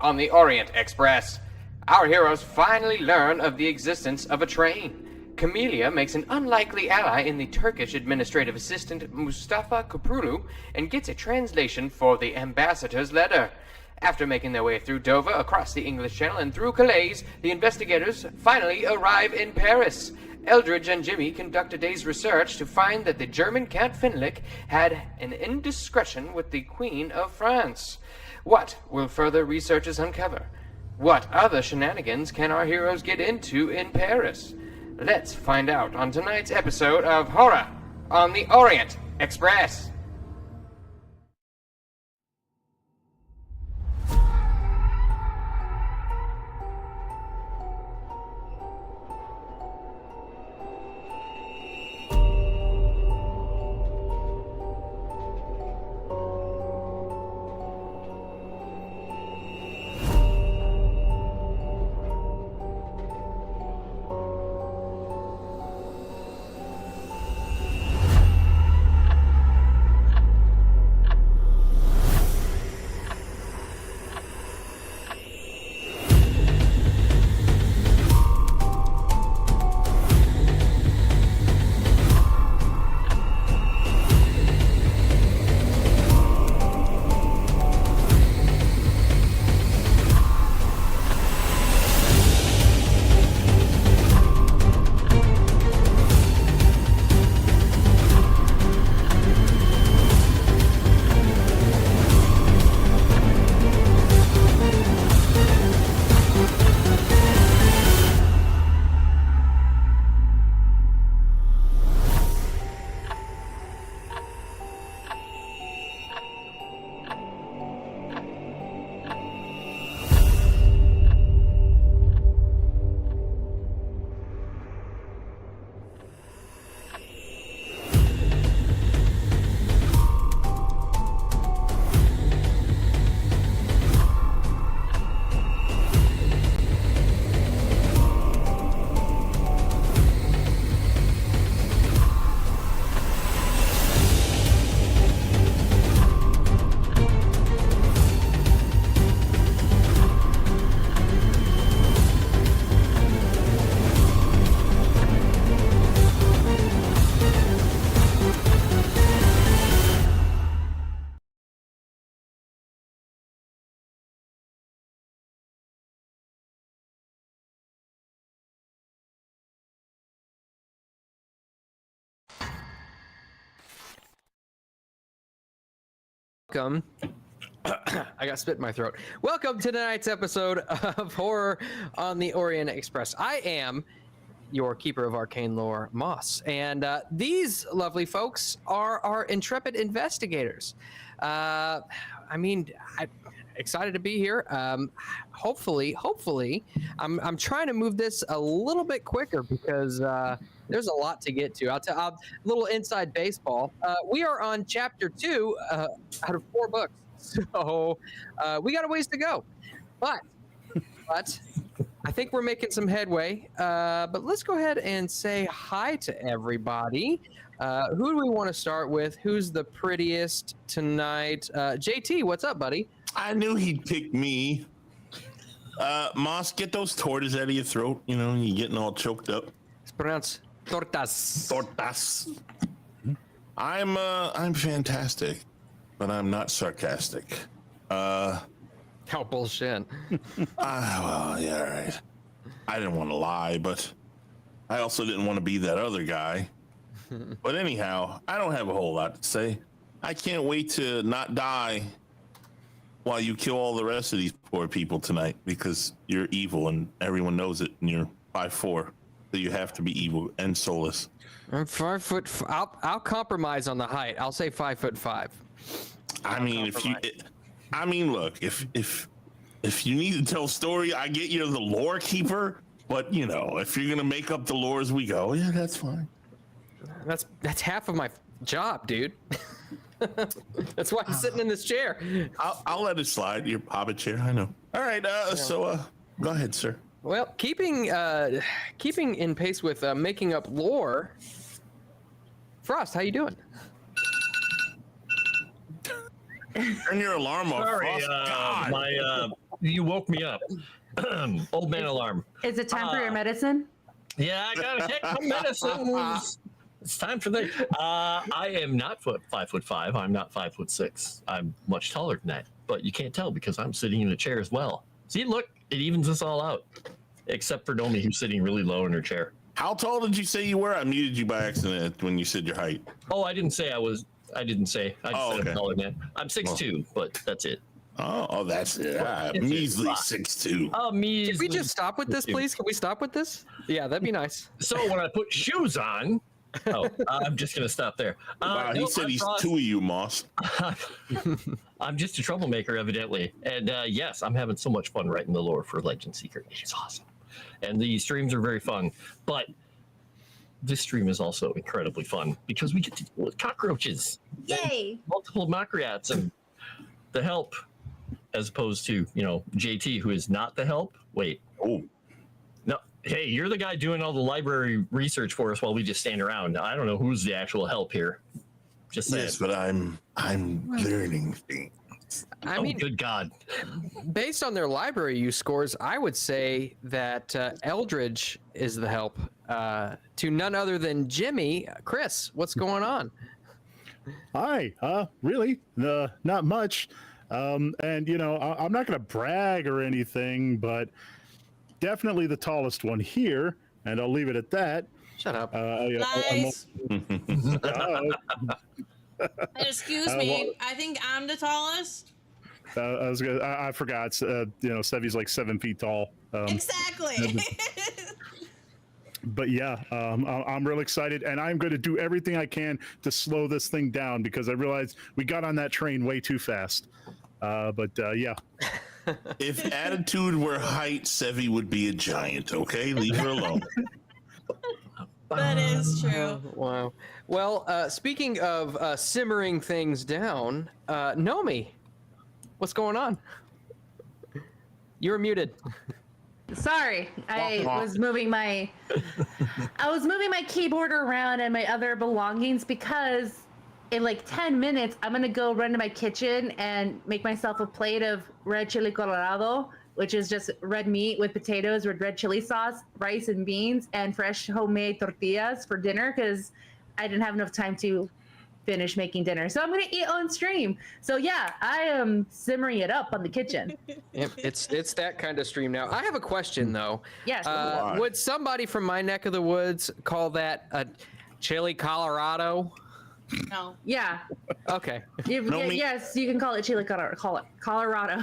on the Orient Express. Our heroes finally learn of the existence of a train. Camellia makes an unlikely ally in the Turkish administrative assistant Mustafa Köprülü and gets a translation for the ambassador's letter. After making their way through Dover, across the English Channel, and through Calais, the investigators finally arrive in Paris. Eldridge and Jimmy conduct a day's research to find that the German Count Finlick had an indiscretion with the Queen of France. What will further researchers uncover? What other shenanigans can our heroes get into in Paris? Let's find out on tonight's episode of Horror on the Orient Express. Welcome. I got spit in my throat. Welcome to tonight's episode of Horror on the Orient Express. I am your keeper of arcane lore, Moss, and these lovely folks are our intrepid investigators. I'm excited to be here. Hopefully, I'm trying to move this a little bit quicker because there's a lot to get to. A little inside baseball. We are on chapter 2 out of 4 books, so we got a ways to go. But I think we're making some headway. But let's go ahead and say hi to everybody. Who do we want to start with? Who's the prettiest tonight? JT, what's up, buddy? I knew he'd pick me. Moss, get those tortas out of your throat. You know, you're getting all choked up. It's pronounced tortas. Tortas. I'm fantastic, but I'm not sarcastic. How bullshit. Well, yeah, right. I didn't want to lie, but I also didn't want to be that other guy. But anyhow, I don't have a whole lot to say. I can't wait to not die while you kill all the rest of these poor people tonight, because you're evil and everyone knows it, and you're 5'4", so you have to be evil and soulless. I'm 5 foot. I'll compromise on the height. I'll say 5'5". I mean, look, if you need to tell a story, I get you're the lore keeper, but you know, if you're gonna make up the lore as we go, yeah, that's fine. That's half of my job, dude. That's why I'm sitting in this chair. I'll let it slide. Your hobbit chair, I know. All right, so go ahead, sir. Well, keeping in pace with making up lore. Frost, how you doing? Turn your alarm off. Sorry, Frost. God. You woke me up. Old man alarm. Is it time for your medicine? Yeah, I gotta take my medicine. It's time for that. I am not 5'5". I'm not 5'6". I'm much taller than that, but you can't tell because I'm sitting in a chair as well. See, look, it evens us all out, except for Nomi, who's sitting really low in her chair. How tall did you say you were? I muted you by accident when you said your height. Oh, I didn't say I was. I didn't say. I just said okay. I'm taller than that. I'm 6'2", but that's it. Oh, that's it. Measly 6'2". Measly. Can we just stop with this, please? Can we stop with this? Yeah, that'd be nice. So when I put shoes on, I'm just gonna stop there. Wow, he said he's two of you, Moss. I'm just a troublemaker, evidently, and yes, I'm having so much fun writing the lore for Legend Seeker. It is awesome, and the streams are very fun. But this stream is also incredibly fun because we get to deal with cockroaches, Yay! multiple Macrats, and the help, as opposed to JT, who is not the help. Wait, Oh, no. Hey, you're the guy doing all the library research for us while we just stand around. I don't know who's the actual help here. Just saying. yes, but I'm learning things. I mean, good God. based on their library use scores, I would say that Eldritch is the help to none other than Jimmy. Chris, what's going on? Hi. Really? Not much. And I'm not going to brag or anything, but definitely the tallest one here, and I'll leave it at that. Shut up. Nice. Excuse me. I think I'm the tallest. I forgot. Sevvy's like 7 feet tall. Exactly. But yeah, I'm real excited, and I'm going to do everything I can to slow this thing down because I realized we got on that train way too fast. But yeah. If attitude were height, Sevvy would be a giant. Okay, leave her alone. That is true. Wow. Well, speaking of simmering things down, Nomi, what's going on? You're muted. Sorry, I was moving my keyboard around and my other belongings because in like 10 minutes I'm gonna go run to my kitchen and make myself a plate of red chili colorado, which is just red meat with potatoes with red chili sauce, rice and beans, and fresh homemade tortillas for dinner because I didn't have enough time to finish making dinner. So I'm gonna eat on stream. So yeah, I am simmering it up on the kitchen. Yep, it's that kind of stream now. I have a question though. Yes. Would somebody from my neck of the woods call that a chili Colorado? No. Yeah. Okay. Yes, you can call it chili Colorado. Call it Colorado.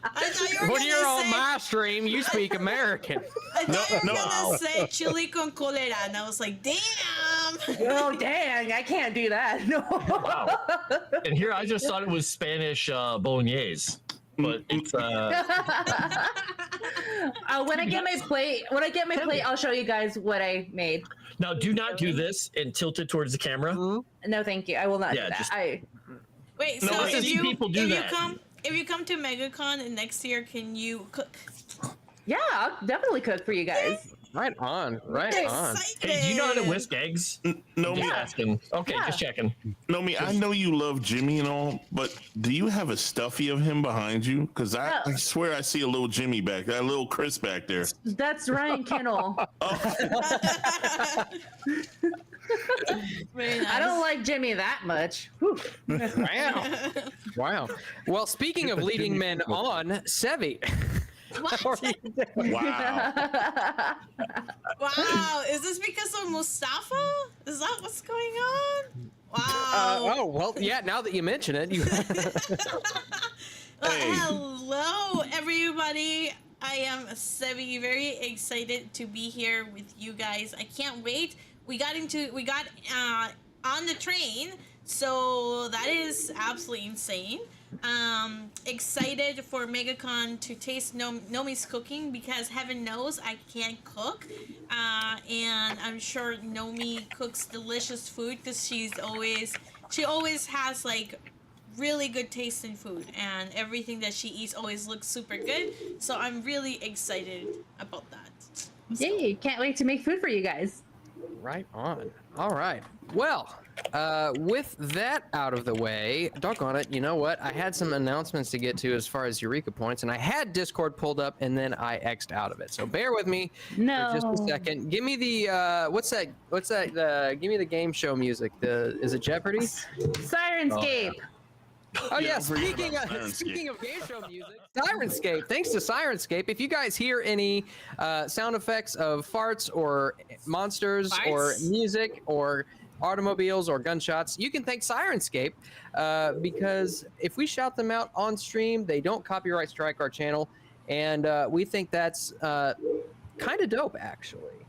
I thought you were When you're on say, my stream, you speak American. I thought you were gonna say chili con cholera, and I was like, damn. Oh dang! I can't do that. No. Wow. And here I just thought it was Spanish bolognese, but it's when I get my plate, I'll show you guys what I made. Now do not do this and tilt it towards the camera. No, thank you. I will not do that. just- Wait, No, so I see people do that. if you come to MegaCon next year, can you cook? Yeah, I'll definitely cook for you guys. Right on. Right on. Hey, do you know how to whisk eggs? Nomi, Just asking. Okay, Yeah. just checking. Nomi, I know you love Jimmy and all, but do you have a stuffy of him behind you? Because I swear I see a little Jimmy back there, a little Chris back there. That's Ryan Kennel. Very nice. I don't like Jimmy that much. Whew. Wow. Wow. Well, speaking of leading men on, Sevvy. What? Wow. Wow, is this because of Mustafa? Is that what's going on? Wow. Well, yeah, now that you mention it, you Hey. Hello, everybody. I am Sevvy, very excited to be here with you guys. I can't wait. We got on the train, so that is absolutely insane. Excited for MegaCon to taste Nomi's cooking because heaven knows I can't cook, and I'm sure Nomi cooks delicious food because she always has like really good taste in food, and everything that she eats always looks super good. So I'm really excited about that. Yay! Can't wait to make food for you guys. Right on. All right. Well, with that out of the way, doggone it, you know what? I had some announcements to get to as far as Eureka points, and I had Discord pulled up, and then I X'd out of it. So bear with me for just a second. Give me the, what's that, give me the game show music. Is it Jeopardy? Sirenscape. Oh yeah, speaking of game show music, Sirenscape. Thanks to Sirenscape. If you guys hear any sound effects of farts or monsters or music or automobiles or gunshots, you can thank Sirenscape because if we shout them out on stream, they don't copyright strike our channel, and we think that's kind of dope, actually.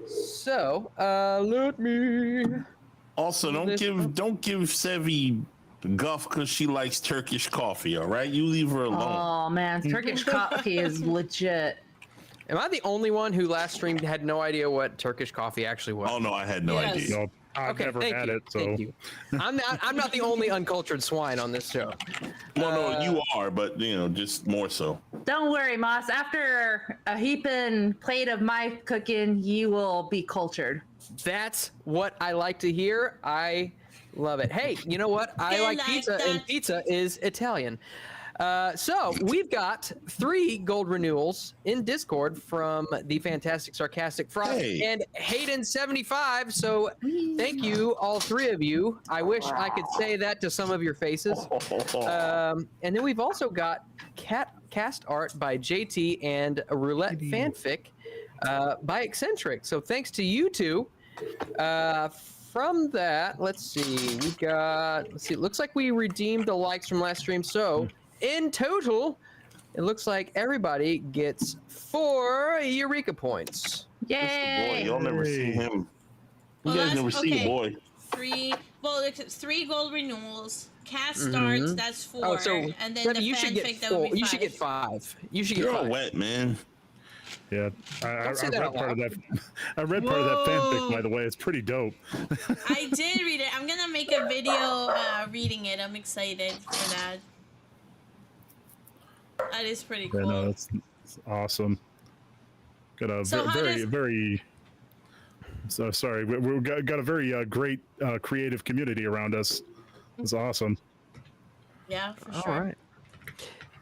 So let me. Also, don't give Sevvy guff because she likes Turkish coffee. All right, you leave her alone. Oh man, Turkish coffee is legit. Am I the only one who last stream had no idea what Turkish coffee actually was? Oh no, I had no idea. No, I've never had it, so Thank you. I'm not the only uncultured swine on this show. Well, no, you are, but just more so. Don't worry, Moss. After a heaping plate of my cooking, you will be cultured. That's what I like to hear. I love it. Hey, you know what? I like pizza, and pizza is Italian. So we've got 3 gold renewals in Discord from the fantastic, sarcastic Froste and Hayden75. So thank you, all 3 of you. I wish I could say that to some of your faces. And then we've also got cast art by JT and a roulette fanfic by Eccentric. So thanks to you 2. From that, let's see. It looks like we redeemed the likes from last stream. So in total, it looks like everybody gets 4 Eureka points. Yay! Boy, y'all never see him. You guys never see the boy. 3. Well, it's 3 gold renewals. Cast starts. That's 4. Oh, so and then the you should get fanfic, that 4. would be 5. You should get 5. You should get You're 5. all wet, man. yeah, I say read that out part of loud. that. I read part of that fanfic, by the way. It's pretty dope. I did read it. I'm gonna make a video reading it. I'm excited for that. That is pretty cool. Yeah, no, that's awesome. Got a So how does- very. So sorry, we've got a very great creative community around us. It's awesome. Yeah, for All sure. right.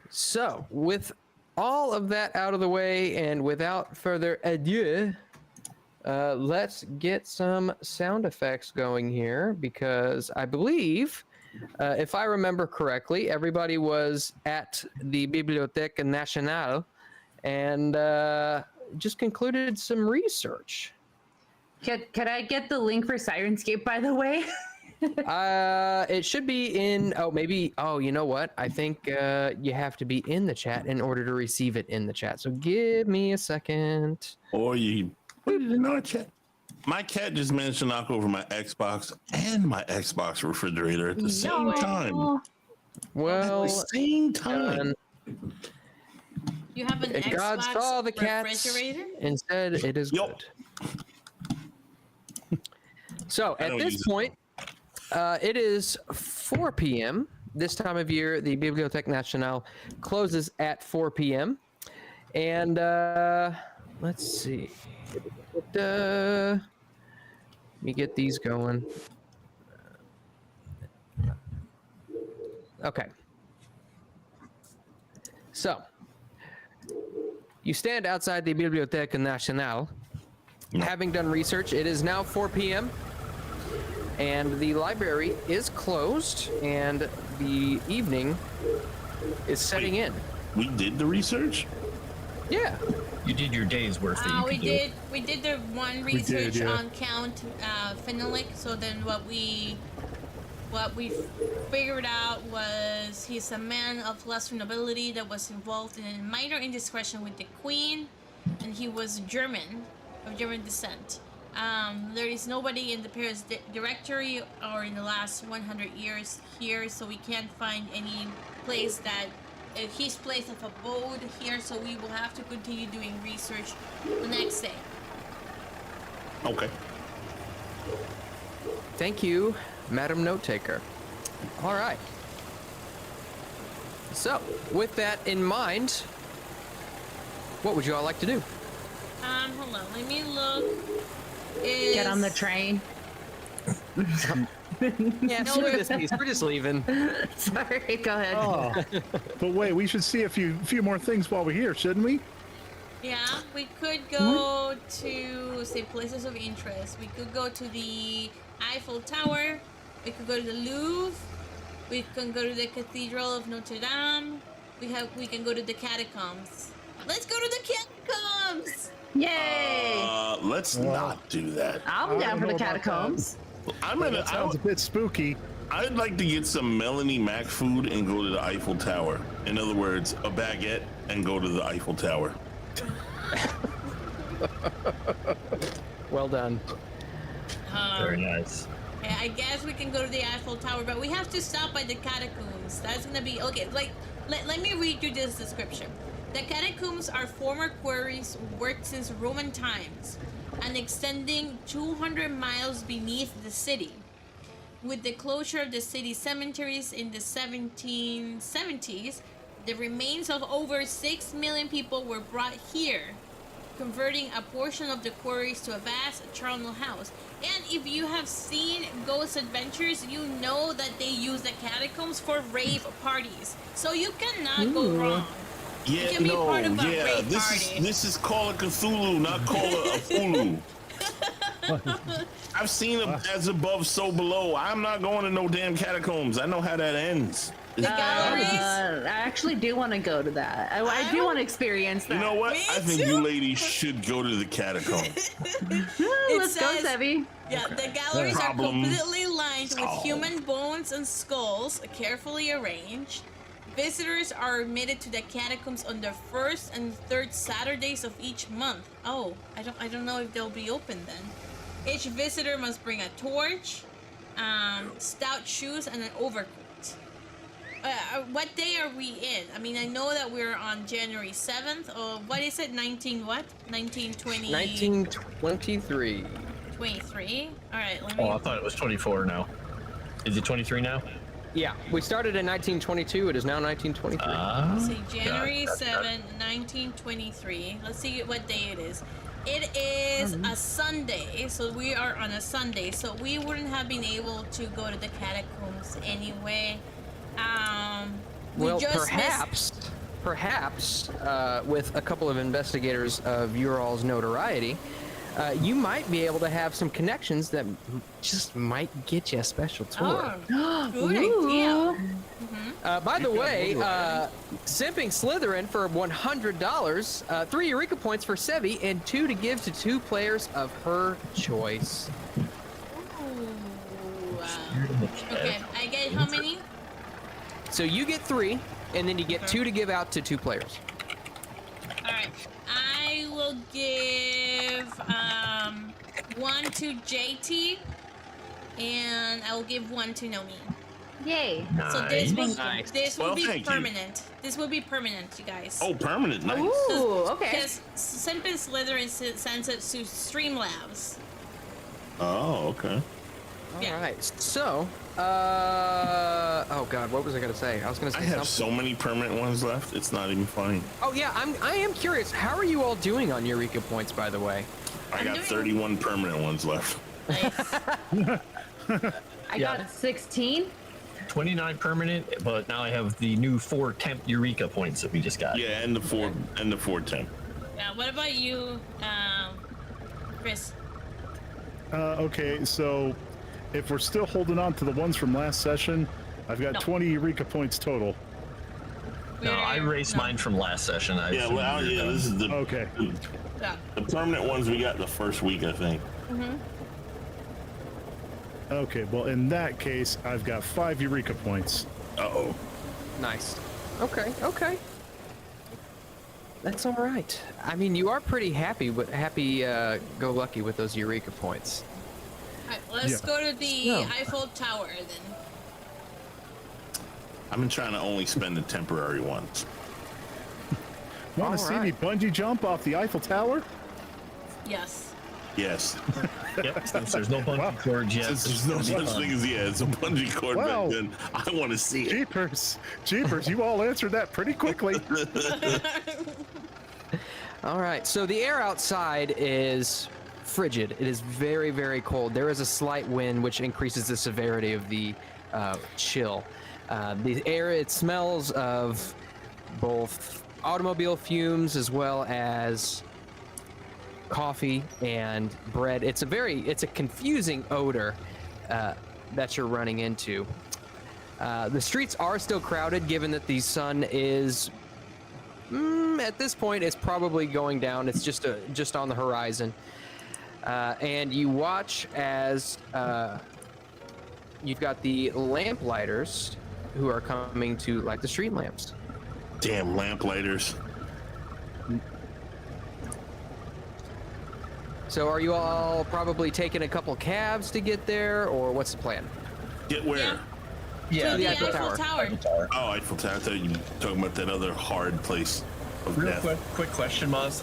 So with all of that out of the way, and without further ado, let's get some sound effects going here, because I believe, if I remember correctly, everybody was at the Bibliothèque Nationale and just concluded some research. Could I get the link for Sirenscape, by the way? It should be in. You know what? I think you have to be in the chat in order to receive it in the chat. So give me a second. Or you put it in our chat. My cat just managed to knock over my Xbox and my Xbox refrigerator at the same time. Well, At the same time. You have an and Xbox God saw the cats refrigerator? and said, "It is Yup. good." So at don't this use it. point, it is 4 p.m. This time of year, the Bibliothèque Nationale closes at 4 p.m. And let's see. Let me get these going. Okay. So, you stand outside the Bibliothèque Nationale. Having done research, it is now 4 p.m. and the library is closed, and the evening is setting in. We did the research? Yeah. You did your day's worth that you could We did the one research yeah. on Count Fenelick. So then what we figured out was he's a man of lesser nobility that was involved in a minor indiscretion with the Queen, and he was German, of German descent. There is nobody in the Paris directory or in the last 100 years here, so we can't find any place that his place of abode here, so we will have to continue doing research the next day. Okay. Thank you, Madam Note Taker. All right. So, with that in mind, what would you all like to do? Hold on, let me look. Get on the train. Yeah, No, screw we're- this piece. We're just leaving. Sorry, go ahead. Oh, but wait, we should see a few more things while we're here, shouldn't we? Yeah, we could go to, say, places of interest. We could go to the Eiffel Tower. We could go to the Louvre. We can go to the Cathedral of Notre Dame. We can go to the catacombs. Let's go to the catacombs! Yay! Let's not do that. I'm I down don't for the know about catacombs. That sounds a bit spooky. I'd like to get some Melanie Mac food and go to the Eiffel Tower. In other words, a baguette and go to the Eiffel Tower. Well done. Very nice. Okay, I guess we can go to the Eiffel Tower, but we have to stop by the catacombs. That's gonna be okay. Like, let me read you this description. The catacombs are former quarries worked since Roman times and extending 200 miles beneath the city. With the closure of the city cemeteries in the 1770s, the remains of over 6 million people were brought here, converting a portion of the quarries to a vast charnel house. And if you have seen Ghost Adventures, you know that they use the catacombs for rave parties. So you cannot go wrong. Yeah, It can be no, part of a yeah. rave This party. is Call of Cthulhu, not Call of Cthulhu. I've seen them as above, so below. I'm not going to no damn catacombs. I know how that ends. The galleries. I actually do want to go to that. I do want to experience that. You know what? Me I think too. you ladies should go to the catacombs. Let's go, says- Sevvy. Yeah, the galleries are Problem completely lined with solved. human bones and skulls, carefully arranged. Visitors are admitted to the catacombs on the first and third Saturdays of each month. Oh, I don't know if they'll be open then. Each visitor must bring a torch, stout shoes, and an overcoat. What day are we in? I mean, I know that we're on January 7th. Or what is it? 1920? 1923. 23. All right, let Oh, me. I thought it was 24 now. Is it 23 now? Yeah, we started in 1922. It is now 1923. Let's see, January 7, 1923. Let's see what day it is. It is a Sunday, so we are on a Sunday, so we wouldn't have been able to go to the catacombs anyway. We Well, just perhaps, with a couple of investigators of your all's notoriety, you might be able to have some connections that just might get you a special tour. Oh, good idea. By the way, Simping Slytherin for $100, 3 Eureka points for Sevvy, and 2 to give to 2 players of her choice. Ooh, okay, I get how many? So you get 3, and then you get 2 to give out to 2 players. All right, I will give 1 to JT, and I will give 1 to Nomi. Yay. So this will Nice. this will Well, be thank you. permanent. This will be permanent, you guys. Oh, permanent. Nice. Ooh, okay. Because Simpin Slytherin sends it to Streamlabs. Oh, okay. All Yeah. right. So, oh God, what was I gonna say? I was gonna say I have something. so many permanent ones left. It's not even funny. Oh yeah, I am curious. How are you all doing on Eureka points, by the way? I I'm got doing- 31 permanent ones left. Nice. I Yeah. got 16. 29 permanent, but now I have the new 4 temp Eureka points that we just got. Yeah, and the 410. Yeah. What about you, Chris? Okay, so if we're still holding on to the ones from last session, I've got No. 20 Eureka points total. No, I erased No. mine from last session. I Yeah, well, yeah, this is the Okay. Yeah. the permanent ones we got the first week, I think. Okay, well, in that case, I've got 5 Eureka points. Uh-oh. Nice. Okay. That's all right. I mean, you are pretty happy go lucky with those Eureka points. All right, let's Yeah. go to the Yeah. Eiffel Tower then. I've been trying to only spend the temporary ones. Want All to see me bungee jump off the Eiffel Tower? Yes. Yes. Yep, since there's no bungee cords yet. Since there's no such thing as, it's a bungee cord Wow. back then. I want to see it. Jeepers, you all answered that pretty quickly. All right. So the air outside is frigid. It is very, very cold. There is a slight wind, which increases the severity of the chill. The air, it smells of both automobile fumes as well as coffee and bread. It's a confusing odor that you're running into. The streets are still crowded, given that the sun is at this point it's probably going down. It's just on the horizon, and you watch as you've got the lamplighters who are coming to light the street lamps. Damn lamplighters. So are you all probably taking a couple cabs to get there, or what's the plan? Get where? Yeah, To the Eiffel Eiffel Tower. Tower. Oh, Eiffel Tower. I thought you were talking about that other hard place of Real death. quick question, Moz.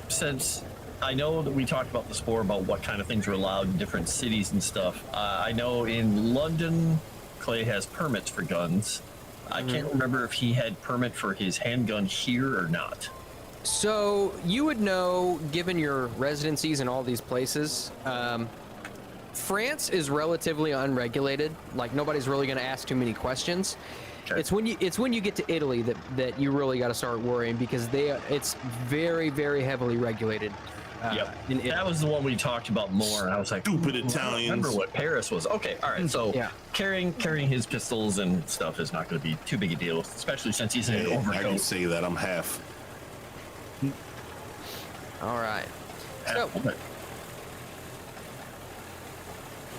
Since I know that we talked about this before about what kind of things are allowed in different cities and stuff. I know in London, Clay has permits for guns. I can't remember if he had permit for his handgun here or not. So you would know, given your residencies in all these places, France is relatively unregulated. Like nobody's really going to ask too many questions. Okay. It's when you get to Italy that you really got to start worrying, because it's very, very heavily regulated. Yep. In Italy. That was the one we talked about more, and I was like, Stupid "Ooh, I don't Italians." remember what Paris was. Okay, all right. So Yeah. carrying his pistols and stuff is not going to be too big a deal, especially since he's in an Hey, I can overcoat. say that I'm half. All right. So Okay.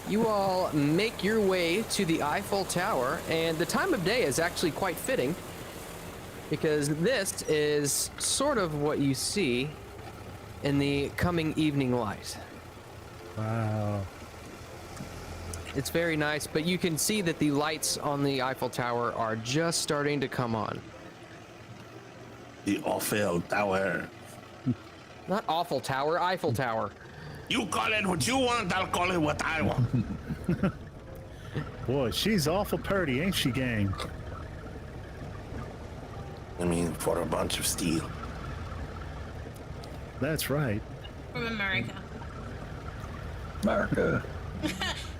you all make your way to the Eiffel Tower, and the time of day is actually quite fitting, because this is sort of what you see in the coming evening light. Wow. It's very nice, but you can see that the lights on the Eiffel Tower are just starting to come on. The Eiffel Tower. Not awful tower, Eiffel Tower. You call it what you want, I'll call it what I want. Boy, she's awful purty, ain't she, gang? I mean, for a bunch of steel. That's right. From America. America.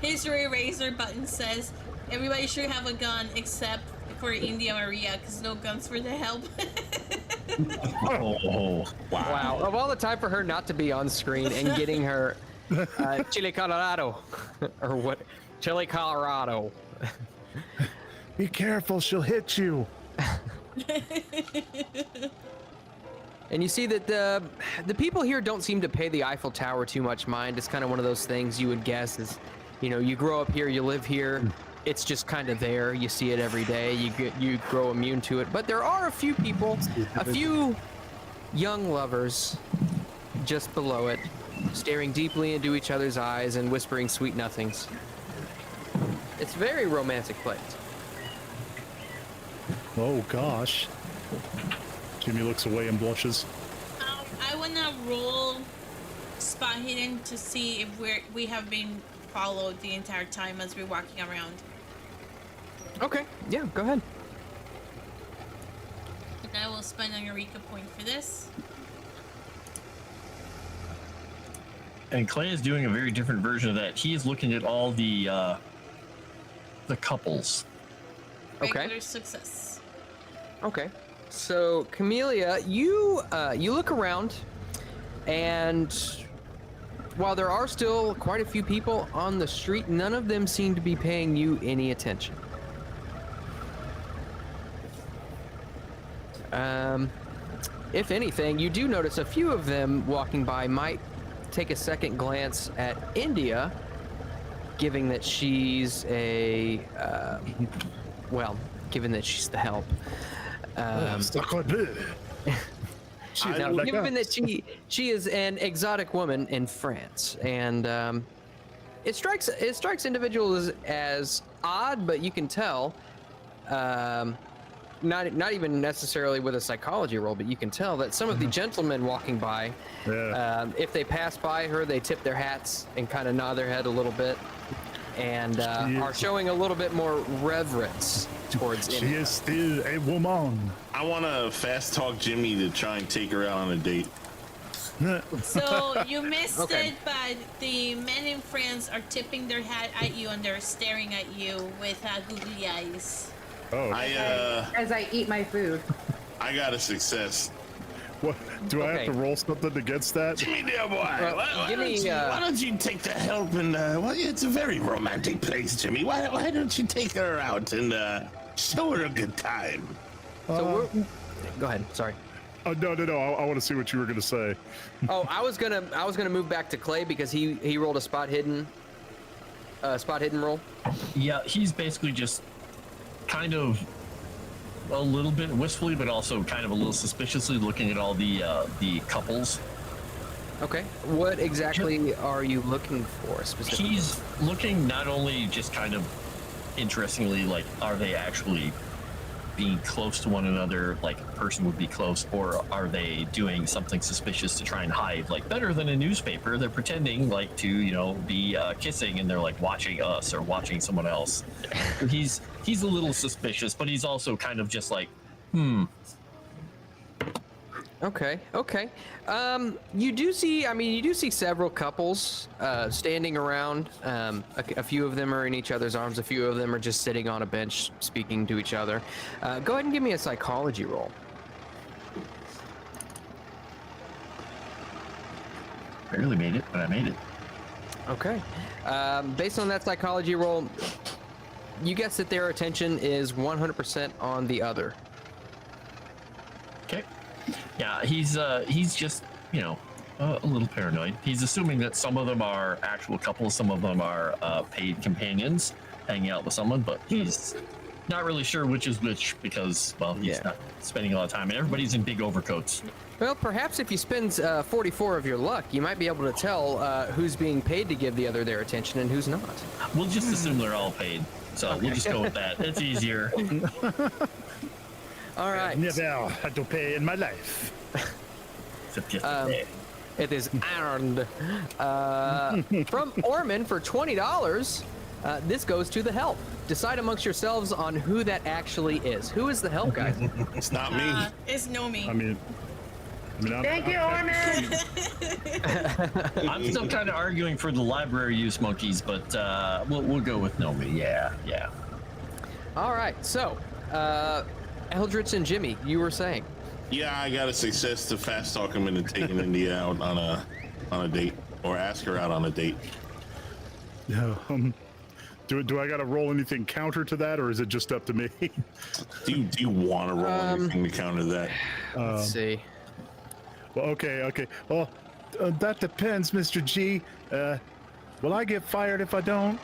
History Eraser button says everybody should have a gun except for India Maria, because no guns for the help. Oh, Wow. Of all the time for her not to be on screen and getting her Chile Colorado, or what? Chile Colorado. Be careful, she'll hit you. And you see that the people here don't seem to pay the Eiffel Tower too much mind. It's kind of one of those things you would guess is, you grow up here, you live here. It's just kind of there. You see it every day. You grow immune to it. But there are a few people, a few young lovers just below it, staring deeply into each other's eyes and whispering sweet nothings. It's a very romantic place. Oh, gosh. Jimmy looks away and blushes. I wanna roll spot hidden to see if we have been followed the entire time as we're walking around. Okay, yeah, go ahead. And I will spend a Eureka point for this. and Clay is doing a very different version of that. He is looking at all the couples. Okay. Regular success. Okay. So, Camellia, you look around, and while there are still quite a few people on the street, none of them seem to be paying you any attention. If anything, you do notice a few of them walking by might take a second glance at India, given that she's a, given that she's the help. Given that she is an exotic woman in France, and it strikes individuals as odd, but you can tell, not even necessarily with a psychology roll, but you can tell that some of the gentlemen walking by, if they pass by her, they tip their hats and kind of nod their head a little bit, and are showing a little bit more reverence towards India. She is still a woman. I want to fast talk Jimmy to try and take her out on a date. So you missed Okay. it, but the men in France are tipping their hat at you and they're staring at you with googly eyes. Oh, As I eat my food. I got a success. what? Do I have Okay. to roll something against that? Jimmy, dear boy, give me, why don't you take the help and well, it's a very romantic place, Jimmy. Why don't you take her out and show her a good time? So we're, go ahead. Sorry. Oh, no. I want to see what you were going to say. Oh, I was gonna move back to Clay because he rolled a spot hidden roll. Yeah, he's basically just kind of a little bit wistfully, but also kind of a little suspiciously looking at all the couples. Okay. What exactly are you looking for specifically? He's looking not only just kind of interestingly, like, are they actually being close to one another, like a person would be close, or are they doing something suspicious to try and hide? Like, better than a newspaper, they're pretending like to, be kissing, and they're like watching us or watching someone else. He's a little suspicious, but he's also kind of just like, Okay. You do see several couples standing around. A few of them are in each other's arms. A few of them are just sitting on a bench speaking to each other. Go ahead and give me a psychology roll. barely made it, but I made it. Okay. Based on that psychology roll, you guess that their attention is 100% on the other. Okay. Yeah, he's just, a little paranoid. He's assuming that some of them are actual couples, some of them are paid companions hanging out with someone, but he's not really sure which is which because, well, he's not spending a lot of time, and everybody's in big overcoats. Well, perhaps if you spend 44 of your luck, you might be able to tell who's being paid to give the other their attention and who's not. We'll just assume they're all paid, so we'll just go with that. It's easier. All right. Never had to pay in my life. Except yesterday. It is earned. From Orman for $20. This goes to the help. Decide amongst yourselves on who that actually is. Who is the help, guys? It's not me. It's Nomi. I mean, Thank you, Orman. I'm still kind of arguing for the library use monkeys, but we'll go with Nomi. Yeah. All right. So, Eldritch and Jimmy, you were saying. Yeah, I got a success to fast talk him into taking India out on a date, or ask her out on a date. yeah. Do I got to roll anything counter to that, or is it just up to me? Do you want to roll anything to counter that? Let's see. Well, okay. Well, that depends, Mr. G. Will I get fired if I don't?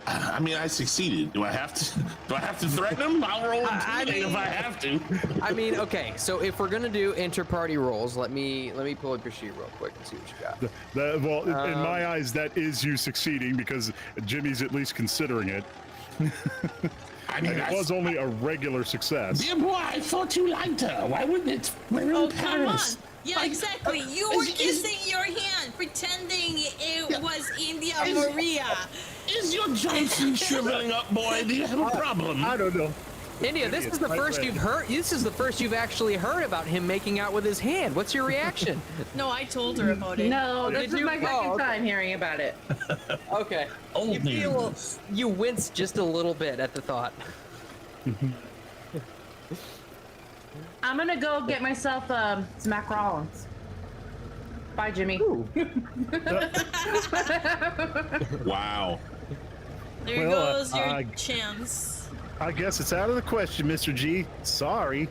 I mean, I succeeded. Do I have to threaten him? I'll roll intimidate if I have to. I mean, okay. So if we're gonna do inter-party rolls, let me pull up your sheet real quick and see what you got. Well, in my eyes, that is you succeeding because Jimmy's at least considering it. I mean, And it was only a regular success. dear boy, I thought you liked her. Why wouldn't it? We're in Oh, come on. Paris. Yeah, exactly. You were kissing your hand, pretending it was India Maria. Is your Johnson shriveling up, boy? Do you have a problem? I don't know. India, this is the first you've heard. This is the first you've actually heard about him making out with his hand. What's your reaction? No, I told her about it. No, this Did is you? my Oh, second okay. time hearing about it. Okay. Old news. You wince just a little bit at the thought. I'm gonna go get myself some macarons. Bye, Jimmy. Wow. There Well, goes your chance. I guess it's out of the question, Mr. G. Sorry.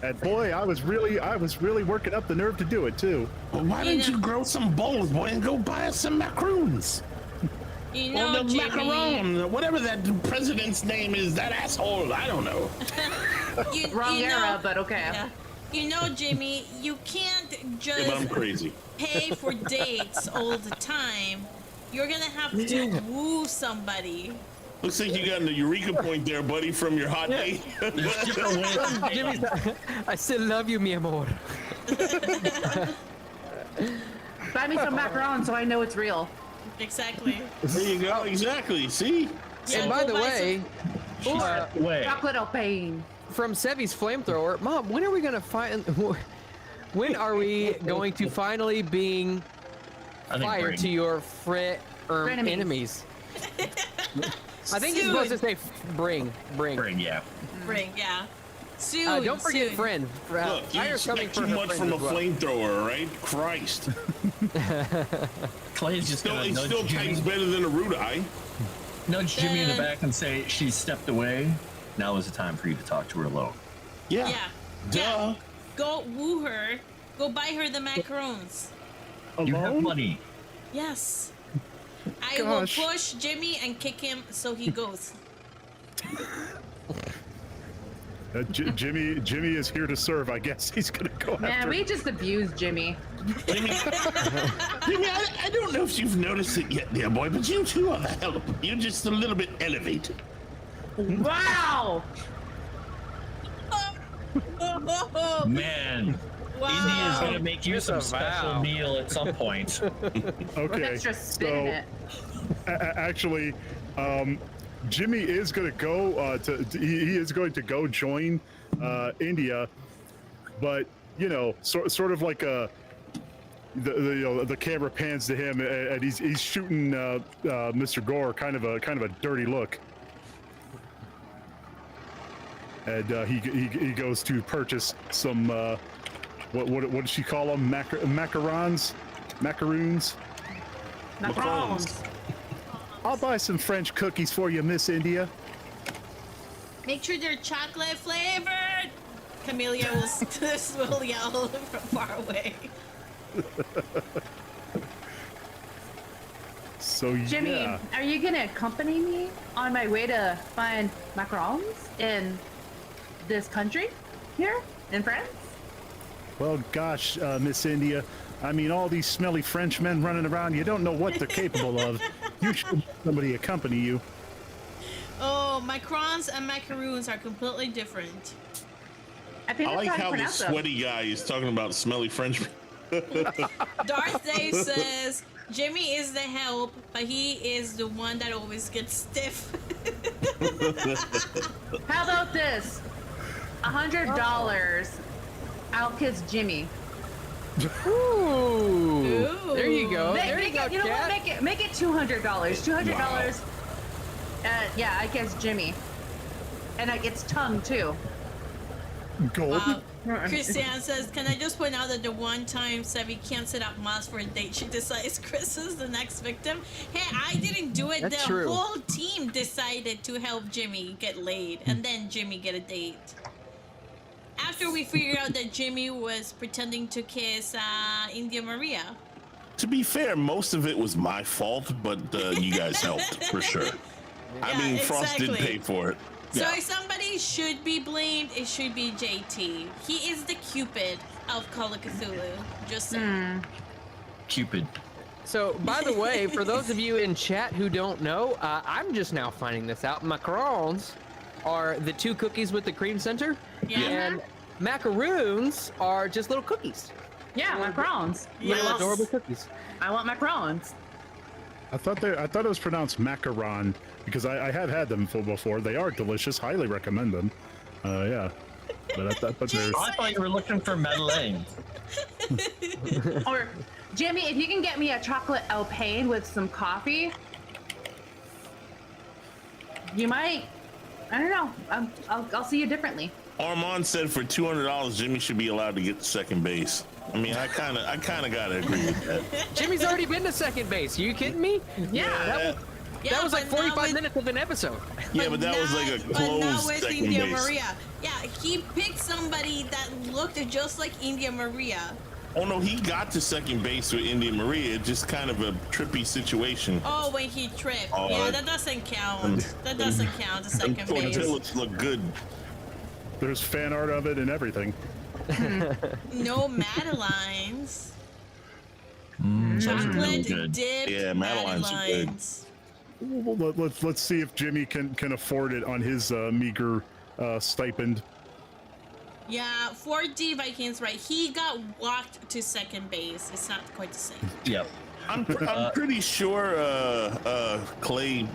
And boy, I was really working up the nerve to do it too. Well, why don't you grow some balls, boy, and go buy us some macaroons? You Or know, the Jimmy. macaron, whatever that president's name is, that asshole. I don't know. Wrong you era, know, but okay. yeah. You know, Jimmy, you can't Yeah, but I'm just crazy. pay for dates all the time. You're gonna have to woo somebody. Looks like you got a Eureka point there, buddy, from your hot date. Jimmy, I still love you, mi amor. Buy me some macarons so I know it's real. Exactly. There you go. Exactly. See? Yeah, And by go the buy way, Way. Chocolate or pain. from Sevvy's flamethrower, Mom, when are we gonna find? When are we going to finally being I think fire bring. to your Frenemies. enemies? I think you're supposed to say bring. Bring, yeah. Bring, yeah. Soon. Don't forget soon. friend. Look, you Fire's coming expect for too her much friends from a as well. flamethrower, right? Christ. Clay's just Still, gonna it nudge still Jimmy, tastes better than a root eye. nudge Jimmy in the back and say, she's stepped away. Now is the time for you to talk to her alone. Yeah. Yeah. Duh. Yeah. Go woo her. Go buy her the macarons. You have Alone? money. Yes. I Gosh. will push Jimmy and kick him so he goes. Jimmy is here to serve. I guess he's gonna go Man, after. we just abused Jimmy. Jimmy, I don't know if you've noticed it yet, dear boy, but you too are the help. You're just a little bit elevated. Wow! Man, India's gonna make you It's some a special vow. meal at some point. With Okay. extra spin in it. Actually, Jimmy is going to go. He is going to go join India, but you know, sort of like the camera pans to him, and he's shooting Mr. Gore kind of a dirty look, and he goes to purchase some what does she call them? Macaroons. Macarons. I'll buy some French cookies for you, Miss India. Make sure they're chocolate flavored. Camellia will yell from far away. So Jimmy, yeah. are you gonna accompany me on my way to find macarons in this country here in France? Well, gosh, Miss India, I mean, all these smelly Frenchmen running around, you don't know what they're capable of. You should have somebody accompany you. Oh, macarons and macaroons are completely different. I think I that's like how you how the pronounce them. sweaty guy is talking about smelly French. Darth Day says Jimmy is the help, but he is the one that always gets stiff. How about this? $100. I'll kiss Jimmy. Ooh. There you go. Make- There you make go, it, you know what? Cat. Make it $200. $200. Yeah, I guess Jimmy. And it's tongue too. Gold. Christian says, can I just point out that the one time Sevvy can't set up Moss for a date, she decides Chris is the next victim? Hey, I didn't do it. That's the true. whole team decided to help Jimmy get laid and then Jimmy get a date. After we figured out that Jimmy was pretending to kiss India Maria. To be fair, most of it was my fault, but you guys helped for sure. I Yeah, mean, Frost did exactly. pay for it. So if somebody should be blamed, it should be JT. He is the Cupid of Call of Cthulhu. Just saying. Cupid. So, by the way, for those of you in chat who don't know, I'm just now finding this out. Macarons are the 2 cookies with the cream center, Yeah. and macaroons are just little cookies. Yeah, macarons. Little Yes. adorable cookies. I want macarons. I thought it was pronounced macaron because I have had them before. They are delicious. Highly recommend them. Yeah. But they're I thought you were looking for Madeleine. Or Jimmy, if you can get me a chocolate alpine with some coffee, you might. I don't know. I'll see you differently. Armand said for $200, Jimmy should be allowed to get to second base. I mean, I kind of gotta agree with that. Jimmy's already been to second base. Are you kidding me? Yeah. That was like but not 45 with- minutes of an episode. Yeah, but that was like a But not closed with second India base. Maria. Yeah, he picked somebody that looked just like India Maria. Oh no, he got to second base with India Maria. Just kind of a trippy situation. Oh, when he tripped. Oh, Yeah, that doesn't count. That doesn't count as second base. Tortillas look good. there's fan art of it and everything. No Madelines. Those are real Chocolate good. dipped Yeah, Madelines are good. Madelines. Well, let's see if Jimmy can afford it on his meager stipend. Yeah, for D Vikings, right? He got walked to second base. It's not quite the same. Yep. I'm pretty sure Clay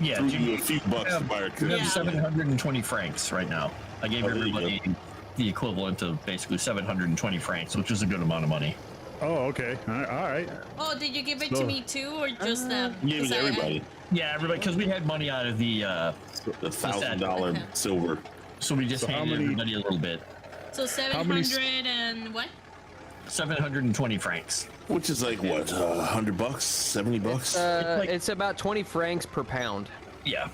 Yeah, threw you Jimmy, a few bucks to buy a you cookie. have Yeah. 720 francs right now. I gave Oh, there you everybody the equivalent of basically 720 francs, which is a good amount of money. Oh, okay. All right. Oh, did you give it So- to me too, or just them? Give it 'Cause to everybody. Yeah, everybody, because we had money out of the The $1,000 silver. so we just So how handed many- everybody a little bit. So How many 700 and what? 720 francs. Which is like what, $100, $70? It's about 20 francs per pound. Yeah.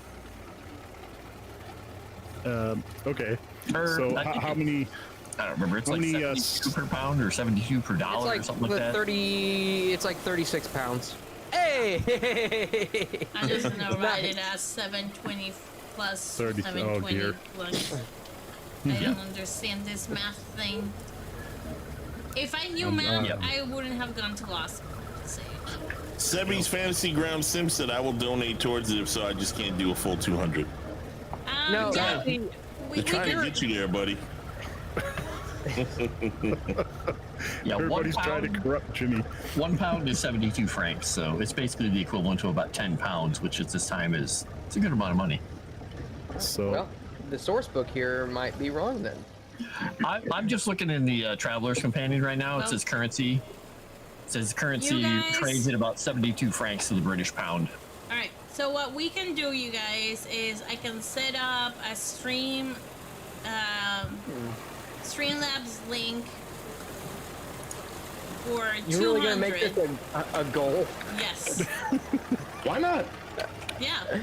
Okay. Or So I think how many? I don't remember. It's how like many, 72 per pound or 72 per It's dollar like or something like that. 30. It's like 36 pounds. Hey! I'm just gonna write it as 720 plus 30 oh, 720 dear. plus. I don't understand this math thing. If I knew math, Yep. I wouldn't have gone to law school. Say. Sebby's Fantasy Ground Sim said I will donate towards it if so. I just can't do a full 200. No, yeah, see, we They're trying to could- get you there, buddy. Yeah, Everybody's trying to corrupt Jimmy. 1 pound is 72 francs, so it's basically the equivalent to about 10 pounds, which at this time is it's a good amount of money. So well, the source book here might be wrong then. I'm just looking in the Traveler's Companion right now. It Well, says currency. It says currency you guys- trades at about 72 francs to the British pound. All right. So what we can do, you guys, is I can set up a stream, Streamlabs link for You're 200. really gonna make this a goal? Yes. Why not? Yeah.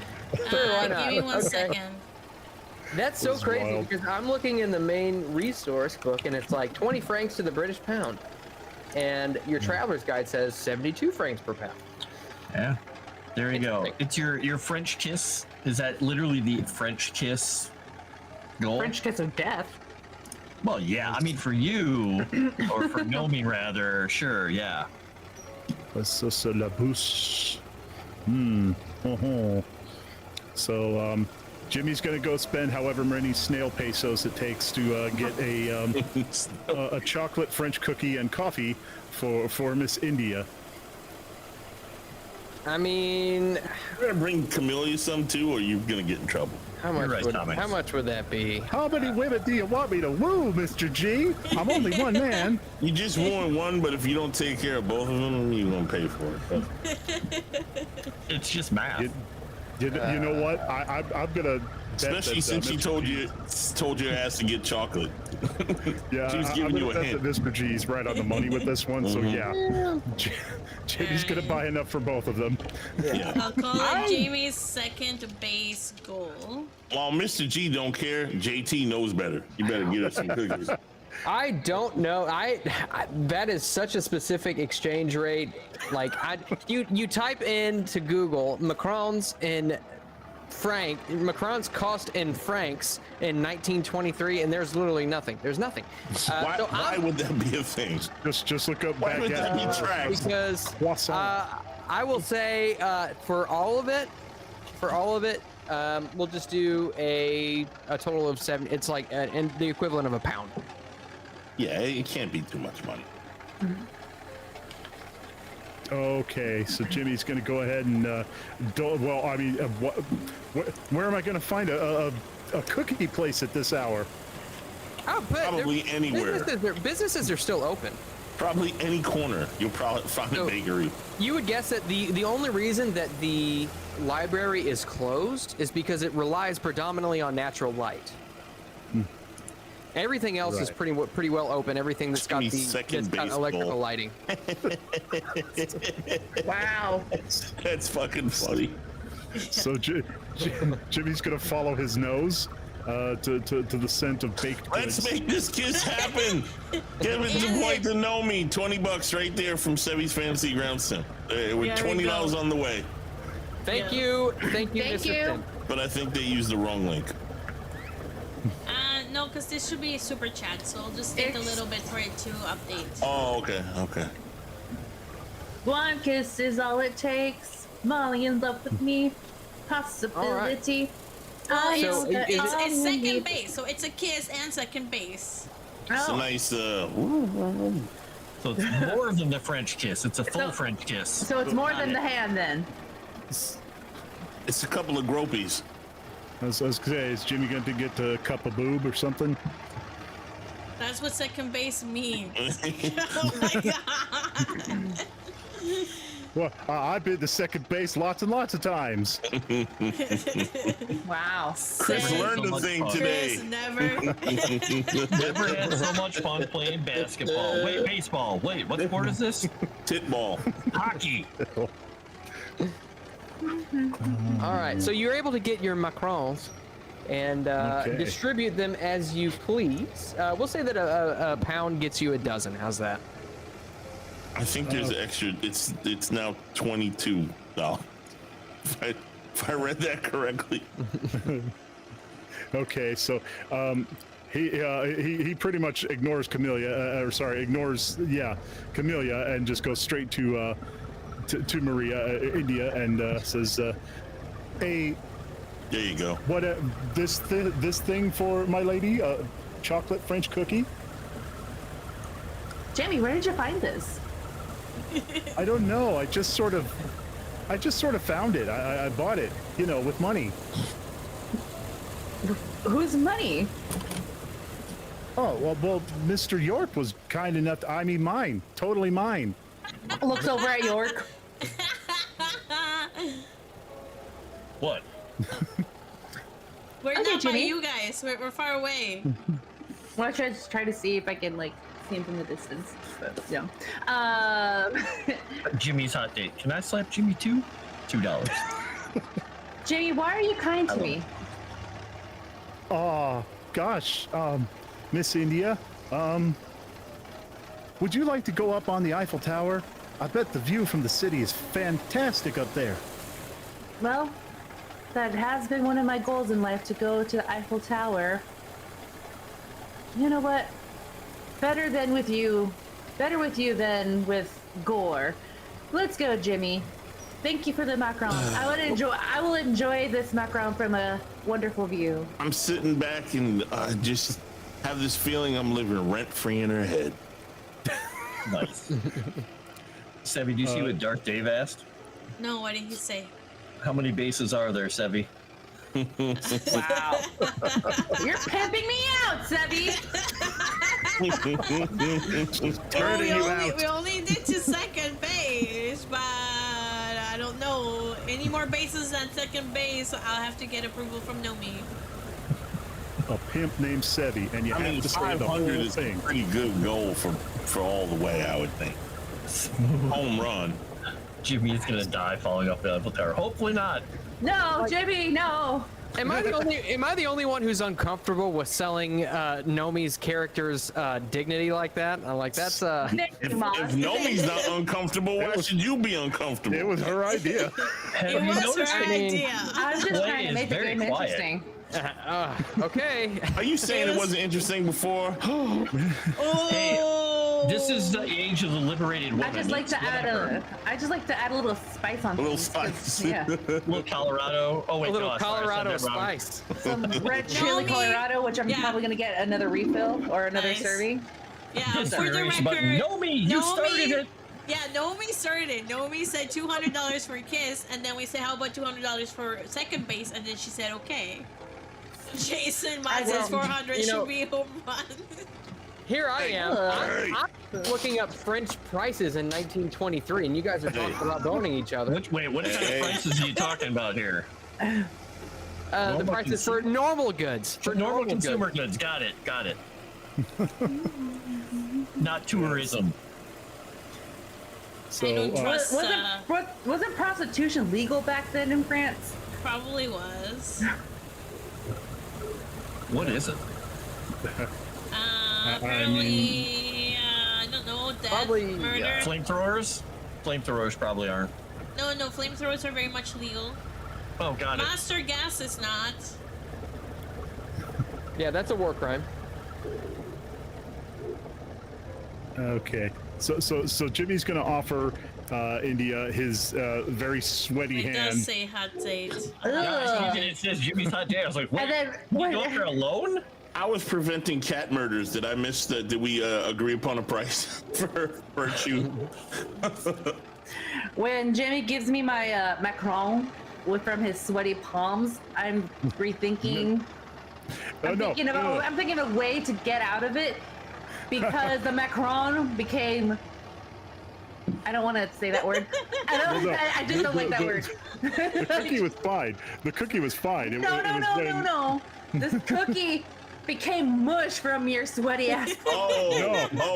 Why not? Give me one Okay. second. That's so This is crazy wild. because I'm looking in the main resource book and it's like 20 francs to the British pound, and your traveler's guide says 72 francs per pound. Yeah. There you go. Interesting. It's your French kiss. Is that literally the French kiss goal? French kiss of death. Well, yeah. I mean, for you, or for Nomi rather, sure, yeah. ça c'est la bouche. So Jimmy's gonna go spend however many snail pesos it takes to get a chocolate French cookie and coffee for Miss India. I mean, You're gonna bring Camellia some too, or you're gonna get in trouble. how much? right, Thomas. How much would that be? How many women do you want me to woo, Mr. G? I'm only one man. You just won one, but if you don't take care of both of them, you're gonna pay for it. It's just math. You know what? I'm gonna. bet Especially that, since she Mr. told your ass to get chocolate. Yeah, She was I'm giving gonna you a bet hint. that Mr. G's right on the money with this one. So yeah, Jimmy's gonna buy enough for both of them. Yeah. I'll call it Jamie's second base goal. While Mr. G don't care, JT knows better. You better get us some cookies. I don't know. I that is such a specific exchange rate. Like you type into Google Macron's in Macron's cost in francs in 1923, and there's literally nothing. There's nothing. Why would that be a thing? Just look up Why would that be baguette. tracked? Because Croissant. I will say for all of it, we'll just do a total of 7. It's like and the equivalent of a pound. Yeah, it can't be too much money. Okay, so Jimmy's gonna go ahead and well, I mean, where am I gonna find a cookie place at this hour? Oh, but Probably anywhere. Businesses are still open. Probably any corner. You'll probably find a So- bakery. You would guess that the only reason that the library is closed is because it relies predominantly on natural light. Everything else is Right. pretty well open. Everything that's got Jimmy's second that's got base electrical goal. lighting. Wow. That's fucking funny. So Jimmy's gonna follow his nose to the scent of baked goods. Let's make this kiss happen. Give it the point to Nomi. $20 right there from Sevvy's Fantasy Ground Sim. We're There we $20 go. on the way. Thank Yeah. you, Mr. Thank you. Finn. But I think they used the wrong link. No, because this should be a super chat, so it'll just take a little bit for it to update. Oh, okay. One kiss is all it takes. Molly in love with me. Possibility. Well, I So know that is it- it's all we second need- base, so it's a kiss and second base. It's a Oh, nice, So it's more than the French kiss. It's a full So- French kiss. so it's more than the hand then. it's a couple of gropies. I was gonna say, is Jimmy going to get a cup of boob or something? That's what second base means. Oh my god. Well, I've been to second base lots and lots of times. Wow. Chris Say- learned a thing Chris today. never. Never had so much fun playing basketball. Wait, baseball. Wait, what sport is this? Titball. Hockey. All right, so you're able to get your macarons and Okay. distribute them as you please. We'll say that a pound gets you a dozen. How's that? I think there's extra. It's now $22. If I read that correctly. Okay, so he pretty much ignores ignores Camellia, and just goes straight to Maria, India, and says, "Hey, There you go. what this thing for my lady? Chocolate French cookie? Jamie, where did you find this? I don't know. I just sort of found it. I bought it, with money. Whose money? Oh well, Mr. York was kind enough. Mine, totally mine. Looks over at York. What? We're Okay, not by Jimmy. you guys. We're far away. Well, I try to see if I can see him from the distance. But yeah. Jimmy's hot date. Can I slap Jimmy too? $2. Jamie, why are you kind to me? Oh gosh, Miss India, would you like to go up on the Eiffel Tower? I bet the view from the city is fantastic up there. Well, that has been one of my goals in life, to go to the Eiffel Tower. You know what? Better with you than with Gore. Let's go, Jimmy. Thank you for the macaron. I will enjoy this macaron from a wonderful view. I'm sitting back and just have this feeling I'm living rent free in her head. Nice. Sevvy, do you see what Darth Dave asked? No, what did he say? How many bases are there, Sevvy? Wow. You're pimping me out, Sevvy. We only did to second base, but I don't know. Any more bases than second base, I'll have to get approval from Nomi. A pimp named Sevvy, and you I have mean, to say the 500 whole is a thing. pretty good goal for all the way, I would think. Home run. Jimmy's gonna die falling off the Eiffel Tower. Hopefully not. No, Jimmy, no. Am I the only one who's uncomfortable with selling Nomi's character's dignity like that? I'm like, that's If Nomi's not uncomfortable, why should you be uncomfortable? It was her idea. Have It you was noticed her that idea. I was just Clay trying to is make the very game quiet. interesting. okay. Are you saying it wasn't interesting before? Oh, This is the age of the liberated woman. I just like to add a little spice on A little things, 'cause, spice. Yeah, little Colorado. Oh wait, A little no, sorry, I said Colorado that wrong. spice. some red chili Nomi. Colorado, which I'm Yeah. probably gonna get another refill or another Nice. serving. yeah. For the Consideration, but record, Nomi, you started it. Yeah, Nomi started it. Nomi said $200 for Kiss, and then we said, how about $200 for second base? And then she said, okay. Jason, mine says 400 should be home run. Here I am. Hey. I'm looking up French prices in 1923, and you guys are talking about boning each other. What kind of prices are you talking about here? The prices for normal goods. For normal consumer goods. Got it. Not tourism. So I don't trust. Wasn't prostitution legal back then in France? Probably was. What is it? Apparently, I don't know, death, Probably, murder. yeah. Flamethrowers? Flamethrowers probably aren't. No, flamethrowers are very much legal. Oh, got it. Master gas is not. Yeah, that's a war crime. okay, so Jimmy's gonna offer India his very sweaty It hand. does say hot date. Yeah, it says Jimmy's hot day. I was like, what? And then You go there alone? I was preventing cat murders. Did I miss that? Did we agree upon a price for a chew? when Jimmy gives me my macaron from his sweaty palms, I'm rethinking. I'm thinking of a way to get out of it. because the Macron became. I don't want to say that word. I just don't like that word. The cookie was fine. The cookie was fine. No. This cookie became mush from your sweaty ass.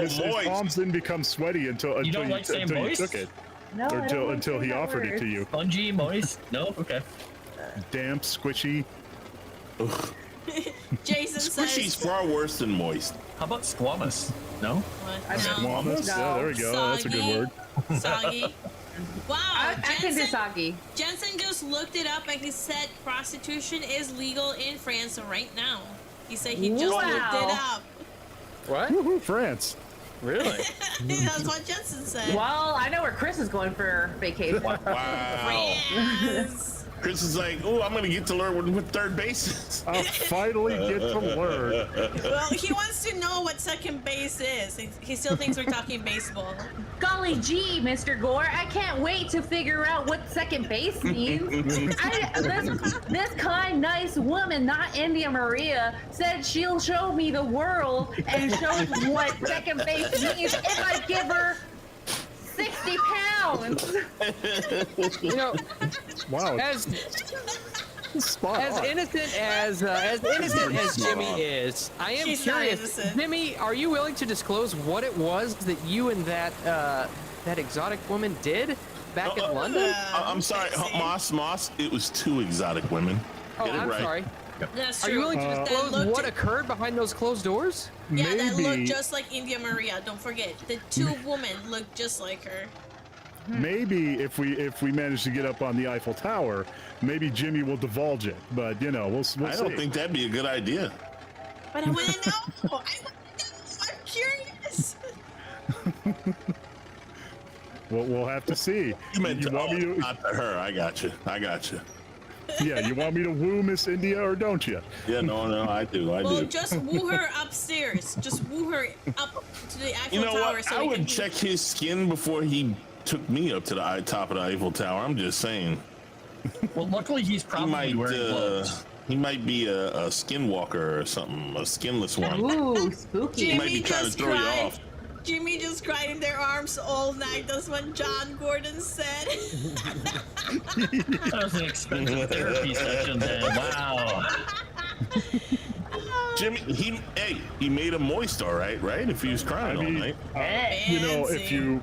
His palms didn't become sweaty until You don't like saying you moist? took it. No, I don't like Until he saying that offered it word. to you. Spongy, moist? No? Okay. Damp, squishy. Jason Squishy's says. far worse than moist. How about squamous? No? What? No. Squamous? No. Yeah, there we go. That's a good Soggy. word. Soggy. Wow. I can do Jensen, soggy. Jensen just looked it up and he said prostitution is legal in France right now. He said he just looked it up. What? Woohoo, France. Really? That's what Jensen said. Well, I know where Chris is going for vacation. Wow. France. Chris is like, oh, I'm going to get to learn what third base is. I'll finally get to learn. Well, he wants to know what second base is. He still thinks we're talking baseball. Golly gee, Mr. Gore, I can't wait to figure out what second base means. This kind, nice woman, not India Maria, said she'll show me the world and show me what second base means if I give her 60 pounds. You know, Wow. as Spot as on. innocent as Jimmy is, I am She's not curious. innocent. Jimmy, are you willing to disclose what it was that you and that exotic woman did back in London? I'm sorry, Moss, it was 2 exotic women. Oh, Get it I'm right. sorry. That's Are true. you willing to That disclose looked- what occurred behind those closed doors? Yeah, that looked Maybe, just like India Maria. Don't forget, the 2 women looked just like her. maybe if we manage to get up on the Eiffel Tower, maybe Jimmy will divulge it. But you know, we'll see. I don't think that'd be a good idea. But I want to know. I'm curious. We'll have to see. You meant to, want me to? not to her. I got you. Yeah, you want me to woo Miss India or don't you? Yeah, no, I do. Well, just woo her upstairs. Just woo her up to the Eiffel You know Tower. what? So I we can would be- check his skin before he took me up to the top of the Eiffel Tower. I'm just saying. Well, luckily he's He probably might, wearing gloves. he might be a skinwalker or something, a skinless one. Ooh, spooky. He might be trying to just throw you cried. off. Jimmy just cried in their arms all night. That's what John Gordon said. That was an expensive therapy session then. Wow. Jimmy, he made him moist, all right? If he was crying all night. You know, Fancy.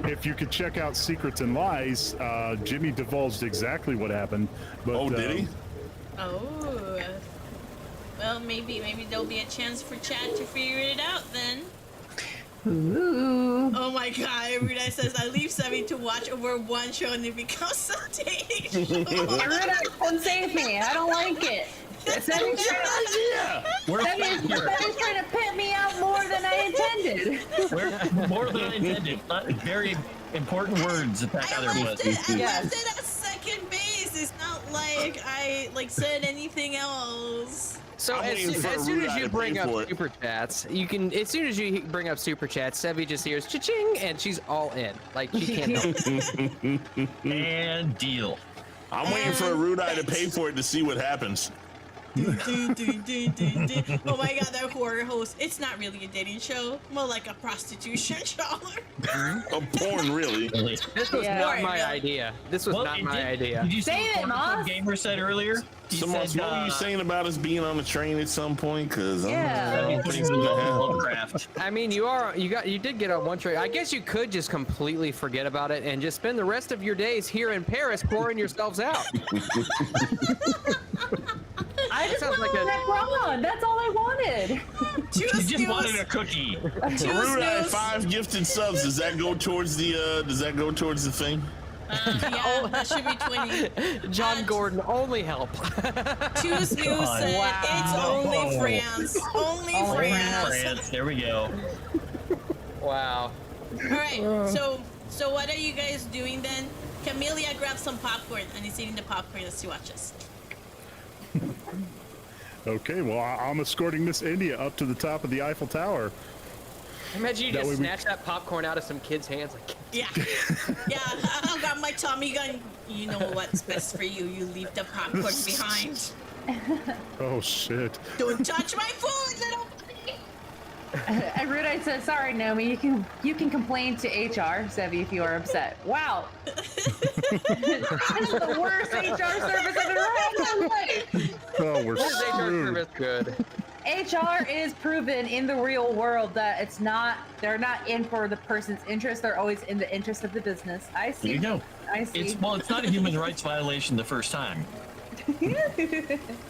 if you could check out Secrets and Lies, Jimmy divulged exactly what happened. But, Oh, did he? Oh. Well, maybe there'll be a chance for Chad to figure it out then. Ooh. Oh my god, Ruda says, I leave Sevvy to watch over one show and it becomes some dating show. Ruda, come save me. I don't like it. Sevy's trying to pimp me out more than I intended. More than I intended. Very important words at that I other left list. it Yes. at second base. It's not like I said anything else. So I'm as waiting for soon Ruda as you to bring pay up for it. super chats, you can. As soon as you bring up super chats, Sevvy just hears cha-ching, and she's all in. Like she can't help it. And deal. I'm waiting for a rude eye to pay for it to see what happens. Oh my god, that horror host. It's not really a dating show. More like a prostitution show. A porn, really. Really. This was Yeah. not my Really? idea. This was not my idea. Did you see Say what it, Corner Club Moss. Gamer said earlier? He So, Moss, said, what were you saying about us being on the train at some point? Because Yeah. I don't think we're gonna have. Lovecraft. I mean, you did get on one train. I guess you could just completely forget about it and just spend the rest of your days here in Paris pouring yourselves out. I just Sounds wanted like a- that wrong. That's all I wanted. Two You just snooze. wanted a cookie. Two Rude eye, snooze. 5 gifted subs. Does that go towards the thing? Yeah, that should be 20. John Gordon, only help. Two snooze said Wow. it's only France. Only France. France. There we go. Wow. All right. So what are you guys doing then? Camellia grabbed some popcorn and he's eating the popcorn as he watches. Okay, well, I'm escorting Miss India up to the top of the Eiffel Tower. Imagine you That just way we- snatch that popcorn out of some kid's hands. Like, Yeah. Yeah, I got my Tommy gun. You know what's best for you. You leave the popcorn behind. Oh, shit. Don't touch my food, little buddy. And Rudite says, "Sorry, Nomi, you can complain to HR, Sevvy, if you are upset." Wow, this is the worst HR service I've ever had in my life. Oh, we're What is HR screwed. service good? HR is proven in the real world that they're not in for the person's interest. They're always in the interest of the business. I see. There you go. I see. It's not a human rights violation the first time,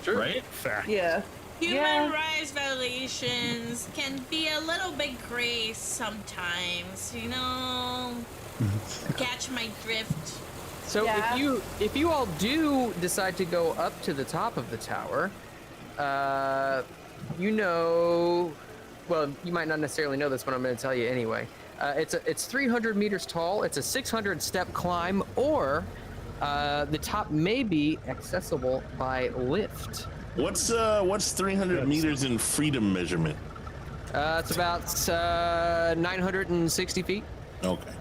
right? Fact. Yeah. Human rights violations can be a little bit gray sometimes, you know. Catch my drift. So Yeah. if you all do decide to go up to the top of the tower, you know, well, you might not necessarily know this, but I'm going to tell you anyway. It's 300 meters tall. It's a 600 step climb, or the top may be accessible by lift. What's 300 meters in freedom measurement? It's about 960 feet. Okay.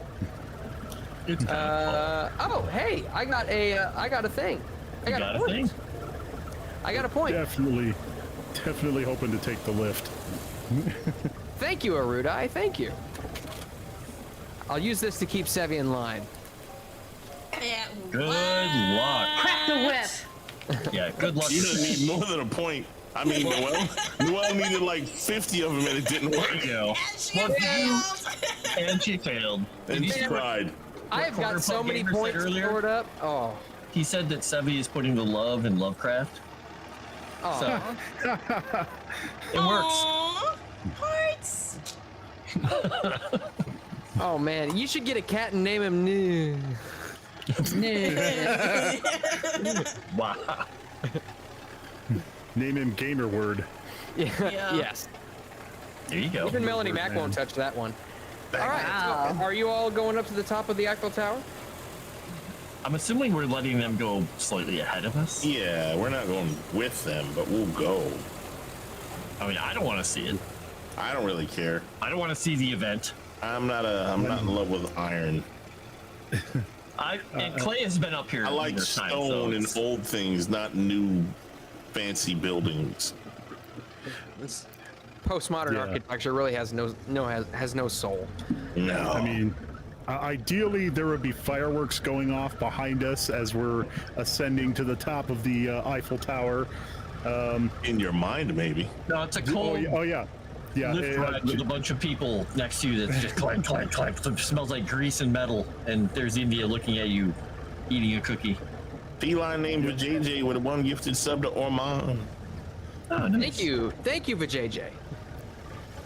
It's Oh, hey, I got a thing. I got a point. thing. I got a point. Definitely hoping to take the lift. Thank you, Arudai. Thank you. I'll use this to keep Sevvy in line. Yeah, Good what? luck. Crack the whip. Yeah, good luck. You don't need more than a point. I mean, Noel needed like 50 of them and it didn't There work. you go. And she What did you- failed. And she failed. And you he see what cried. I have got so Cornerpub many Gamer said points earlier? stored up. Oh. He said that Sevvy is putting the love in Lovecraft. Oh. So it works. Aww, hearts. Oh man, you should get a cat and name him New. Wow. Name him Gamer Word. Yeah. Yeah. Yes. There you go. Even Melanie Mac man. won't touch that one. All right. Wow. So are you all going up to the top of the Eiffel Tower? I'm assuming we're letting them go slightly ahead of us. Yeah, we're not going with them, but we'll go. I mean, I don't want to see it. I don't really care. I don't want to see the event. I'm not in love with iron. And Clay has been up here. I like numerous times, so stone and it's- old things, not new fancy buildings. This postmodern Yeah. architecture really has no soul. No. I mean, ideally, there would be fireworks going off behind us as we're ascending to the top of the Eiffel Tower. in your mind, maybe. No, it's a Oh, cold yeah. Yeah. lift ride with a bunch of people next to you that's just clank, clank, clank. It smells like grease and metal. And there's India looking at you, eating a cookie. Feline named for JJ with one gifted sub to Ormond. Oh, nice. Thank you for JJ.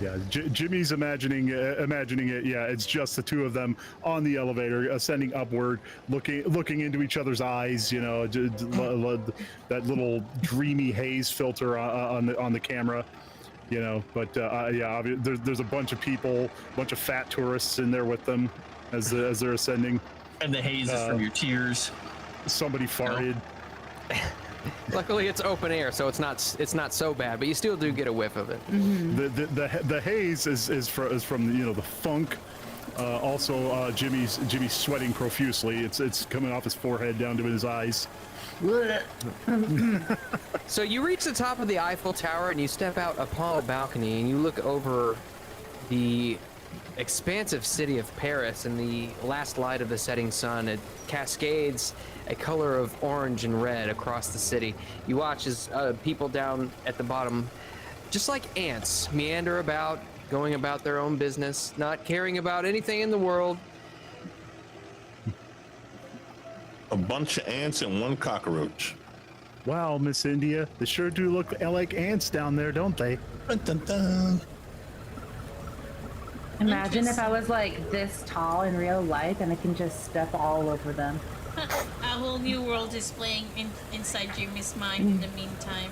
Yeah, Jimmy's imagining it. Yeah, it's just the two of them on the elevator, ascending upward, looking into each other's eyes. You know, that little dreamy haze filter on the camera. You know, but yeah, there's a bunch of people, a bunch of fat tourists in there with them as they're ascending. And the haze is from your tears. Somebody farted. Luckily, it's open air, so it's not so bad. But you still do get a whiff of it. The haze is from the funk. Also, Jimmy's sweating profusely. It's coming off his forehead down to his eyes. So you reach the top of the Eiffel Tower and you step out upon a balcony and you look over the expansive city of Paris in the last light of the setting sun. It cascades a color of orange and red across the city. You watch as people down at the bottom, just like ants, meander about, going about their own business, not caring about anything in the world. A bunch of ants and one cockroach. Wow, Miss India, they sure do look like ants down there, don't they? Dun, dun, dun. Imagine if I was like this tall in real life and I can just step all over them. A whole new world is playing inside Jimmy's mind in the meantime.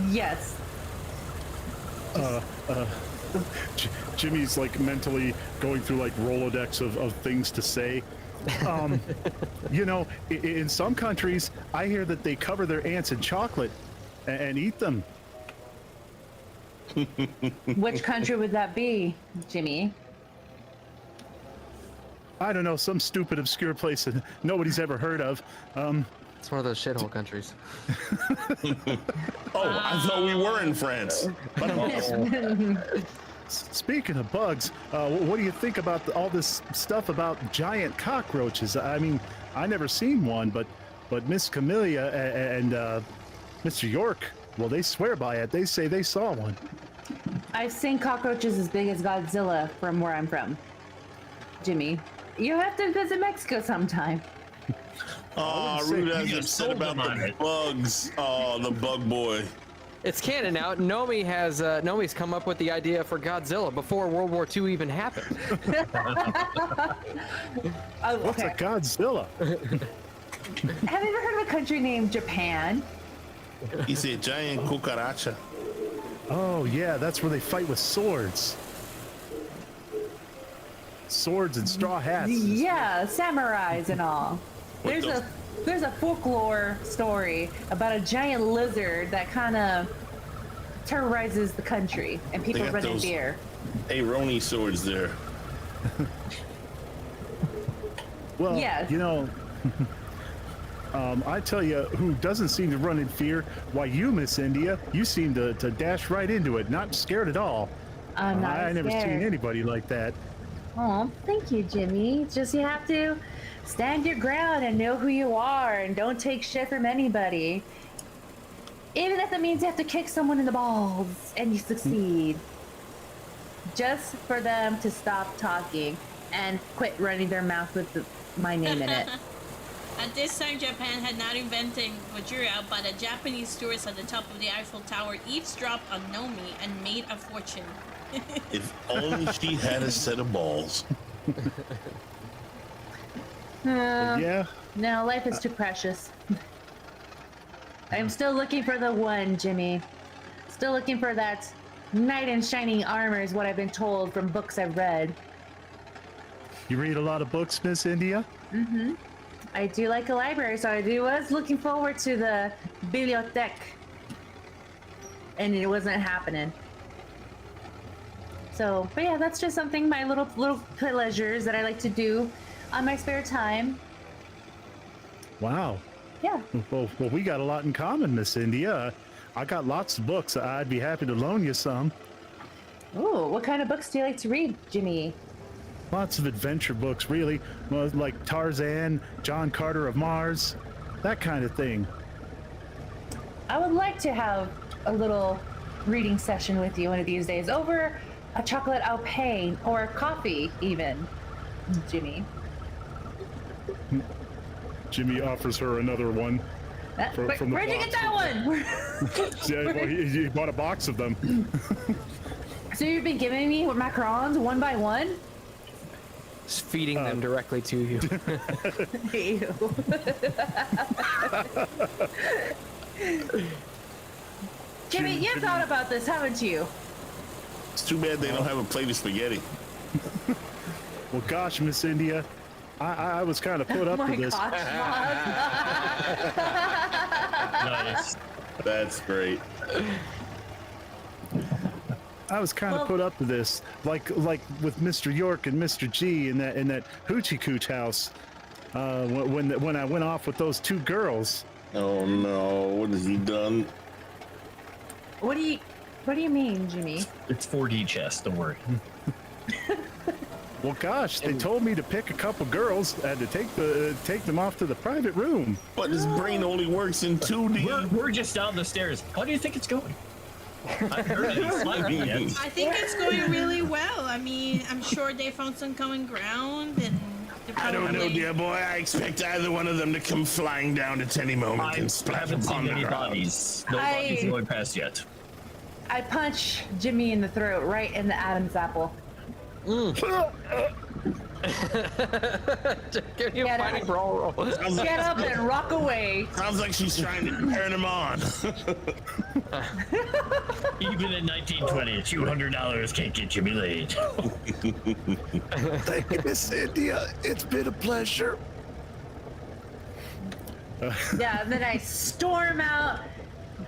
Yes. Jimmy's like mentally going through like Rolodex of things to say. In some countries, I hear that they cover their ants in chocolate and eat them. Which country would that be, Jimmy? I don't know, some stupid obscure place that nobody's ever heard of. It's one of those shithole countries. Oh, I thought we were in France. Speaking of bugs, what do you think about all this stuff about giant cockroaches? I mean, I never seen one, but Miss Camellia and Mr. York, well, they swear by it. They say they saw one. I've seen cockroaches as big as Godzilla from where I'm from. Jimmy, you have to visit Mexico sometime. Oh, Ruda's upset about the bugs. Oh, the bug boy. It's canon now. Nomi's come up with the idea for Godzilla before World War II even happened. Oh, What's a okay. Godzilla? Have you ever heard of a country named Japan? He's a giant cucaracha. Oh, yeah, that's where they fight with swords. Swords and straw hats. Yeah, samurais and all. What There's a folklore story about a giant lizard that kind of terrorizes the country, and people got run in those- fear. Aroni swords there. Well, Yes. you know, I tell you, who doesn't seem to run in fear? Why, you, Miss India, you seem to dash right into it, not scared at all. I'm not I never seen scared. anybody like that. Oh, thank you, Jimmy. It's just you have to stand your ground and know who you are and don't take shit from anybody. Even if it means you have to kick someone in the balls and you succeed. Just for them to stop talking and quit running their mouth with my name in it. At this time, Japan had not invented Vajira, but a Japanese tourist at the top of the Eiffel Tower eavesdropped on Nomi and made a fortune. If only she had a set of balls. Yeah, No, life is too precious. I'm still looking for the one, Jimmy. Still looking for that knight in shining armor is what I've been told from books I've read. you read a lot of books, Miss India? I do like a library, so was looking forward to the bibliothèque. And it wasn't happening. So, but yeah, that's just something, my little pleasures that I like to do on my spare time. Wow. Yeah. Well, we got a lot in common, Miss India. I got lots of books. I'd be happy to loan you some. Ooh, what kind of books do you like to read, Jimmy? Lots of adventure books, really. Well, like Tarzan, John Carter of Mars, that kind of thing. I would like to have a little reading session with you one of these days over a chocolate au pain or coffee, even, Jimmy. Jimmy offers her another one. From the Where'd you get box. that one? Yeah, well, he bought a box of them. So you've been giving me macarons one by one? Just feeding them directly to you. Ew. Jimmy, you've thought about this, haven't you? It's too bad they don't have a plate of spaghetti. Well, gosh, Miss India, I was kind of put up My to this. gosh, Nice. That's great. I was kind of Well- put up to this, like with Mr. York and Mr. G in that hoochie cooch house. When I went off with those two girls. Oh no, what has he done? What do you mean, Jimmy? It's 4D chess, don't worry. Well, gosh, they told me to pick a couple girls and to take them off to the private room. But his brain only works in 2D. We're just down the stairs. How do you think it's going? I haven't heard any slapping yet. I think it's going really well. I mean, I'm sure they found some common ground, and they're I don't know, probably- dear boy. I expect either one of them to come flying down at any moment I and splash haven't upon seen the any ground. bodies. No bodies going past yet. I punch Jimmy in the throat, right in the Adam's apple. Give me a Get fighting up. brawl roll. Get up and rock away. Sounds like she's trying to turn him on. Even in 1920, $200 can't get Jimmy laid. Thank you, Miss India. It's been a pleasure. Yeah, and then I storm out,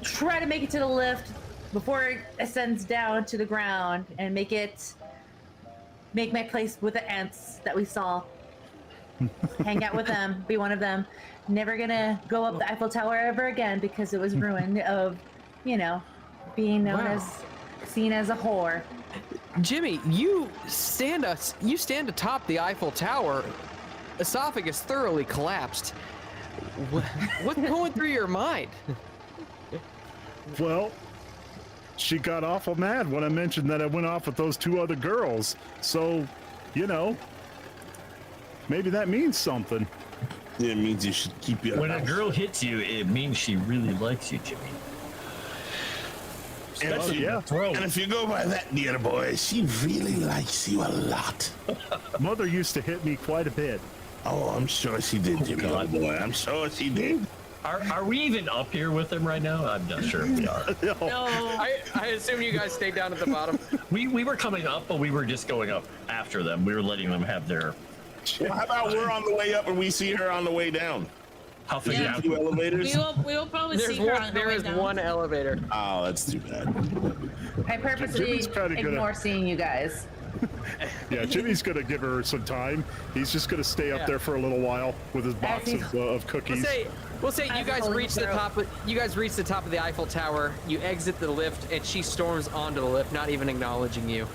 try to make it to the lift before it ascends down to the ground, and make my place with the ants that we saw. hang out with them, be one of them. Never gonna go up the Eiffel Tower ever again because it was ruined of, being known as seen as a whore. Jimmy, you stand atop the Eiffel Tower, esophagus thoroughly collapsed. What's going through your mind? Well, she got awful mad when I mentioned that I went off with those 2 other girls. So, maybe that means something. Yeah, it means you should keep your When a girl hits you, it means she really likes you, Jimmy. Especially yeah. the throat. And if you go by that, dear boy, she really likes you a lot. Mother used to hit me quite a bit. Oh, I'm sure she did, Jimmy, God. boy. I'm sure she did. Are we even up here with him right now? I'm not sure if we are. No. I assume you guys stayed down at the bottom. We were coming up, but we were just going up after them. We were letting them have their. Well, how about we're on the way up and we see her on the way down? How figure Yeah. out? 2 elevators? We will probably see her on the There way is down. one elevator. Oh, that's too bad. I purposely Jimmy's kinda gonna- ignore seeing you guys. Yeah, Jimmy's gonna give her some time. He's just gonna stay up Yeah. there for a little while with his box he's- of cookies. We'll say you I'm guys holding reach the throat. top. You guys reach the top of the Eiffel Tower. You exit the lift, and she storms onto the lift, not even acknowledging you.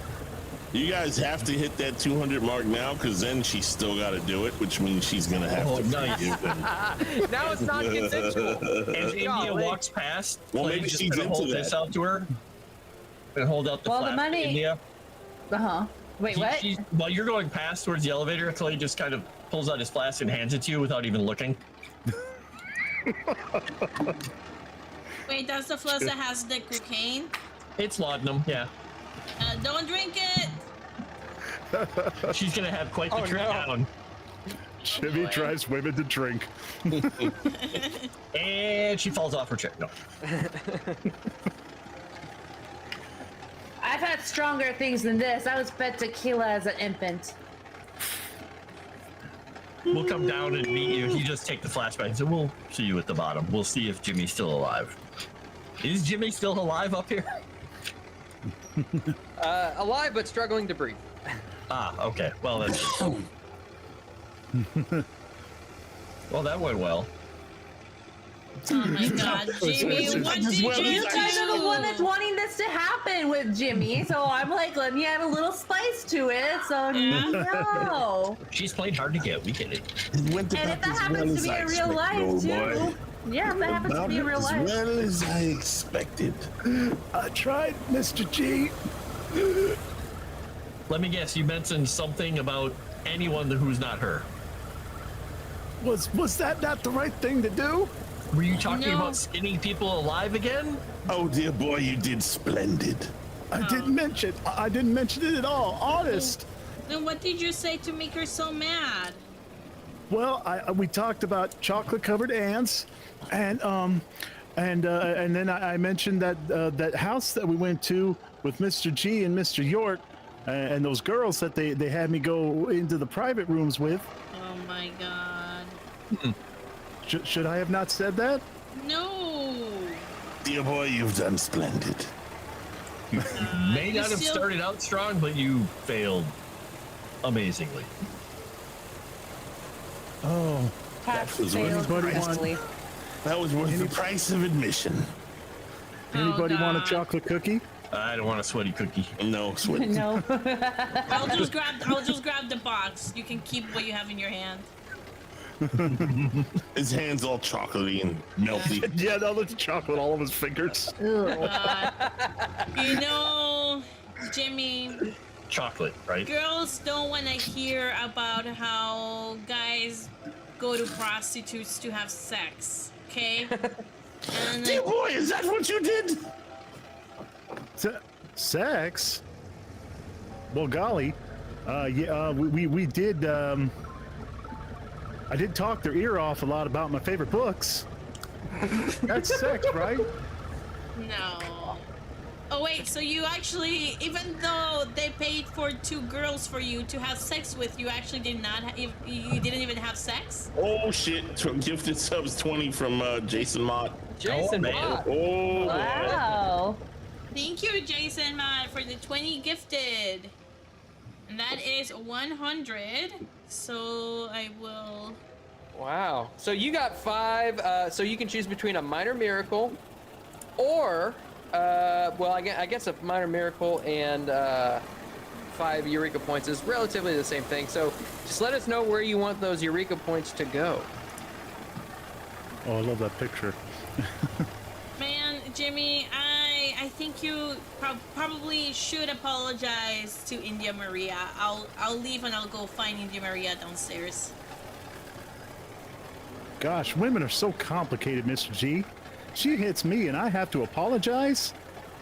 You guys have to hit that 200 mark now, because then she's still got to do it, which means she's going to have Oh, to. nice. Now it's not consensual. As India Golly. walks past, Well, Clay's maybe just she's gonna into hold that. this out to her and hold out the Well, the flask to money- India. Wait, what? While you're going past towards the elevator, Clay just kind of pulls out his flask and hands it to you without even looking. Wait, that's the flask that has the cocaine? It's laudanum, yeah. Don't drink it! She's gonna have quite the Oh, trip no. down. Jimmy boy. tries women to drink. And she falls off her chair. No. I've had stronger things than this. I was fed tequila as an infant. We'll come down and meet you. You just take the flashback and say, we'll see you at the bottom. We'll see if Jimmy's still alive. Is Jimmy still alive up here? Alive but struggling to breathe. Ah, okay. Well, that's... Well, that went well. Oh my god, Jimmy, what did you do? You guys are the one that's wanting this to happen with Jimmy, so I'm like, let me add a little spice to it. So no. She's playing hard to get. We get it. And if that happens to be in real life too. Yeah, if that happens to be in real As life. well as I expected. I tried, Mr. G. Let me guess, you mentioned something about anyone who's not her. Was that not the right thing to do? Were you talking No. about skinning people alive again? Oh, dear boy, you did splendid. I didn't mention it at all. Honest. Then what did you say to make her so mad? Well, we talked about chocolate-covered ants, and then I mentioned that house that we went to with Mr. G and Mr. York, and those girls that they had me go into the private rooms with. Oh my god. Should I have not said that? No. Dear boy, you've done splendid. May not have still- started out strong, but you failed amazingly. Oh, Pass was failed anybody want- gracefully. That was worth the price of admission. anybody want a God. chocolate cookie? I don't want a sweaty cookie. No, sweat. No. I'll just grab the box. You can keep what you have in your hand. His hand's all chocolatey and melty. Yeah, no, there's chocolate all over his fingers. You know, Jimmy, Chocolate, right? girls don't want to hear about how guys go to prostitutes to have sex, okay? And Dear boy, is that what you did? Sex? Well, golly, we did. I did talk their ear off a lot about my favorite books. That's sex, right? no. Oh wait, so you actually, even though they paid for 2 girls for you to have sex with, you actually did not. You didn't even have sex. Oh shit! Gifted subs 20 from Jason Mott. Jason, man. Mott. Oh, Wow. Thank you, Jason, man, for the 20 gifted. And that is 100. So I will. Wow. So you got 5. So you can choose between a minor miracle, or, well, I guess a minor miracle and 5 Eureka points is relatively the same thing. So just let us know where you want those Eureka points to go. Oh, I love that picture. Man, Jimmy, I think you probably should apologize to India Maria. I'll leave and I'll go find India Maria downstairs. Gosh, women are so complicated, Mr. G. She hits me and I have to apologize?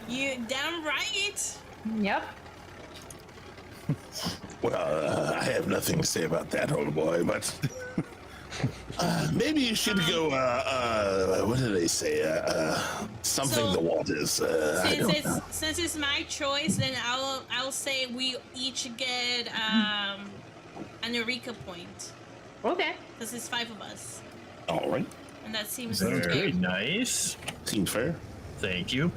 You damn right. Yep. Well, I have nothing to say about that, old boy, but maybe you should go, what did they say? Something So, the waters. I don't know. Since it's my choice, then I'll say we each get an Eureka point. Okay. Because it's 5 of us. All right. And that seems Very fair. nice. Seems fair. Thank you.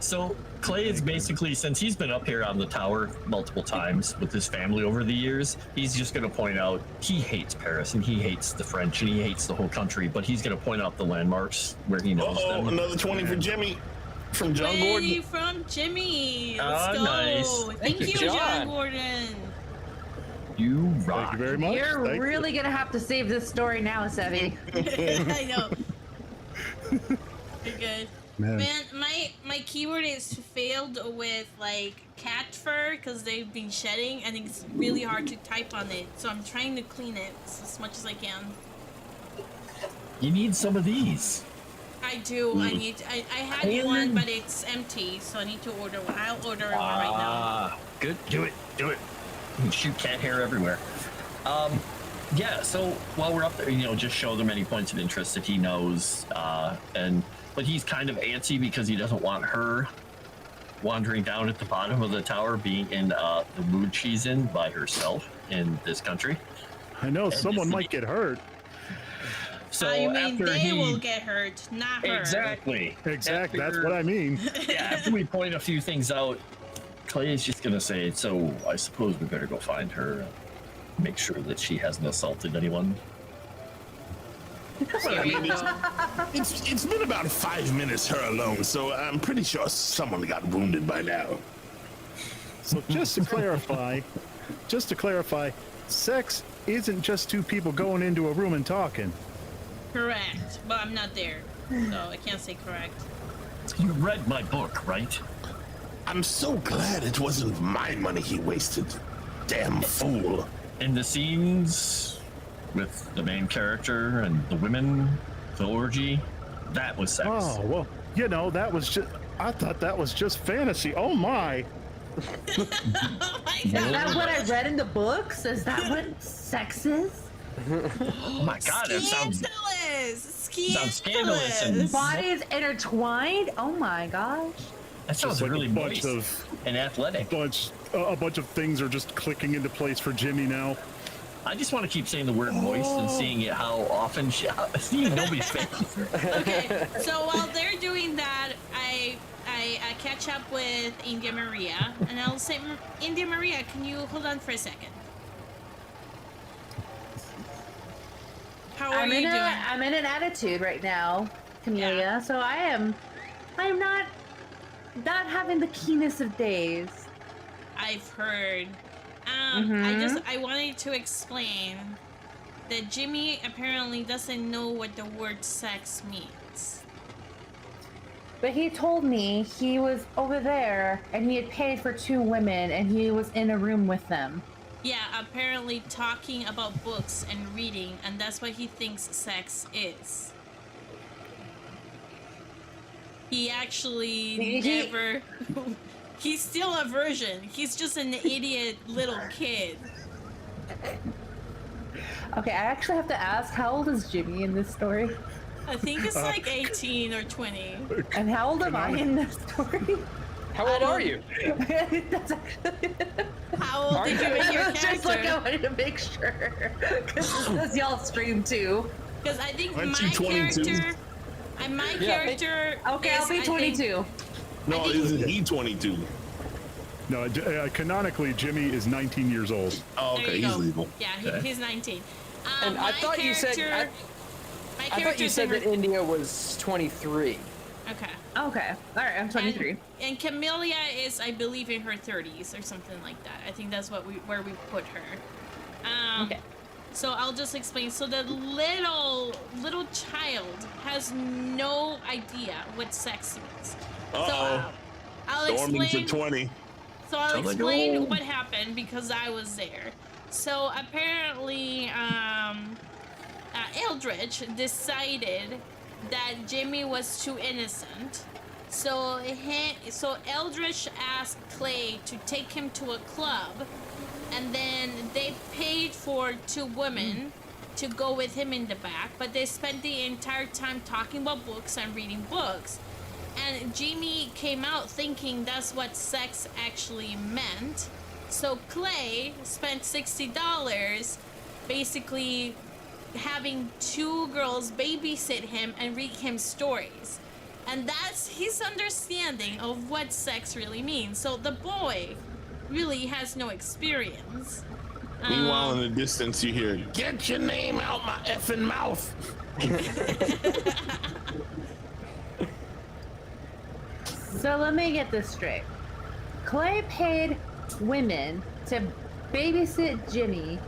So Clay is basically, since he's been up here on the tower multiple times with his family over the years, he's just going to point out he hates Paris and he hates the French and he hates the whole country, but he's going to point out the landmarks where he knows Oh, them. another 20 for Jimmy from John Hey, Gordon. from Jimmy. Let's go. Nice. Thank you, John John. Gordon. You Thank rock. you very much. You're Thank you. really gonna have to save this story now, Sevvy. I know. You're good. Man. Man, my keyword is failed with like cat fur because they've been shedding and it's really hard to type on it. So I'm trying to clean it as much as I can. You need some of these. I do. I had one, but it's empty, so I need to order one. I'll order one right now. Good. Do it. You can shoot cat hair everywhere. Yeah, so while we're up there, just show them any points of interest that he knows. But he's kind of antsy because he doesn't want her wandering down at the bottom of the tower, being in the mood she's in by herself in this country. I know someone might get hurt. So I mean, after they he will get hurt, not her. exactly, Exactly. That's After- what I mean. Yeah, after we point a few things out, Clay is just gonna say, "So I suppose we better go find her, and make sure that she hasn't assaulted anyone." Well, I mean, it's been about 5 minutes her alone, so I'm pretty sure someone got wounded by now. So just to clarify, sex isn't just two people going into a room and talking. Correct, but I'm not there, so I can't say correct. You read my book, right? I'm so glad it wasn't my money he wasted. Damn fool. In the scenes with the main character and the women, the orgy, that was sex. Oh, well, I thought that was just fantasy. Oh my. Oh my Is god. that what I read in the books? Is that what sex is? Oh my god, that sounds scandalous and Bodies intertwined? Oh my gosh. that sounds Just like really a bunch moist of and athletic. a bunch of things are just clicking into place for Jimmy now. I just want to keep saying the word moist and seeing it how often seeing Nomi's face. Okay, so while they're doing that, I catch up with India Maria, and I'll say, India Maria, can you hold on for a second? How are you doing? I'm in an attitude right now, Camellia. Yeah. So I am not having the keenest of days. I've heard. I wanted to explain that Jimmy apparently doesn't know what the word sex means. But he told me he was over there and he had paid for 2 women and he was in a room with them. Yeah, apparently talking about books and reading, and that's what he thinks sex is. He actually never... He's still a virgin. He's just an idiot little kid. Okay, I actually have to ask, how old is Jimmy in this story? I think it's like 18 or 20. And how old am I in this story? How old are you? That's actually... How old did you make your Just like I character? wanted to make sure. Because this is y'all stream too. Because I think Aren't my you 22? character... And my character Okay, is, I'll be I think- No, I think- isn't he 22? No, canonically, Jimmy is 19 years old. Oh, There okay, you he's go. legal. Yeah, Okay. he's 19. And I thought you said I thought you said that India was 23. Okay. Okay. All right. I'm 23. And Camellia is, I believe, in her 30s or something like that. I think that's where we put her. Okay. So I'll just explain. So the little child has no idea what sex means. Uh-oh. I'll Storming to explain. 20. So I'll Tell me explain go. what happened because I was there. So apparently, Eldritch decided that Jimmy was too innocent. So Eldritch asked Clay to take him to a club, and then they paid for 2 women to go with him in the back, but they spent the entire time talking about books and reading books. And Jimmy came out thinking that's what sex actually meant. So Clay spent $60 basically having 2 girls babysit him and read him stories. And that's his understanding of what sex really means. So the boy really has no experience. Meanwhile, in the distance, you hear, "Get your name out my effing mouth." So let me get this straight. Clay paid women to babysit Jimmy,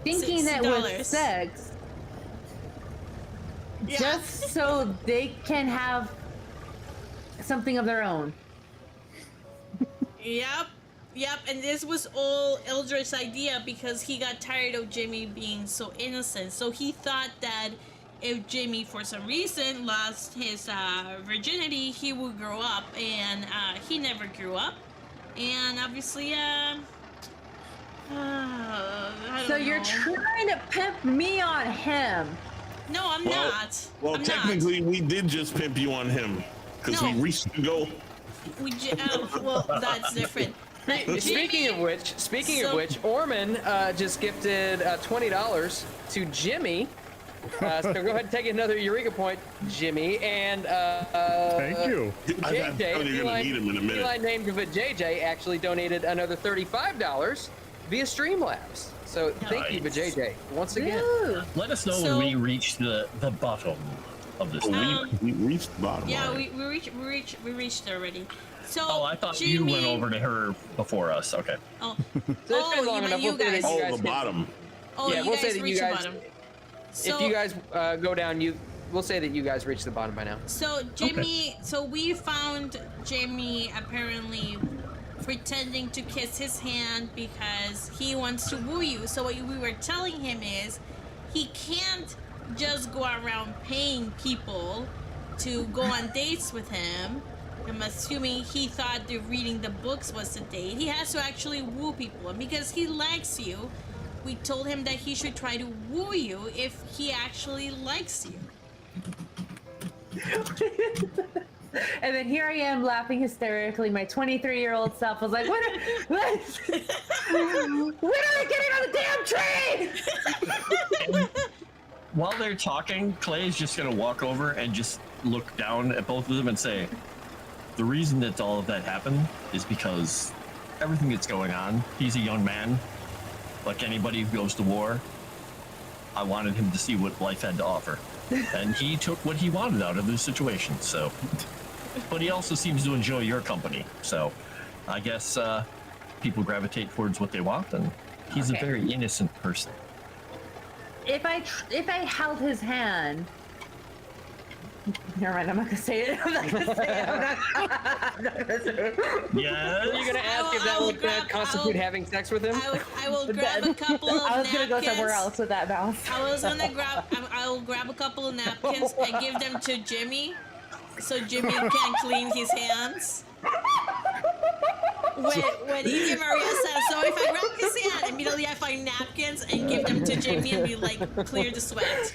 thinking that $60. was sex, Yeah. just so they can have something of their own. Yep, and this was all Eldritch's idea because he got tired of Jimmy being so innocent. So he thought that if Jimmy, for some reason, lost his virginity, he would grow up, and he never grew up. And obviously, I don't So you're know. trying to pimp me on him. No, I'm Well- not. Well, I'm technically, we did just pimp you on him because No. we reached the goal. not. Well, that's different. Speaking of So- which, Orman just gifted $20 to Jimmy. So go ahead and take another Eureka point, Jimmy. And Thank you. I know you're gonna need him in a minute. Feline named of it, JJ, actually donated another $35 via Streamlabs. So thank you, Nice. JJ, once again. Ooh. Let us know So- when we reach the bottom of this. We reached the bottom. Yeah, line. we reached already. So Oh, I thought Jimmy, you went over to her before us. Okay. Oh, So it's been long you enough. meant you We'll say guys. that you Oh, guys the can- bottom. Oh, Yeah, you we'll guys say that you reached guys- the bottom. If you guys go down, we'll say that you guys reached the bottom by now. So Jimmy, so we found Jimmy apparently pretending to kiss his hand because he wants to woo you. So what we were telling him is he can't just go around paying people to go on dates with him. I'm assuming he thought that reading the books was a date. He has to actually woo people, and because he likes you, we told him that he should try to woo you if he actually likes you. And then here I am laughing hysterically. My 23-year-old self was like, what? When are they getting on the damn train? While they're talking, Clay is just gonna walk over and just look down at both of them and say, the reason that all of that happened is because everything that's going on, he's a young man, like anybody who goes to war. I wanted him to see what life had to offer. And he took what he wanted out of this situation, so. But he also seems to enjoy your company, so I guess people gravitate towards what they want, and he's Okay. a very innocent person. If I held his hand. Never mind, I'm not gonna say it. I'm not gonna say it. I'm not gonna say it. Yeah. Are you gonna ask if that I will would grab- constitute I will- having sex with him? I will grab a couple of I was gonna go somewhere napkins. else with that mouse. I will grab a couple of napkins and give them to Jimmy, so Jimmy can clean his hands. When India Maria says, so if I grab his hand, immediately I find napkins and give them to Jimmy and be like, clear the sweat.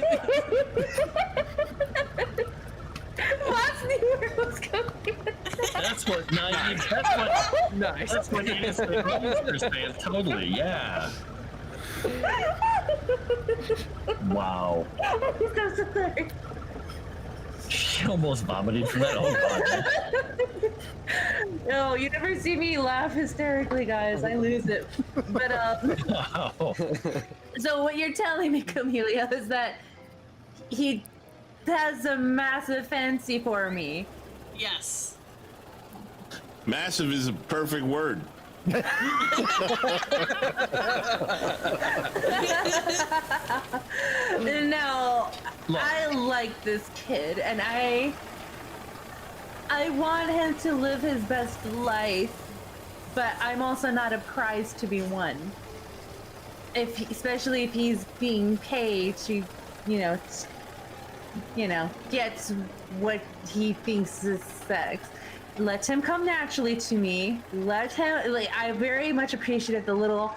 Last knew where it was going. That's what naive. Nice. That's what innocent monsters say. Totally, yeah. Wow. I'm so sorry. She almost vomited from that. Oh god. No, you never see me laugh hysterically, guys. I lose it. But Oh. so what you're telling me, Camellia, is that he has a massive fancy for me. Yes. Massive is a perfect word. No, Look. I like this kid, and I want him to live his best life, but I'm also not a prize to be won. Especially if he's being paid to, get what he thinks is sex. Let him come naturally to me. Let him. I very much appreciated the little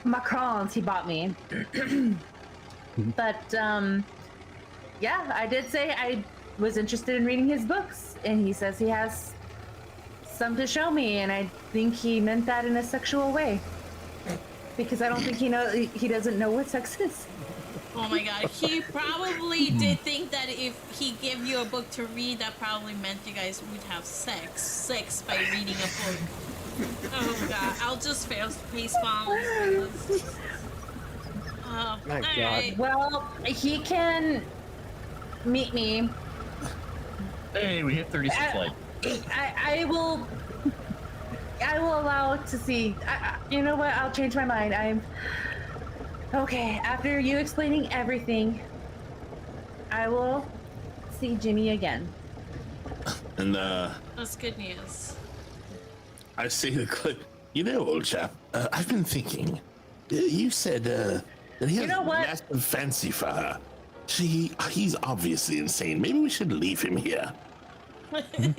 macarons he bought me. But yeah, I did say I was interested in reading his books, and he says he has some to show me, and I think he meant that in a sexual way, because I don't think he doesn't know what sex is. Oh my god, he probably did think that if he gave you a book to read, that probably meant you guys would have sex by reading a book. Oh god, I'll just face palm. Oh, My God. alright. Well, he can meet me. Hey, we hit 36 likes. I will allow to see. You know what? I'll change my mind. Okay, after you explaining everything, I will see Jimmy again. And That's good news. I say the clip. Old chap, I've been thinking. You said that he has know a what? massive fancy for her. He's obviously insane. Maybe we should leave him here. He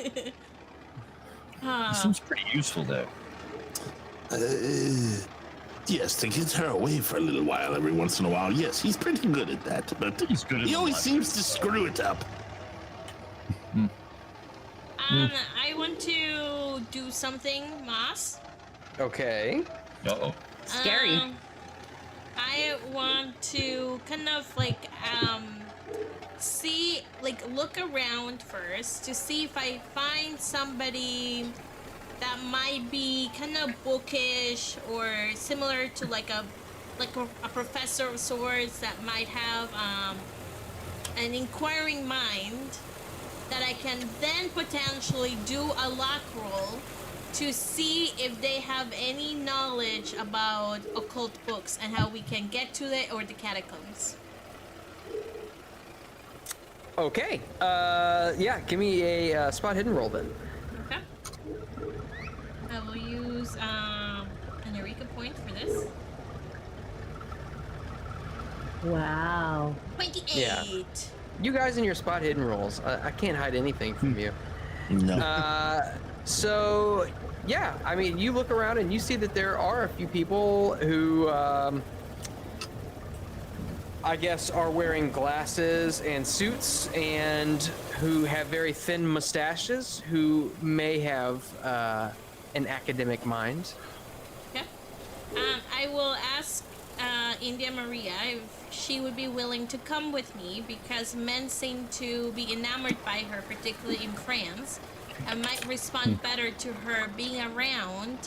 seems pretty useful though. Yes, to get her away for a little while every once in a while. Yes, he's pretty good at that, but He's good at he a always lot. seems to screw it up. I want to do something, Moss. Okay. Uh-oh. Scary. I want to kind of see, look around first to see if I find somebody that might be kind of bookish or similar to a professor of sorts that might have an inquiring mind that I can then potentially do a luck roll to see if they have any knowledge about occult books and how we can get to it or the catacombs. Okay. Yeah, give me a spot hidden roll then. Okay. I will use an Eureka point for this. Wow. 28. Yeah. You guys in your spot hidden rolls, I can't hide anything from you. No. So, yeah, I mean, you look around and you see that there are a few people who, I guess, are wearing glasses and suits and who have very thin mustaches, who may have an academic mind. Okay. I will ask India Maria if she would be willing to come with me because men seem to be enamored by her, particularly in France. I might respond better to her being around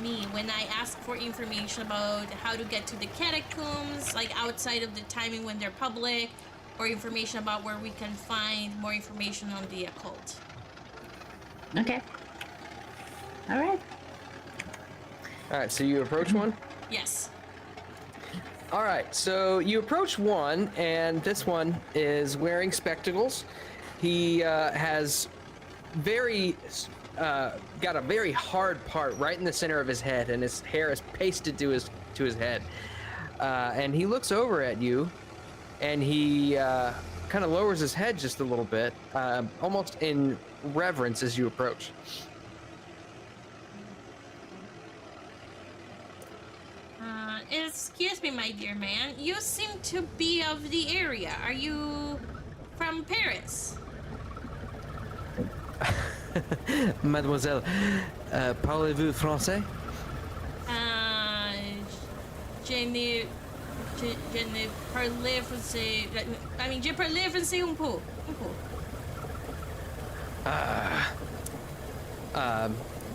me when I ask for information about how to get to the catacombs, outside of the timing when they're public, or information about where we can find more information on the occult. Okay. All right. All right, so you approach one? Yes. All right, so you approach one, and this one is wearing spectacles. He has got a very hard part right in the center of his head, and his hair is pasted to his head. And he looks over at you, and he kind of lowers his head just a little bit, almost in reverence as you approach. Excuse me, my dear man. You seem to be of the area. Are you from Paris? Mademoiselle, parlez-vous français? Je ne parle français. I mean, je parle français un peu.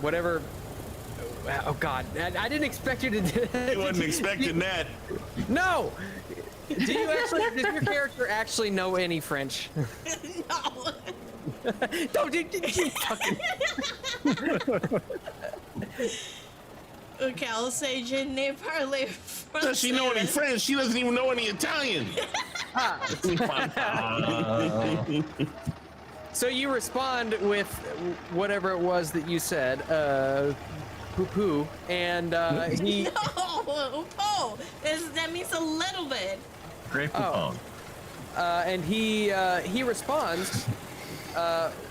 Whatever. Oh God, I didn't expect you to do that. I wasn't expecting that. No. Does your character actually know any French? No. Don't you fucking. Okay, I'll say je ne parle français. Does she know any French? She doesn't even know any Italian. So you respond with whatever it was that you said, poo-poo, and he. No, oh, that means a little bit. Great Oh. And he responds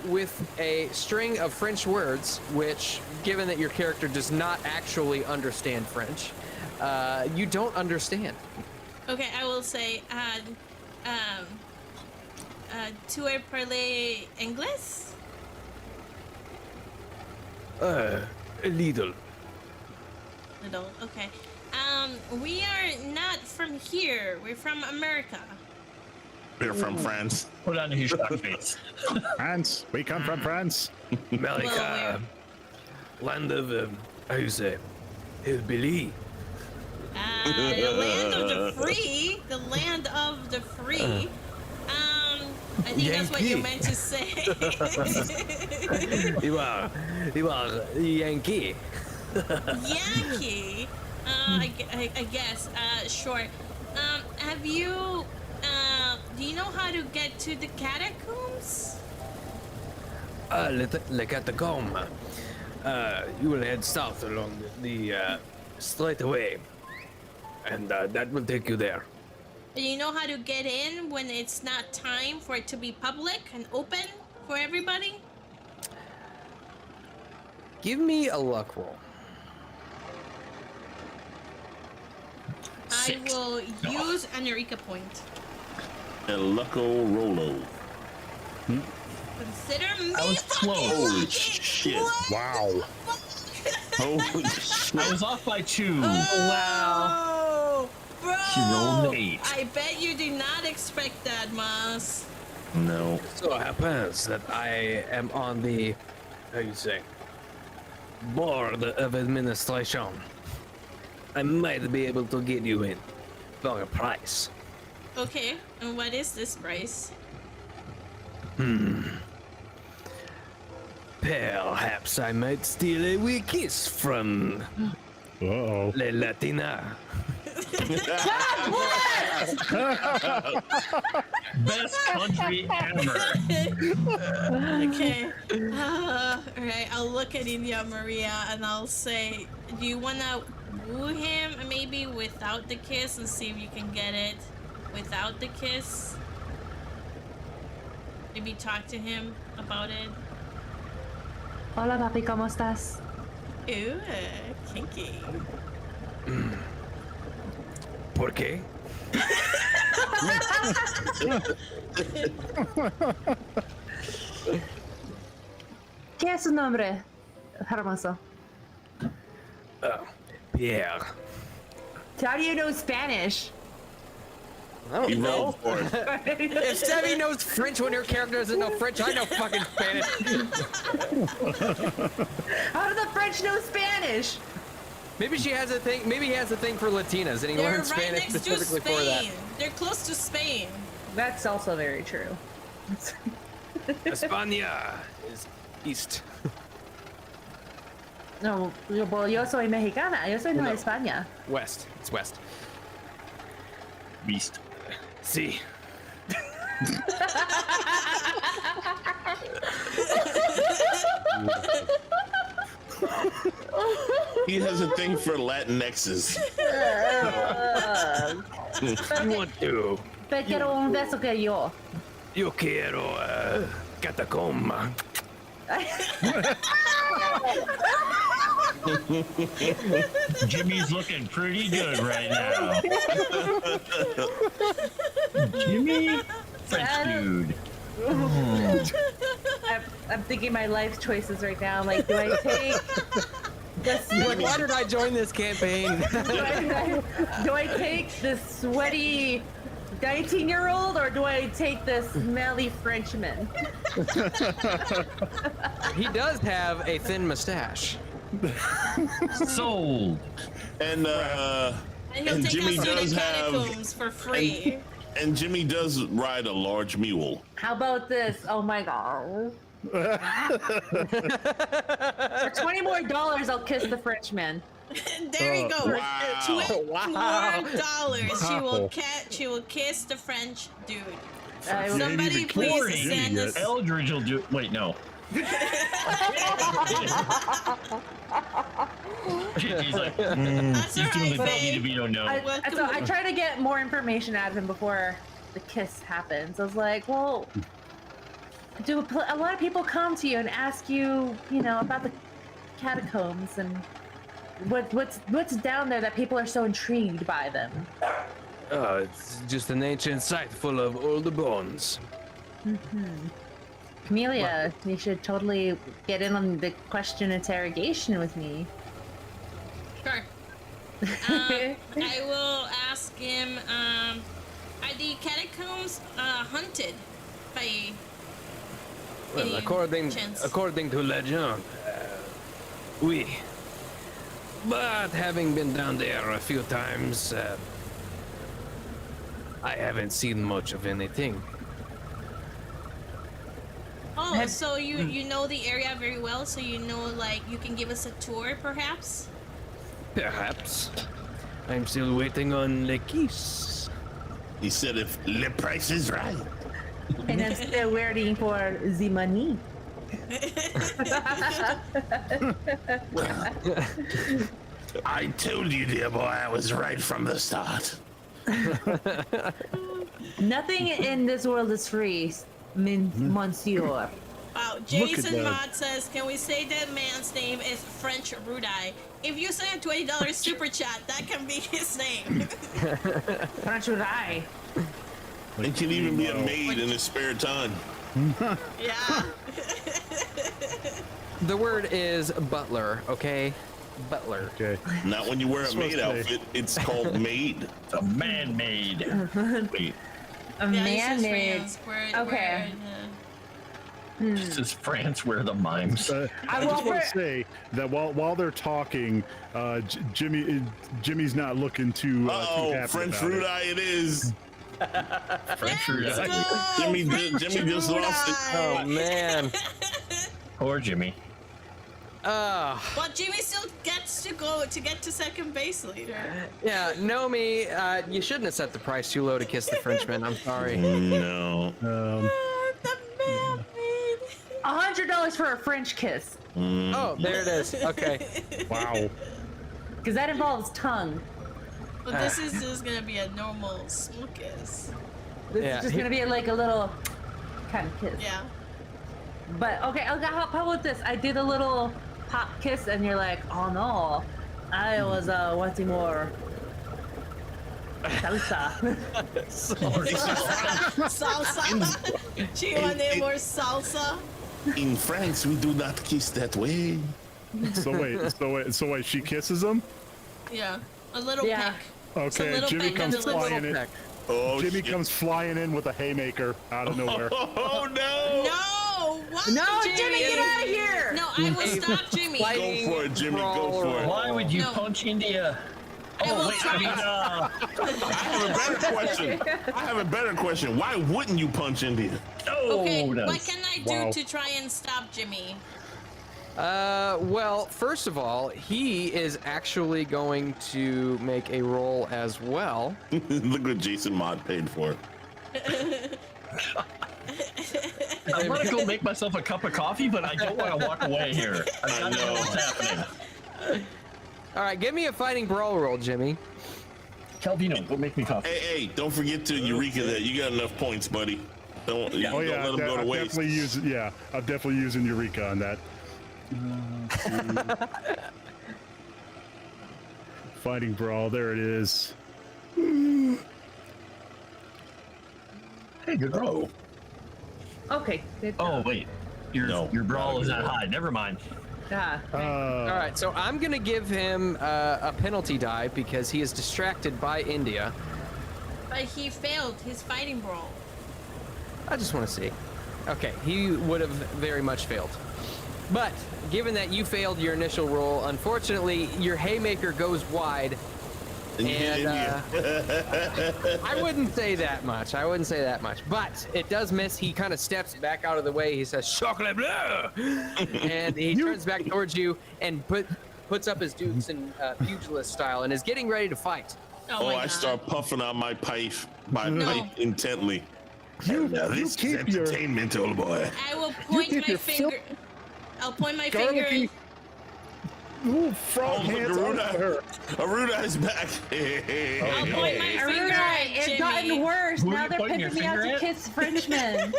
with a string of French words, which, given that your character does not actually understand French, you don't understand. Okay, I will say, tu es parler English? A little. Little, okay. We are not from here. We're from America. We're from France. Put on his shock face. France. We come from France. America, land of, how you say, hillbilly. The land of the free. The land of the free. I think that's what you meant to say. You are Yankee. Yankee. I guess. Sure. Have you? Do you know how to get to the catacombs? Le catacomb. You will head south along the straight away, and that will take you there. Do you know how to get in when it's not time for it to be public and open for everybody? Give me a luck roll. I will use an Eureka point. El Loco Rolo. Consider me I was fucking close. Holy lucky. shit. What Wow. the fuck? Holy shit. I was off by 2. Wow. Bro. She rolled an 8. I bet you did not expect that, Mas. No. So it happens that I am on the, how you say, board of administration. I might be able to get you in for a price. Okay, and what is this price? Perhaps I might steal a wee kiss from Uh-oh. La Latina. Best country ever. Okay. Alright, I'll look at India Maria and I'll say, do you wanna woo him maybe without the kiss and see if you can get it without the kiss? Maybe talk to him about it. Hola, papi, ¿cómo estás? Ooh, kinky. ¿Por qué? ¿Qué es su nombre, hermoso? Pierre. How do you know Spanish? I don't You know. know, of course. If Sevvy knows French when her character doesn't know French, I know fucking Spanish. How do the French know Spanish? Maybe she has a thing. Maybe he has a thing for Latinas, and he They're learned right Spanish next to specifically for that. Spain. They're close to Spain. That's also very true. España is east. No, well, yo soy mexicana. Yo soy No. Nueva España. West. It's west. Beast. See. He has a thing for Latinxes. You want to? Te quiero un beso que yo. Yo quiero catacomba. Jimmy's looking pretty good right now. Jimmy? French dude. I'm thinking my life choices right now. Like, do I take this? Why did I join this campaign? Do I take the sweaty 19-year-old, or do I take this smelly Frenchman? He does have a thin mustache. Sold. And And he'll take Jimmy us to does the have catacombs for free. and Jimmy does ride a large mule. How about this? Oh my god. For $20 more, I'll kiss the Frenchman. There you go. Wow. $20. She will kiss the French dude. I will- Somebody even please kiss him send yet. us. Eldridge will do. Wait, no. He's like, That's he's doing the alright, Davey babe. DeVito no. So I try to get more information out of him before the kiss happens. I was like, well, do a lot of people come to you and ask you, about the catacombs and what's down there that people are so intrigued by them? It's just an ancient site full of old bones. Camellia, you should totally get in on the question interrogation with me. Sure. I will ask him, are the catacombs hunted by Well, any according chance? to legend, we. But having been down there a few times, I haven't seen much of anything. Oh, so you know the area very well, so you know, like, you can give us a tour, perhaps? Perhaps. I'm still waiting on the keys. He said if the price is right. And I'm still waiting for the money. I told you, dear boy, I was right from the start. Nothing in this world is free, monsieur. Wow, Look Jason at that. Mott says, can we say that man's name is French Rudai? If you say a $20 super chat, that can be his name. French Rudai. It can even be a maid in his spare time. Yeah. The word is butler, okay? Butler. Okay. Not when you wear a Supposed maid to be. outfit. It's called maid. It's a man-made. Wait, A Yeah, he says man-made. France, Okay. this is France where the mimes. I will just want to for- say that while they're talking, Jimmy's not looking too Oh, happy French about fruit it. eye it is. French Let's Rudai. go, Jimmy French just lost it. Rudai. Oh, man. Poor Jimmy. Oh, Well, Jimmy still gets to get to second base later. yeah, Nomi, you shouldn't have set the price too low to kiss the Frenchman. I'm sorry. No. The man made. $100 for a French kiss, Oh, there it is. Okay. Wow. because that involves tongue. But this is just gonna be a normal small kiss. This Yeah, is just he- gonna be like a little kind of kiss. Yeah. But okay, how about this? I did a little pop kiss, and you're like, oh no, I was wanting more salsa. Salsa. She wanted more salsa. In France, we do not kiss that way. So wait, she kisses him? Yeah. A little Yeah. peck. Okay, little Jimmy peck comes and a little flying in. peck. Oh, Jimmy shit. comes flying in with a haymaker out of nowhere. Oh, no. No! What? No, Jimmy, get out of here! No, I will stop Jimmy. Fighting Go for it, Jimmy, go for it. brawl. Why would you No. punch India? I will wait, try. I mean, I have a better question. Why wouldn't you punch India? no, Okay, no. what can I do Wow. to try and stop Jimmy? Well, first of all, he is actually going to make a roll as well. Look what Jason Mott paid for. I want to go make myself a cup of coffee, but I don't want to walk away here. I gotta know what's happening. All right, give me a fighting brawl roll, Jimmy. Calvino, go make me coffee. Hey, don't forget to Eureka that. You got enough points, buddy. Don't Oh let yeah, them go to I'm waste. definitely using Eureka on that. Fighting brawl, there it is. Hey, good roll. Okay, good. Oh, wait. Your brawl is not high. Never mind. Yeah. All right, so I'm gonna give him a penalty die because he is distracted by India. But he failed his fighting roll. I just want to see. Okay, he would have very much failed. But given that you failed your initial roll, unfortunately, your haymaker goes wide. And I wouldn't say that much. But it does miss. He kind of steps back out of the way. He says, "Chocolat bleu!" And he turns back towards you and puts up his dukes in pugilist style and is getting ready to fight. Oh, my I God. start puffing on my pipe, intently. You This is keep your entertainment, old boy. I will point keep my your finger. I'll point my finger. garlicky frog hands on her. Aruda's back. I'll point my finger Aruna, at it's Jimmy. gotten worse. Who are Now you they're pointing your picking me out finger to at? kiss Frenchmen.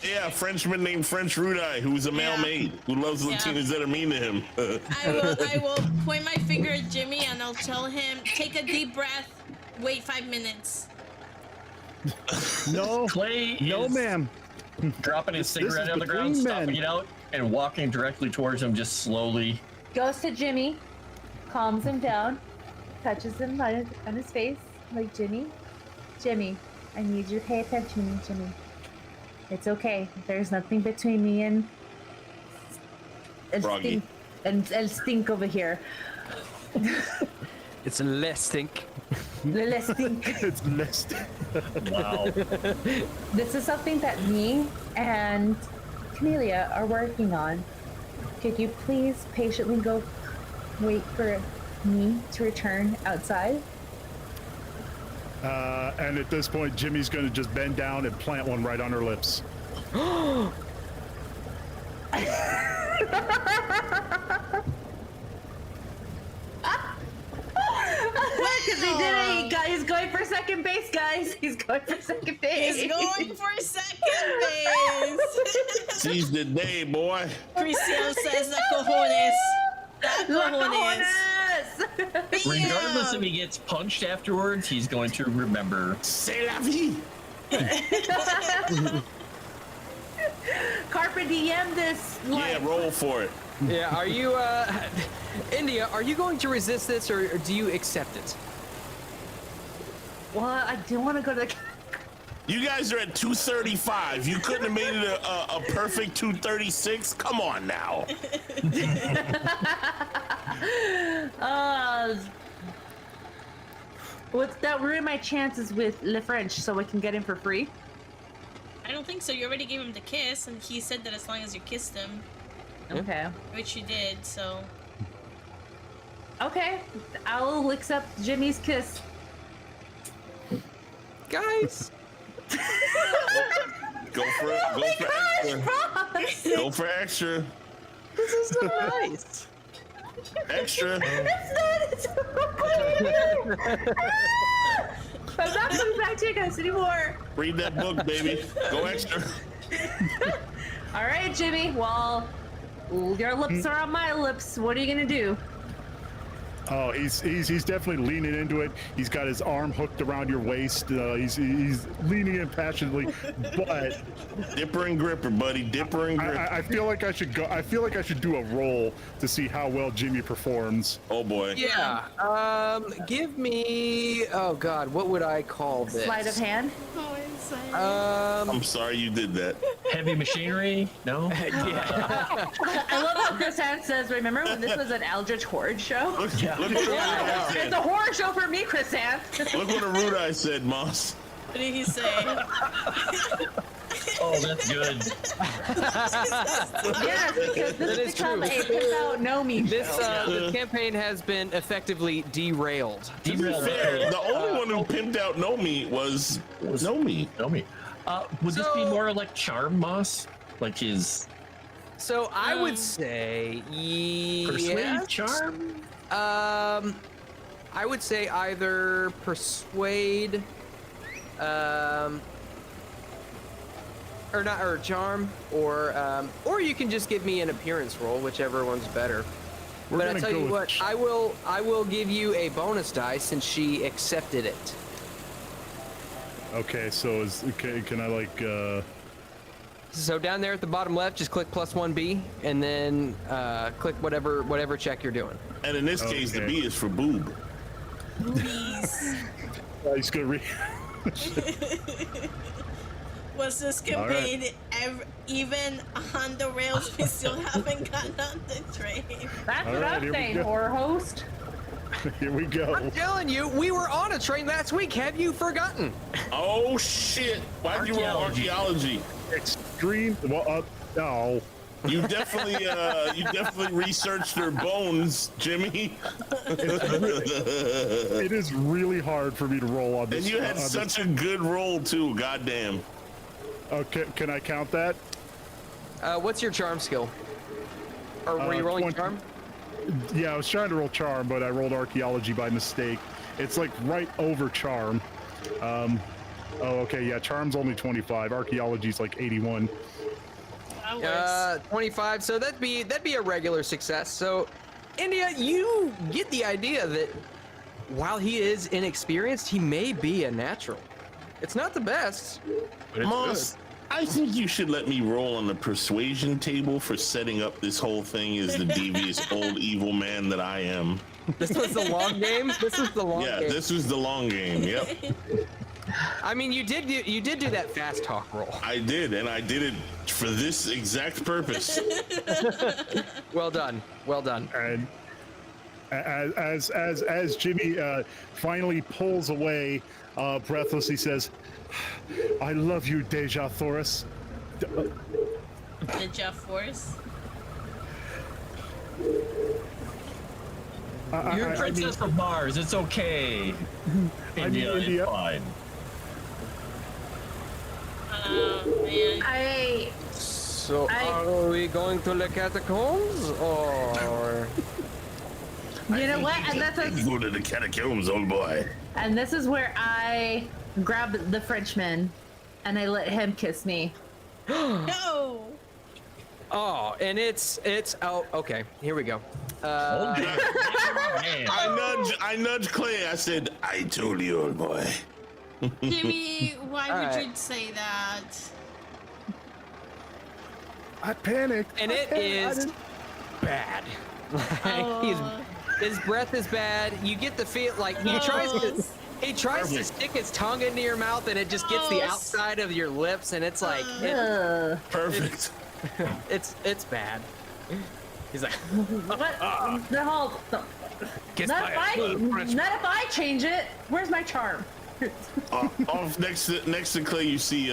Yeah, a Frenchman named French Rudai, who's a male Yeah. maid who loves Yeah. Latinas that are mean to him. I will point my finger at Jimmy and I'll tell him, take a deep breath, wait 5 minutes. No, Clay no, is ma'am. dropping his This is cigarette on the ground, between stomping men. it out, and walking directly towards him, just slowly. Goes to Jimmy, calms him down, touches him on his face, like, Jimmy, I need you to pay attention to me, Jimmy. It's okay. There's nothing between me and Froggy. El Stink over here. It's less stink. Little Stink. It's missed. Wow. This is something that me and Camellia are working on. Could you please patiently go wait for me to return outside? And at this point, Jimmy's going to just bend down and plant one right on her lips. Because he did it. He's going for second base, guys. He's going for second base. He's going for second base. Seize the day, boy. Cristiano says the cojones. The La cojones. cojones! Regardless if he gets punched afterwards, he's going to remember. C'est la vie. Carpe diem this Yeah, life. roll for it. Yeah, are you, India, are you going to resist this or do you accept it? Well, I do want to go to the... You guys are at 235. You couldn't have made it a perfect 236. Come on now. What's that ruin my chances with Le French so we can get him for free? I don't think so. You already gave him the kiss, and he said that as long as you kissed him, Okay. which you did, so. Okay. I'll accept Jimmy's kiss. Guys! Go for it. Go for extra. Go for extra. This is so nice. Extra. I'm not coming back to you guys anymore. Read that book, baby. Go extra. All right, Jimmy. Well, your lips are on my lips. What are you gonna do? Oh, he's definitely leaning into it. He's got his arm hooked around your waist. He's leaning in passionately, but Dipper and gripper, buddy. Dipper and gripper. I feel like I should go. I feel like I should do a roll to see how well Jimmy performs. Oh boy. Yeah, give me, oh God, what would I call this? Sleight of hand. Oh, insane. I'm sorry you did that. Heavy machinery? No? Yeah. I love how Chris Hand says, remember when this was an Eldritch Horde show? Look what Arudai It's said. a horror show for me, Chris Hand. Look what Arudai said, Moss. What did he say? Oh, that's good. Yes, because That this is has become true. a Pimp Out Nomi This, show. the campaign has been effectively derailed. Derailed. Fair. The only one who pimped out Nomi was Nomi. Nomi. Would this be more like charm, Moss? Like his So I would say, persuade yes. charm? I would say either persuade, or charm, or you can just give me an appearance roll, whichever one's better. We're But I gonna tell go you with what, I will give you a bonus die since she accepted it. Okay, so can I like? So down there at the bottom left, just click +1B, and then click whatever check you're doing. And in this case, the Okay. B is for boob. Boobies. He's gonna read. Was this campaign even on the rails? We still haven't gotten on the train. That's All what right, I'm here we saying, go. horror host. Here we go. I'm telling you, we were on a train last week. Have you forgotten? Oh shit! Why'd you roll archaeology? Extreme. Well, no. You definitely researched their bones, Jimmy. It is really hard for me to roll on this. And you had such a good roll too. Goddamn. Okay, can I count that? What's your charm skill? Or were you rolling 20. charm? Yeah, I was trying to roll charm, but I rolled archaeology by mistake. It's like right over charm. Oh, okay, yeah, charm's only 25. Archaeology's like 81. That works. 25. So that'd be a regular success. So, India, you get the idea that while he is inexperienced, he may be a natural. It's not the best, but it's Moss, I think you should let me roll on the persuasion table for setting up this whole thing as the devious old evil man that I am. good. This was the long game. This is the long Yeah, game. this was the long game. Yep, I mean, you did do that fast talk roll. I did, and I did it for this exact purpose. Well done. Well done. And as Jimmy finally pulls away, breathless, he says, "I love you, Deja Thoris." The Jeff Force. You're Princess of Mars. It's okay. India, India. it's fine. Man. So, I- are we going to the catacombs, or? You know what? And that's You go to the catacombs, old boy. and this is where I grabbed the Frenchman, and I let him kiss me. No. Oh, and it's oh, okay. Here we go. Oh, man. I nudged Clay. I said, "I told you, old boy." Jimmy, why would Alright. you say that? I panicked. And it is bad. Like, his breath is bad. You get the feel like he tries to Perfect. stick his tongue into your mouth, and it just gets the Gross. outside of your lips, and it's like Perfect. it's bad. He's like, What? The whole. kiss Not my if, ass, little French. not if I change it. Where's my charm? Off next to Clay, you see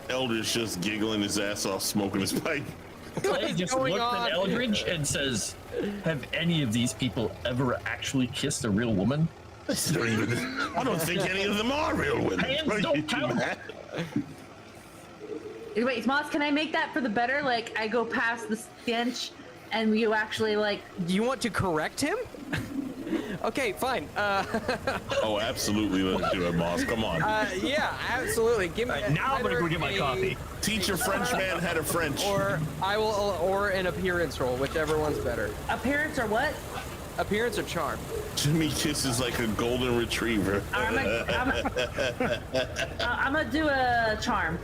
Eldritch just giggling his ass off, smoking his pipe. Clay just going looked on? at Eldridge and says, "Have any of these people ever actually kissed a real woman?" I don't think any of them are real women. Hands don't count. Wait, Moss, can I make that for the better? Like, I go past the stench, and you actually like. Do you want to correct him? Okay, fine. Oh, absolutely. Let's do it, Moss. Come on. Yeah, absolutely. Give me. Now I'm gonna go get my coffee. Teach a French man how to French. Or I will, or an appearance roll, whichever one's better. Appearance or what? Appearance or charm? Jimmy kisses like a golden retriever. I'm gonna do a charm.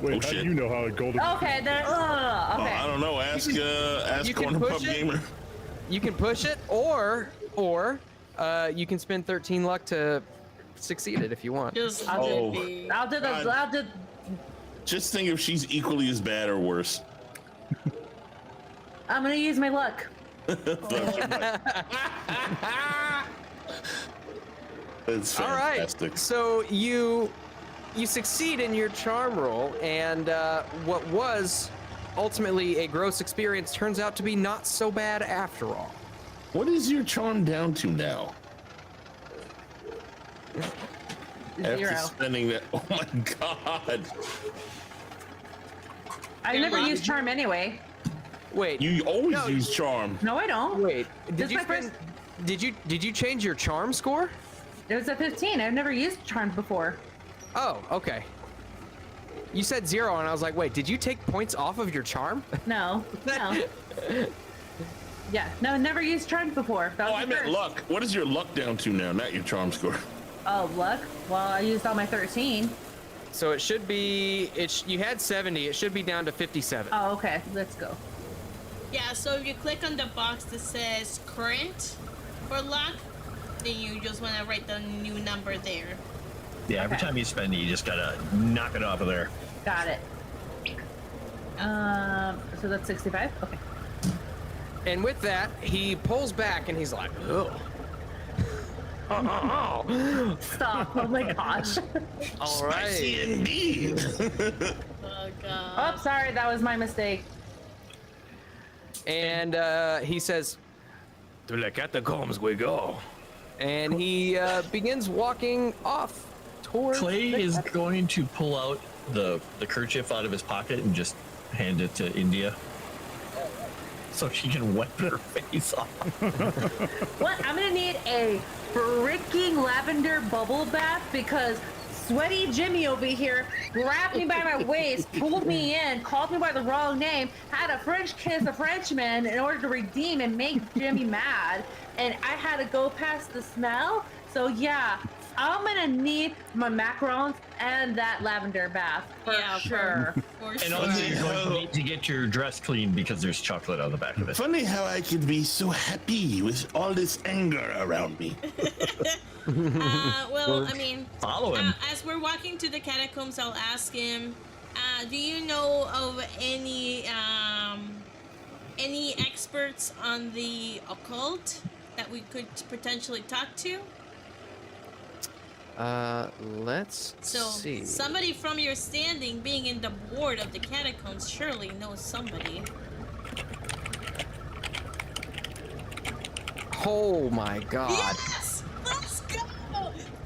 Wait, Oh, how do shit. you know how a golden? Okay, then. Oh, I Okay. don't know. Ask you can Corner push Pub it. Gamer. You can push it, or you can spend 13 luck to succeed it if you want. Just I'll Oh. be. I'll do the. God. I'll do. Just think if she's equally as bad or worse. I'm gonna use my luck. It's All right. fantastic. So you succeed in your charm roll, and what was ultimately a gross experience turns out to be not so bad after all. What is your charm down to now? After Zero. spending that, oh my god! I never use charm anyway. Wait. You always No. use charm. No, I don't. Wait. This Did is you my spend? Did you change your charm score? It was a 15. I've never used charms before. Oh, okay. You said 0, and I was like, wait, did you take points off of your charm? No. No. Yeah. No, never used charms before. That was Oh, I the meant first. luck. What is your luck down to now? Not your charm score. Oh, luck. Well, I used all my 13. So it should be. You had 70. It should be down to 57. Oh, okay. Let's go. Yeah, so if you click on the box that says current for luck, then you just want to write the new number there. Yeah, every Okay. time you spend it, you just gotta knock it off of there. Got it. So that's 65. Okay. And with that, he pulls back and he's like, "Oh, Stop. Oh my gosh. all right." Indeed. Oh god. Oh, sorry. That was my mistake. And he says, "To the catacombs we go." And he begins walking off towards. Clay the is catacombs. going to pull out the kerchief out of his pocket and just hand it to India, so she can wipe her face off. What? I'm gonna need a freaking lavender bubble bath because sweaty Jimmy over here grabbed me by my waist, pulled me in, called me by the wrong name, had a French kiss a Frenchman in order to redeem and make Jimmy mad, and I had to go past the smell. So yeah, I'm gonna need my macarons and that lavender bath for sure. For And sure. also, you're going to need to get your dress clean because there's chocolate on the back of it. Funny how I could be so happy with all this anger around me. Well, I mean, Follow him. as we're walking to the catacombs, I'll ask him, do you know of any experts on the occult that we could potentially talk to? Let's So see. somebody from your standing, being in the board of the catacombs, surely knows somebody. Oh my God. Yes! Let's go!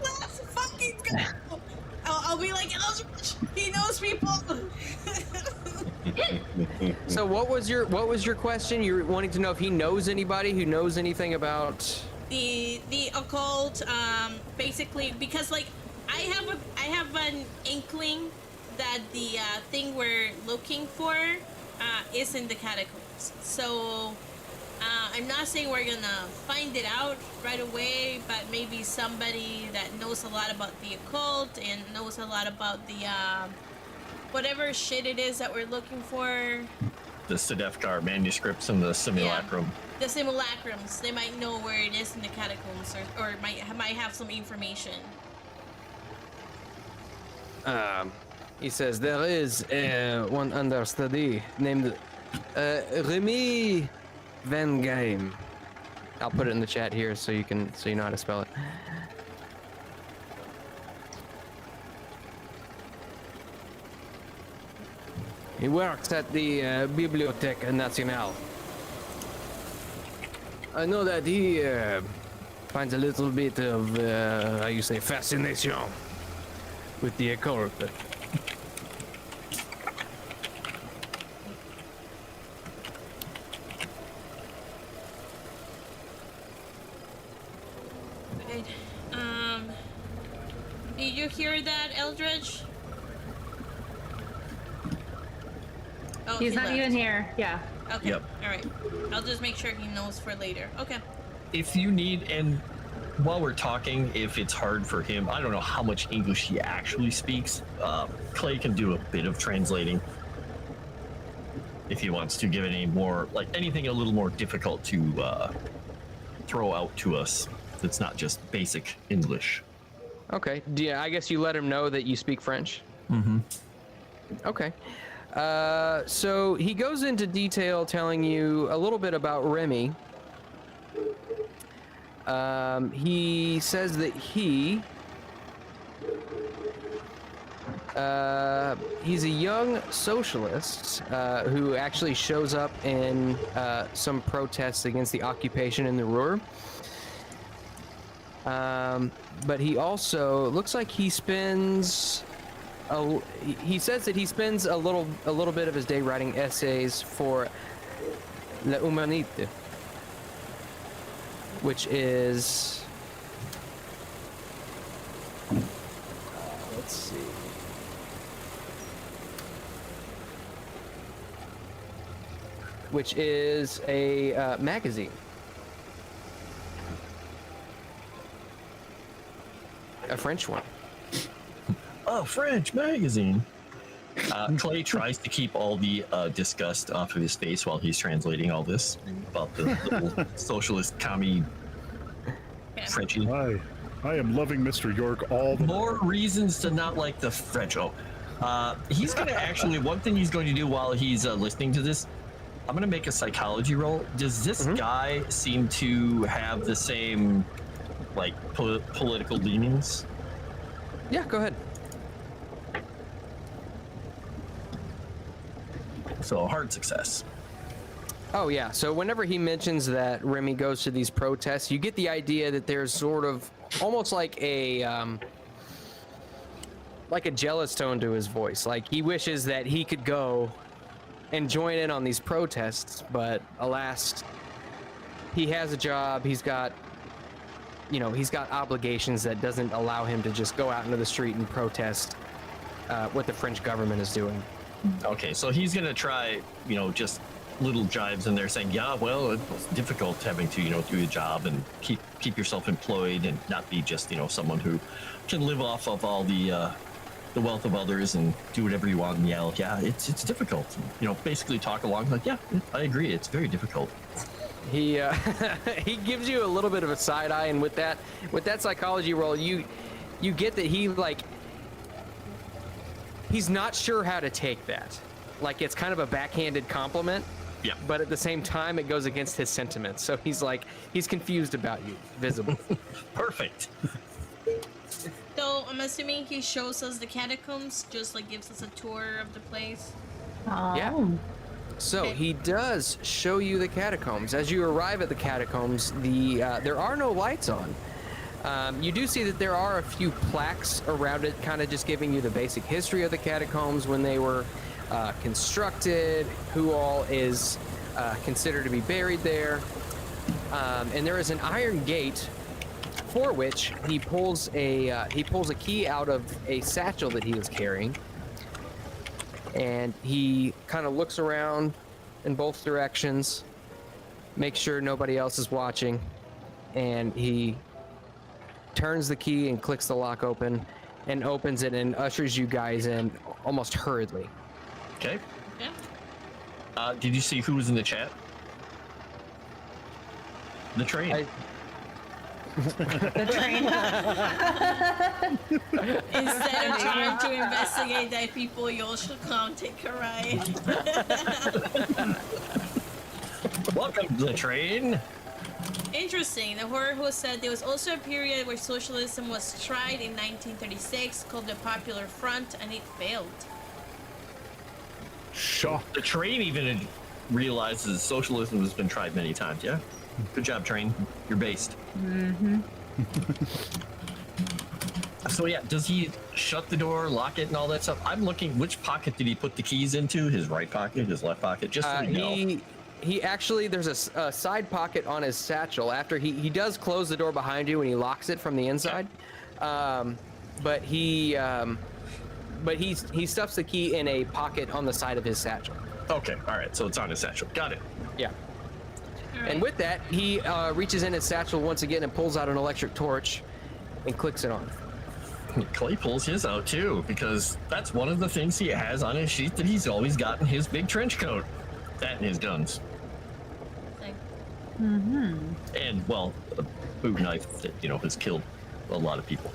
Let's fucking go! I'll be like, Eldritch, he knows people! So what was your question? You're wanting to know if he knows anybody who knows anything about. the occult, basically, because like I have an inkling that the thing we're looking for is in the catacombs. So I'm not saying we're gonna find it out right away, but maybe somebody that knows a lot about the occult and knows a lot about the whatever shit it is that we're looking for. The Sedefkar manuscripts and the simulacrum. The simulacrums, they might know where it is in the catacombs, or might have some information. He says there is one understudy named Remy Van Game. I'll put it in the chat here so you know how to spell it. He works at the Bibliothèque Nationale. I know that he finds a little bit of, how you say, fascination with the occult. Right. Did you hear that, Eldritch? Oh, He's he not left. even here. Yeah. Okay. Yep. All right. I'll just make sure he knows for later. Okay. If you need, and while we're talking, if it's hard for him, I don't know how much English he actually speaks. Clay can do a bit of translating if he wants to give it any more, like anything a little more difficult to throw out to us. That's not just basic English. Okay. Yeah, I guess you let him know that you speak French. Mm-hmm. Okay. So he goes into detail telling you a little bit about Remy. He says that he's a young socialist who actually shows up in some protests against the occupation in the Ruhr. But he also looks like he spends. He says that he spends a little bit of his day writing essays for La Humanité, which is let's see. Which is a magazine. A French one. Oh, French magazine. Clay tries to keep all the disgust off of his face while he's translating all this about the little socialist commie Frenchie. I am loving Mr. York all the More reasons to not like the French. He's going to actually, one thing he's going to do while he's listening to this, I'm going to make a psychology roll. Does this guy seem to have the same, like, political leanings? Yeah, go ahead. So, a hard success. Oh yeah, so whenever he mentions that Remy goes to these protests, you get the idea that there's sort of almost like a jealous tone to his voice. Like he wishes that he could go and join in on these protests, but alas, he has a job, he's got obligations that doesn't allow him to just go out into the street and protest what the French government is doing. Okay, so he's gonna try, just little jibes in there saying, yeah, well, it's difficult having to, do a job and keep yourself employed and not be just, someone who can live off of all the wealth of others and do whatever you want and yell. Yeah, it's difficult. Basically talk along like, yeah, I agree. It's very difficult. He he gives you a little bit of a side eye, and with that psychology roll, you get that he's not sure how to take that. Like it's kind of a backhanded compliment. Yeah. But at the same time, it goes against his sentiments. So he's confused about you, visibly. Perfect. So I'm assuming he shows us the catacombs, just like gives us a tour of the place. Yeah. So he does show you the catacombs. As you arrive at the catacombs, there are no lights on. You do see that there are a few plaques around it, kind of just giving you the basic history of the catacombs, when they were constructed, who all is considered to be buried there. And there is an iron gate for which he pulls a key out of a satchel that he was carrying. And he kind of looks around in both directions, makes sure nobody else is watching, and he turns the key and clicks the lock open and opens it and ushers you guys in almost hurriedly. Okay. Yeah. Did you see who was in the chat? The train. The train. Instead of trying to investigate that people, you all should come take a ride. Welcome to the train. Interesting. The horror host said there was also a period where socialism was tried in 1936 called the Popular Front, and it failed. shock. The train even realizes socialism has been tried many times, yeah? Good job, train. You're based. Mm-hmm. So yeah, does he shut the door, lock it, and all that stuff? I'm looking, which pocket did he put the keys into? His right pocket, his left pocket? Just so you know. He actually, there's a side pocket on his satchel. After he does close the door behind you and he locks it from the inside. But he stuffs the key in a pocket on the side of his satchel. Okay, all right, so it's on his satchel. Got it. Yeah. Right. And with that, he reaches in his satchel once again and pulls out an electric torch and clicks it on. Clay pulls his out too, because that's one of the things he has on his sheet that he's always got in his big trench coat. That and his guns. Mm-hmm. And, well, a boot knife that, has killed a lot of people.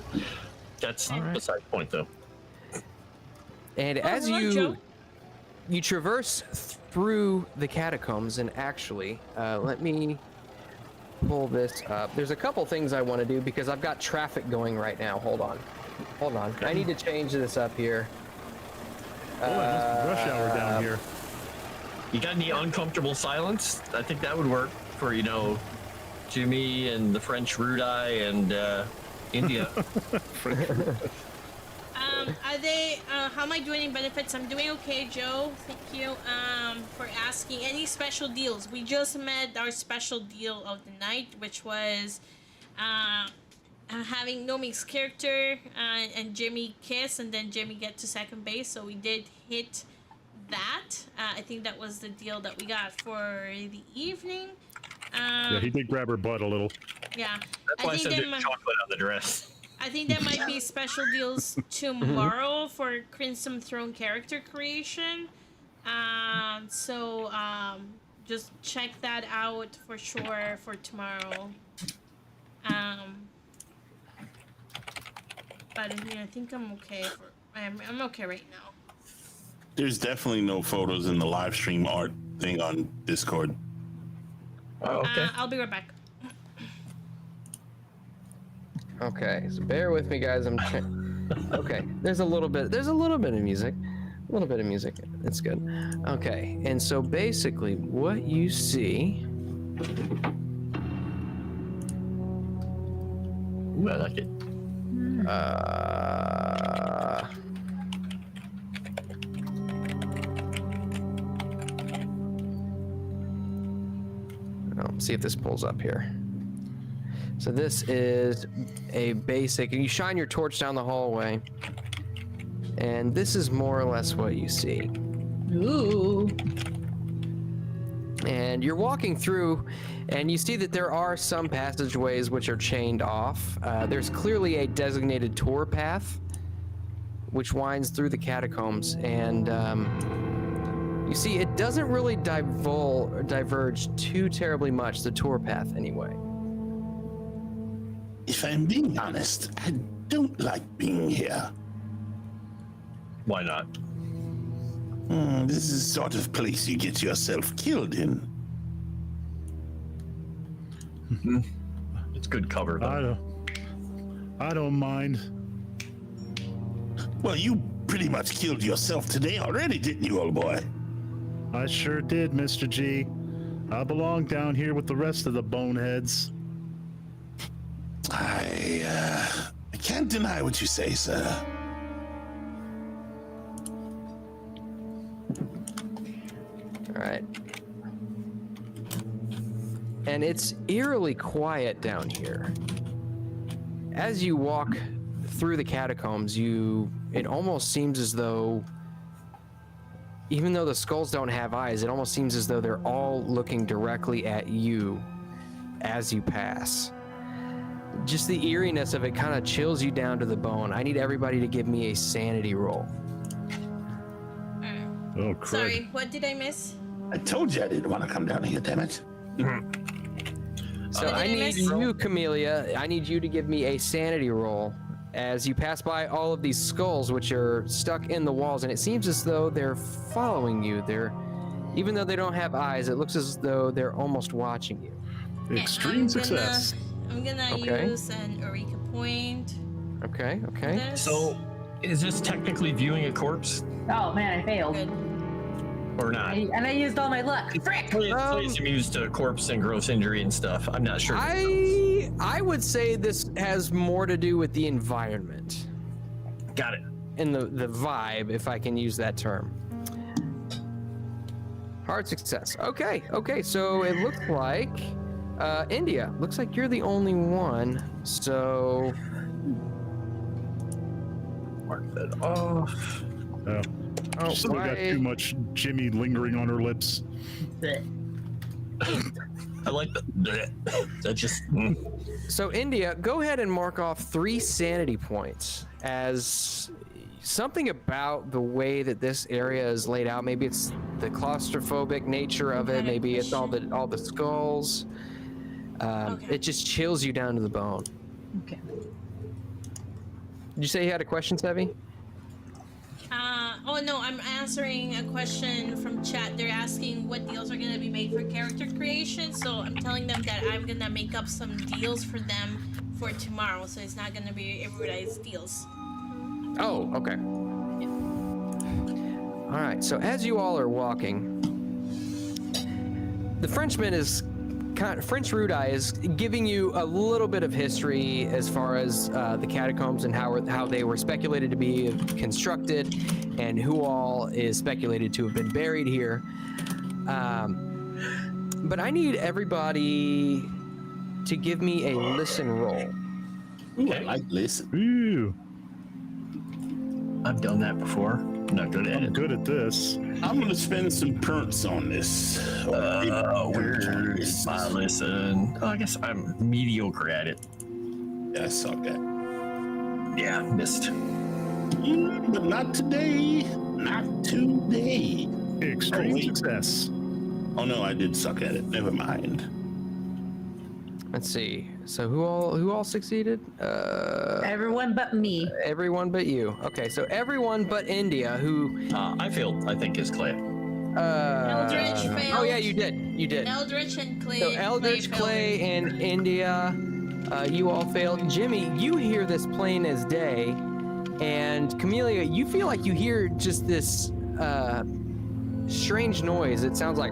That's beside the point, though. And as hello, you traverse through the catacombs, and actually, let me pull this up. There's a couple things I want to do because I've got traffic going right now. Hold on. Okay. I need to change this up here. Oh, it must be rush hour down here. You got any uncomfortable silence? I think that would work for, Jimmy and the French Rude Eye and India. Are they, how am I doing in benefits? I'm doing okay, Joe. Thank you, for asking. Any special deals? We just met our special deal of the night, which was, having Nomi's character, and Jimmy kiss, and then Jimmy get to second base, so we did hit that. I think that was the deal that we got for the evening. Yeah, he did grab her butt a little. Yeah. That's why I said there's chocolate on the dress. I think there might be special deals tomorrow for Crimson Throne character creation. So just check that out for sure for tomorrow. out of here. I think I'm okay. I'm okay right now. There's definitely no photos in the live stream art thing on Discord. Oh, okay. I'll be right back. Okay, so bear with me, guys. Okay, there's a little bit of music. A little bit of music. It's good. Okay, and so basically what you see... Ooh, I like it. See if this pulls up here. So this is a basic, and you shine your torch down the hallway, and this is more or less what you see. Ooh. And you're walking through, and you see that there are some passageways which are chained off. There's clearly a designated tour path which winds through the catacombs, and you see it doesn't really diverge too terribly much, the tour path anyway. If I'm being honest, I don't like being here. Why not? This is the sort of place you get yourself killed in. It's good cover, though. I don't mind. Well, you pretty much killed yourself today already, didn't you, old boy? I sure did, Mr. G. I belong down here with the rest of the boneheads. I can't deny what you say, sir. All right. And it's eerily quiet down here. As you walk through the catacombs, it almost seems as though, even though the skulls don't have eyes, it almost seems as though they're all looking directly at you as you pass. Just the eeriness of it kind of chills you down to the bone. I need everybody to give me a sanity roll. Oh, crud. Sorry, what did I miss? I told you I didn't want to come down here, damn it. So What did I I need miss? you, Camellia, I need you to give me a sanity roll as you pass by all of these skulls which are stuck in the walls, and it seems as though they're following you. Even though they don't have eyes, it looks as though they're almost watching you. Extreme success. I'm gonna Okay. use an Eureka point. Okay. This. So, is this technically viewing a corpse Oh man, I failed. Good. or not? And I used all my luck. Frick! Plays used to corpse and gross injury and stuff. I'm not sure. I would say this has more to do with the environment Got it. and the vibe, if I can use that term. Hard success. Okay. So it looks like India. Looks like you're the only one. So Mark that off. Still got too much Jimmy lingering on her lips. I like that. That just. So India, go ahead and mark off 3 sanity points as something about the way that this area is laid out. Maybe it's the claustrophobic nature of it. Maybe it's all the skulls. Okay. It just chills you down to the bone. Okay. Did you say you had a question, Sevvy? Oh no, I'm answering a question from chat. They're asking what deals are gonna be made for character creation. So I'm telling them that I'm gonna make up some deals for them for tomorrow. So it's not gonna be everybody's deals. Oh, okay. All right. So as you all are walking, the Frenchman is French Rude Eye is giving you a little bit of history as far as the catacombs and how they were speculated to be constructed, and who all is speculated to have been buried here. But I need everybody to give me a listen roll. Ooh, I like listen. Ooh, I've done that before. I'm not good at I'm it. good at this. I'm gonna spend some perks on this. Where's my listen? Oh, I guess I'm mediocre at it. Yeah, I suck at. Yeah, missed. But not today. Not today. Extreme wait. success. Oh no, I did suck at it. Never mind. Let's see. So who all succeeded? Everyone but me. Everyone but you. Okay, so everyone but India, who I think is Clay. Eldritch failed. Oh yeah, you did. Eldritch and Clay. So Eldritch, Clay, and India, you all failed. Jimmy, you hear this plain as day, and Camellia, you feel like you hear just this strange noise. It sounds like.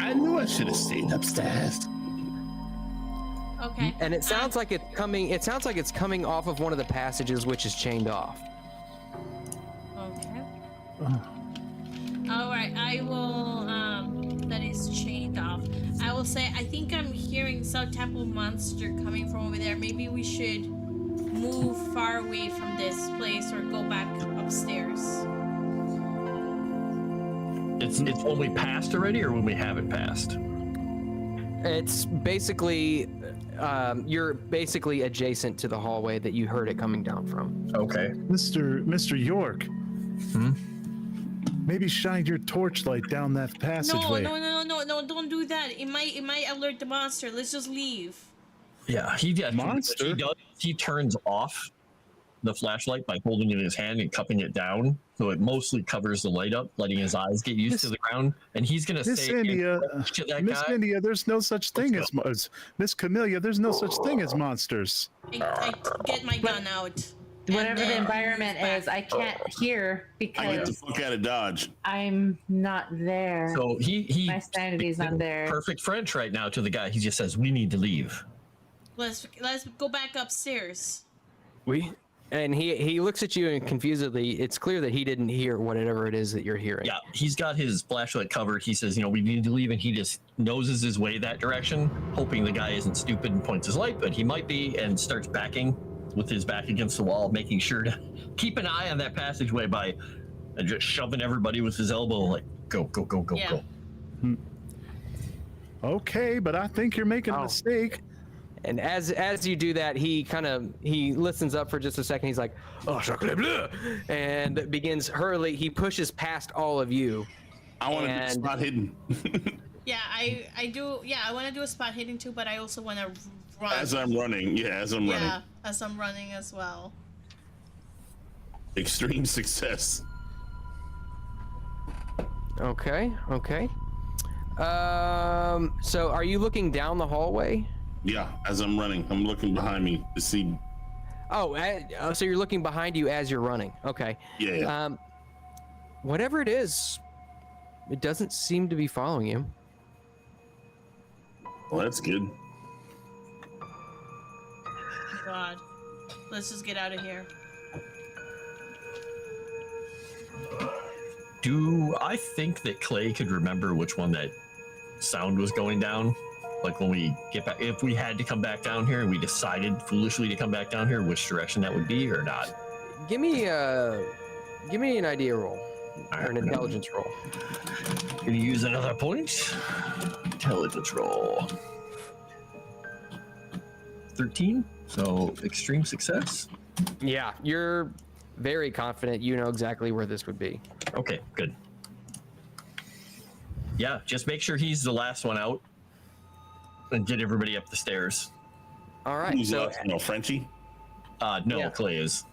I knew I should have stayed upstairs. Okay. And it sounds like it's coming. It sounds like it's coming off of one of the passages, which is chained off. Okay. All right. I will. That is chained off. I will say. I think I'm hearing some type of monster coming from over there. Maybe we should move far away from this place or go back upstairs. It's when we passed already, or when we haven't passed. It's basically, you're basically adjacent to the hallway that you heard it coming down from. Okay. Mr. York. Maybe shine your torchlight down that passageway. No! Don't do that. It might alert the monster. Let's just leave. Yeah, Monster? He turns off the flashlight by holding it in his hand and cupping it down, so it mostly covers the light up, letting his eyes get used to the ground. And he's gonna Miss say India, to that Miss guy, India, there's no such thing as Miss Camellia. There's no such thing as monsters. I get my gun out. Whatever And the then environment move back. is, I can't hear I get the because fuck out of Dodge. I'm not there. so he My sanity's not there. perfect French right now to the guy. He just says, "We need to leave." Let's go back upstairs. And he looks at you and confusedly. It's clear that he didn't hear whatever it is that you're hearing. Yeah, he's got his flashlight covered. He says, "We need to leave," and he just noses his way that direction, hoping the guy isn't stupid and points his light, but he might be, and starts backing with his back against the wall, making sure to keep an eye on that passageway by just shoving everybody with his elbow, like, go. Yeah. Okay, but I think you're making a Oh. mistake. And as you do that, he listens up for just a second. He's like, "Oh, chocolat bleu," and begins hurriedly. He pushes past all of you. I want to And- be spot hidden. Yeah, I do. Yeah, I want to do a spot hitting too, but I also want to run. As I'm running. Yeah, as I'm running. Yeah, as I'm running as well. Extreme success. Okay. So are you looking down the hallway? Yeah, as I'm running. I'm looking behind me to see. Oh, so you're looking behind you as you're running. Okay. Yeah. Whatever it is, it doesn't seem to be following you. Well, that's good. God, let's just get out of here. Do I think that Clay could remember which one that sound was going down? Like when we get back, if we had to come back down here and we decided foolishly to come back down here, which direction that would be or not? Give me an idea roll or an intelligence roll. Gonna use another point. Intelligence roll. 13. So extreme success. Yeah, you're very confident. You know exactly where this would be. Okay, good. Yeah, just make sure he's the last one out and get everybody up the stairs. All right. Who's So left? No, Frenchie? No, Yeah. Clay is.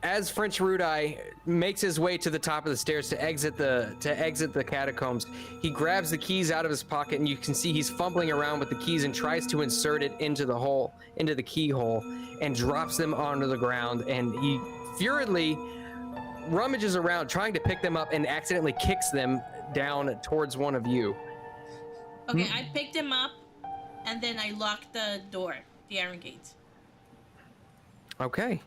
as French Rudai makes his way to the top of the stairs to exit the catacombs, he grabs the keys out of his pocket, and you can see he's fumbling around with the keys and tries to insert it into the keyhole, and drops them onto the ground. And he furiously rummages around trying to pick them up and accidentally kicks them down towards one of you. Okay, I picked him up, and then I locked the door, the iron gate. Okay.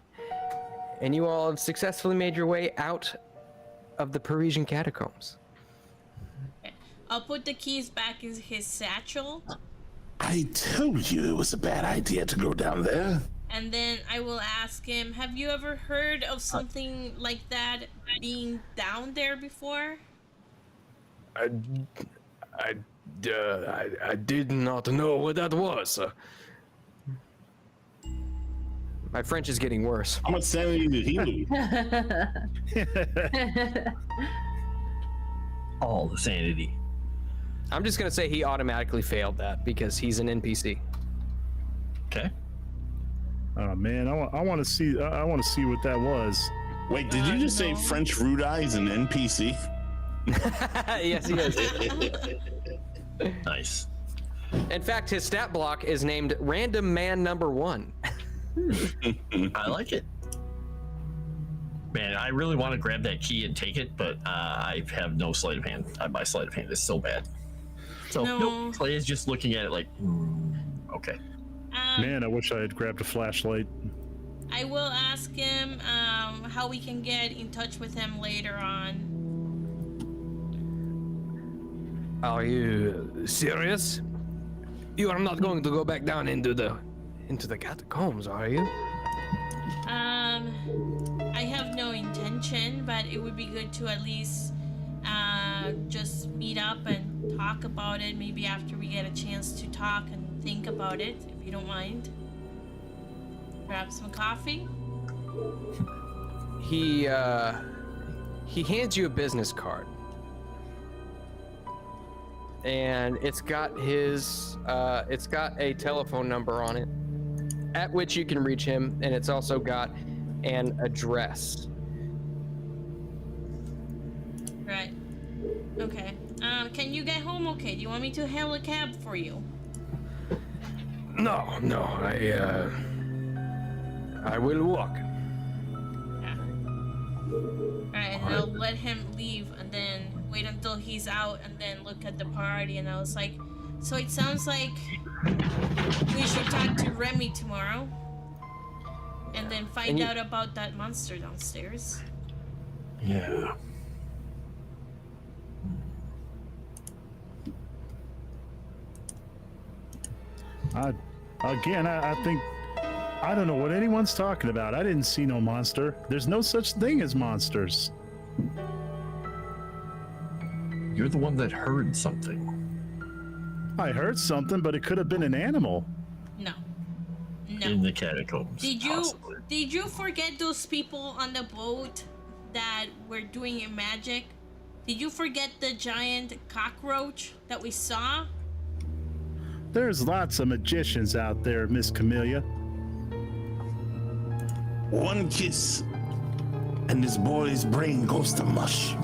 And you all have successfully made your way out of the Parisian catacombs. Okay. I'll put the keys back in his satchel, I told you it was a bad idea to go down there. and then I will ask him, have you ever heard of something like that being down there before? I did not know what that was. My French is getting worse. How much sanity did he lose? All the sanity. I'm just gonna say he automatically failed that because he's an NPC. Okay. Oh man, I want to see. I want to see what that was. Wait, did you just say No. French Rudai is an NPC? Yes, he is. Nice. In fact, his stat block is named Random Man Number 1. I like it. Man, I really want to grab that key and take it, but I have no sleight of hand. My sleight of hand is so bad. So No. nope. Clay is just looking at it like, okay. Man, I wish I had grabbed a flashlight. I will ask him how we can get in touch with him later on. Are you serious? You are not going to go back down into the catacombs, are you? I have no intention, but it would be good to at least just meet up and talk about it. Maybe after we get a chance to talk and think about it, if you don't mind. Grab some coffee. He hands you a business card. And it's got a telephone number on it at which you can reach him, and it's also got an address. Right. Okay. Can you get home okay? Do you want me to hail a cab for you? No, I will walk. Yeah. Alright, and I'll let him leave and then wait until he's out and then look at the party. And I was like, so it sounds like we should talk to Remy tomorrow and then find And you- out about that monster downstairs. Yeah. I think I don't know what anyone's talking about. I didn't see no monster. There's no such thing as monsters. You're the one that heard something. I heard something, but it could have been an animal. No. In No. the catacombs. Possibly. Did you forget those people on the boat that were doing your magic? Did you forget the giant cockroach that we saw? There's lots of magicians out there, Miss Camellia. One kiss, and this boy's brain goes to mush.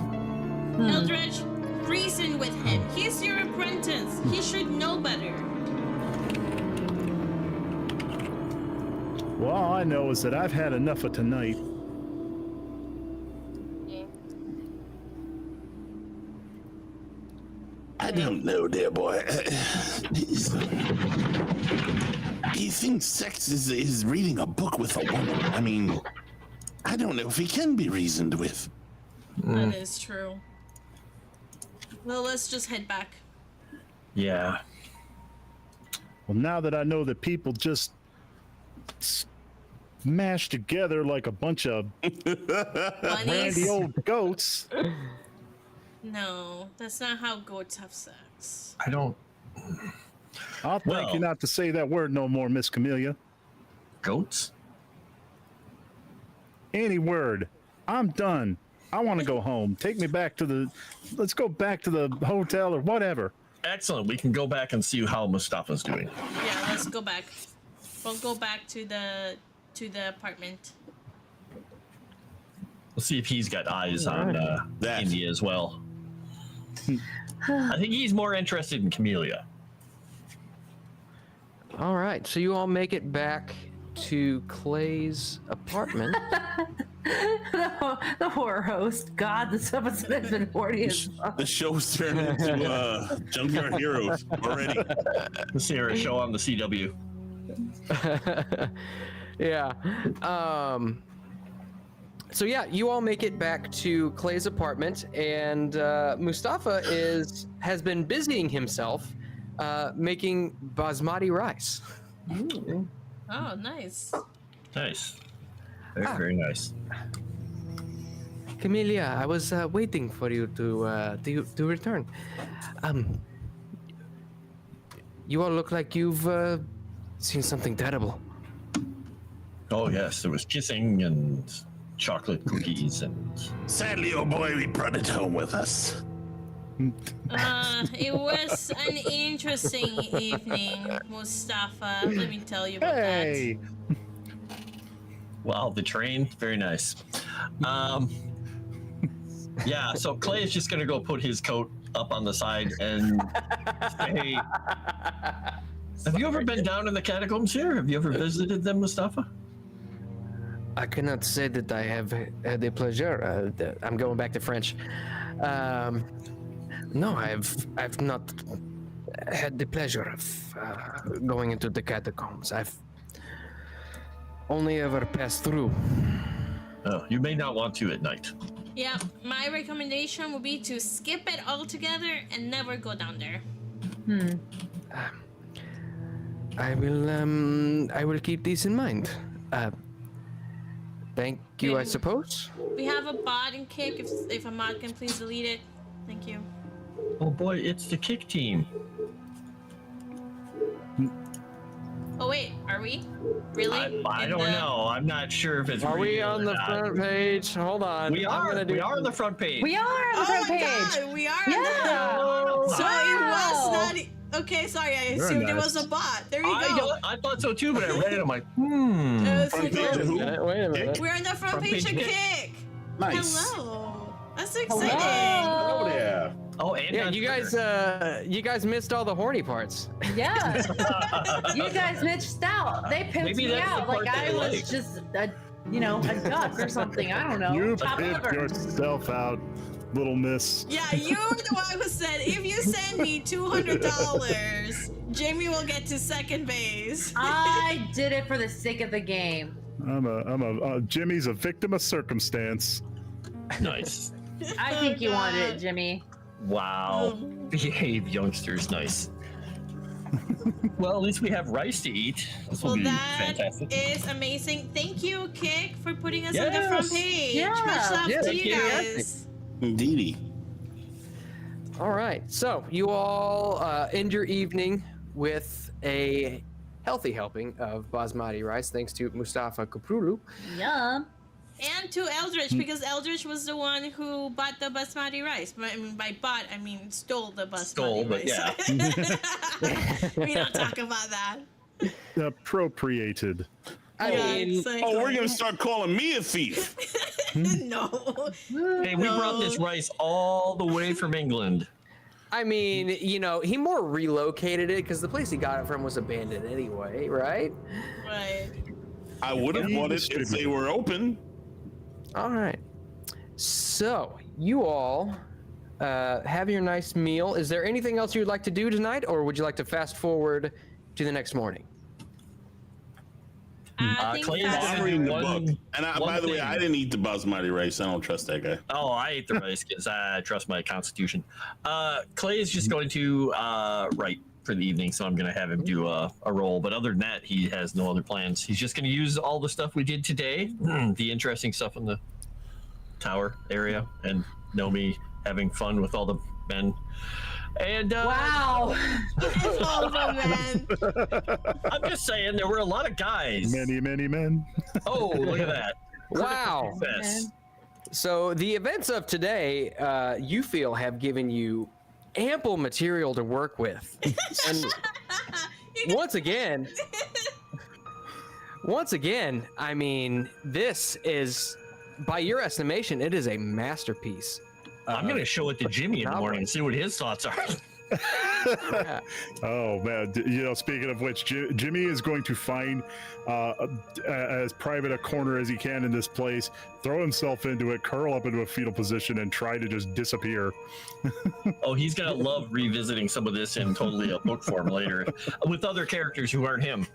Eldritch, reason with him. He's your apprentice. He should know better. Well, all I know is that I've had enough of tonight. I don't know, dear boy. He thinks sex is reading a book with a woman. I mean, I don't know if he can be reasoned with. That is true. Well, let's just head back. Yeah. Well, now that I know that people just smash together like a bunch of Bunnies? randy old goats. No, that's not how goats have sex. I don't. I'll thank Well- you not to say that word no more, Miss Camellia. Goats? Any word. I'm done. I want to go home. Take me back to the. Let's go back to the hotel or whatever. Excellent. We can go back and see how Mustafa's doing. Yeah, let's go back. We'll go back to the apartment. We'll see if he's got eyes on That. India as well. I think he's more interested in Camellia. All right, so you all make it back to Clay's apartment. The horror host. God, this episode has been horny as fuck. The show's turned into Junkyard Heroes already. Let's see a show on the CW. Yeah. So yeah, you all make it back to Clay's apartment, and Mustafa has been busying himself making basmati rice. Oh, nice. Nice. Very, very nice. Camellia, I was waiting for you to return. You all look like you've seen something terrible. Oh, yes. There was kissing and chocolate cookies and. Sadly, oh boy, we brought it home with us. It was an interesting evening, Mustafa. Let me tell you about Hey, Wow, the train, very nice. Yeah, so Clay is just gonna go put his coat up on the side and say, have you ever been down in the catacombs here? Have you ever visited them, Mustafa? I cannot say that I have had the pleasure. I'm going back to French. No, I've not had the pleasure of going into the catacombs. I've only ever passed through. Oh, you may not want to at night. that. Yeah, my recommendation would be to skip it altogether and never go down there. I will keep these in mind. Thank you, I suppose. We have a bot and kick. If a mod can please delete it. Thank you. Oh boy, it's the kick team. Oh wait, are we? Really? I don't know. I'm not sure if it's Are we real on or the not. front page? Hold on. We are. We are on the front page. We are on the Oh front my page. god, we are. Yeah. So it was Wow. not. Okay, sorry. I Very assumed it nice. was a bot. There you go. I thought so too, but I read it. I'm like, Front page of who? Wait a minute. We're on the front Front page of page Kick. Nice. Hello. That's exciting. Oh, yeah. Oh, and Yeah, you guys missed all the horny parts. Yeah. You guys missed out. They pimped Maybe me that's the out like part I they was like. just a duck or something. I don't know. you Chop pimped liver. yourself out, little miss. Yeah, you were the one who said if you send me $200, Jamie will get to second base. I did it for the sake of the game. Jimmy's a victim of circumstance. nice. I think you wanted it, Jimmy. Wow. Behave, youngsters. Nice. Well, at least we have rice to eat. This will Well, be that fantastic. is amazing. Thank you, Kick, for putting us on the front Yes. page. Yeah. Much love Yeah, to thank you you. guys. Indeedy. All right. So you all end your evening with a healthy helping of basmati rice, thanks to Mustafa Cthulhu. Yum. And to Eldritch, because Eldritch was the one who bought the basmati rice. I mean, by bought, I mean stole the basmati Stole, but rice. We don't talk about that. Appropriated. I mean, exactly. Oh, we're gonna start calling me a thief. No. Hey, we brought this rice all the way from England. you know, he more relocated it because the place he got it from was abandoned anyway, right? Right. I would have Yeah. bought it if they were open. All right. So you all have your nice meal. Is there anything else you'd like to do tonight, or would you like to fast forward to the next morning? I think Clay's fast I'm gonna reading the one- book. And one by the way, thing. I didn't eat the basmati rice. I don't trust that guy. Oh, I ate the rice because I trust my constitution. Clay is just going to write for the evening, so I'm going to have him do a roll. But other than that, he has no other plans. He's just going to use all the stuff we did today, the interesting stuff in the tower area, and Nomi having fun with all the men. And Wow. It's all of them, man. I'm just saying, there were a lot of guys. Many, many men. Oh, look at that. Wow. Yes. So the events of today, you feel, have given you ample material to work with. And once again, I mean, this is, by your estimation, it is a masterpiece. I'm going to show it to Jimmy in the morning and see what his thoughts are. Yeah. Oh man! Speaking of which, Jimmy is going to find as private a corner as he can in this place, throw himself into it, curl up into a fetal position, and try to just disappear. Oh, he's going to love revisiting some of this in totally a book form later with other characters who aren't him.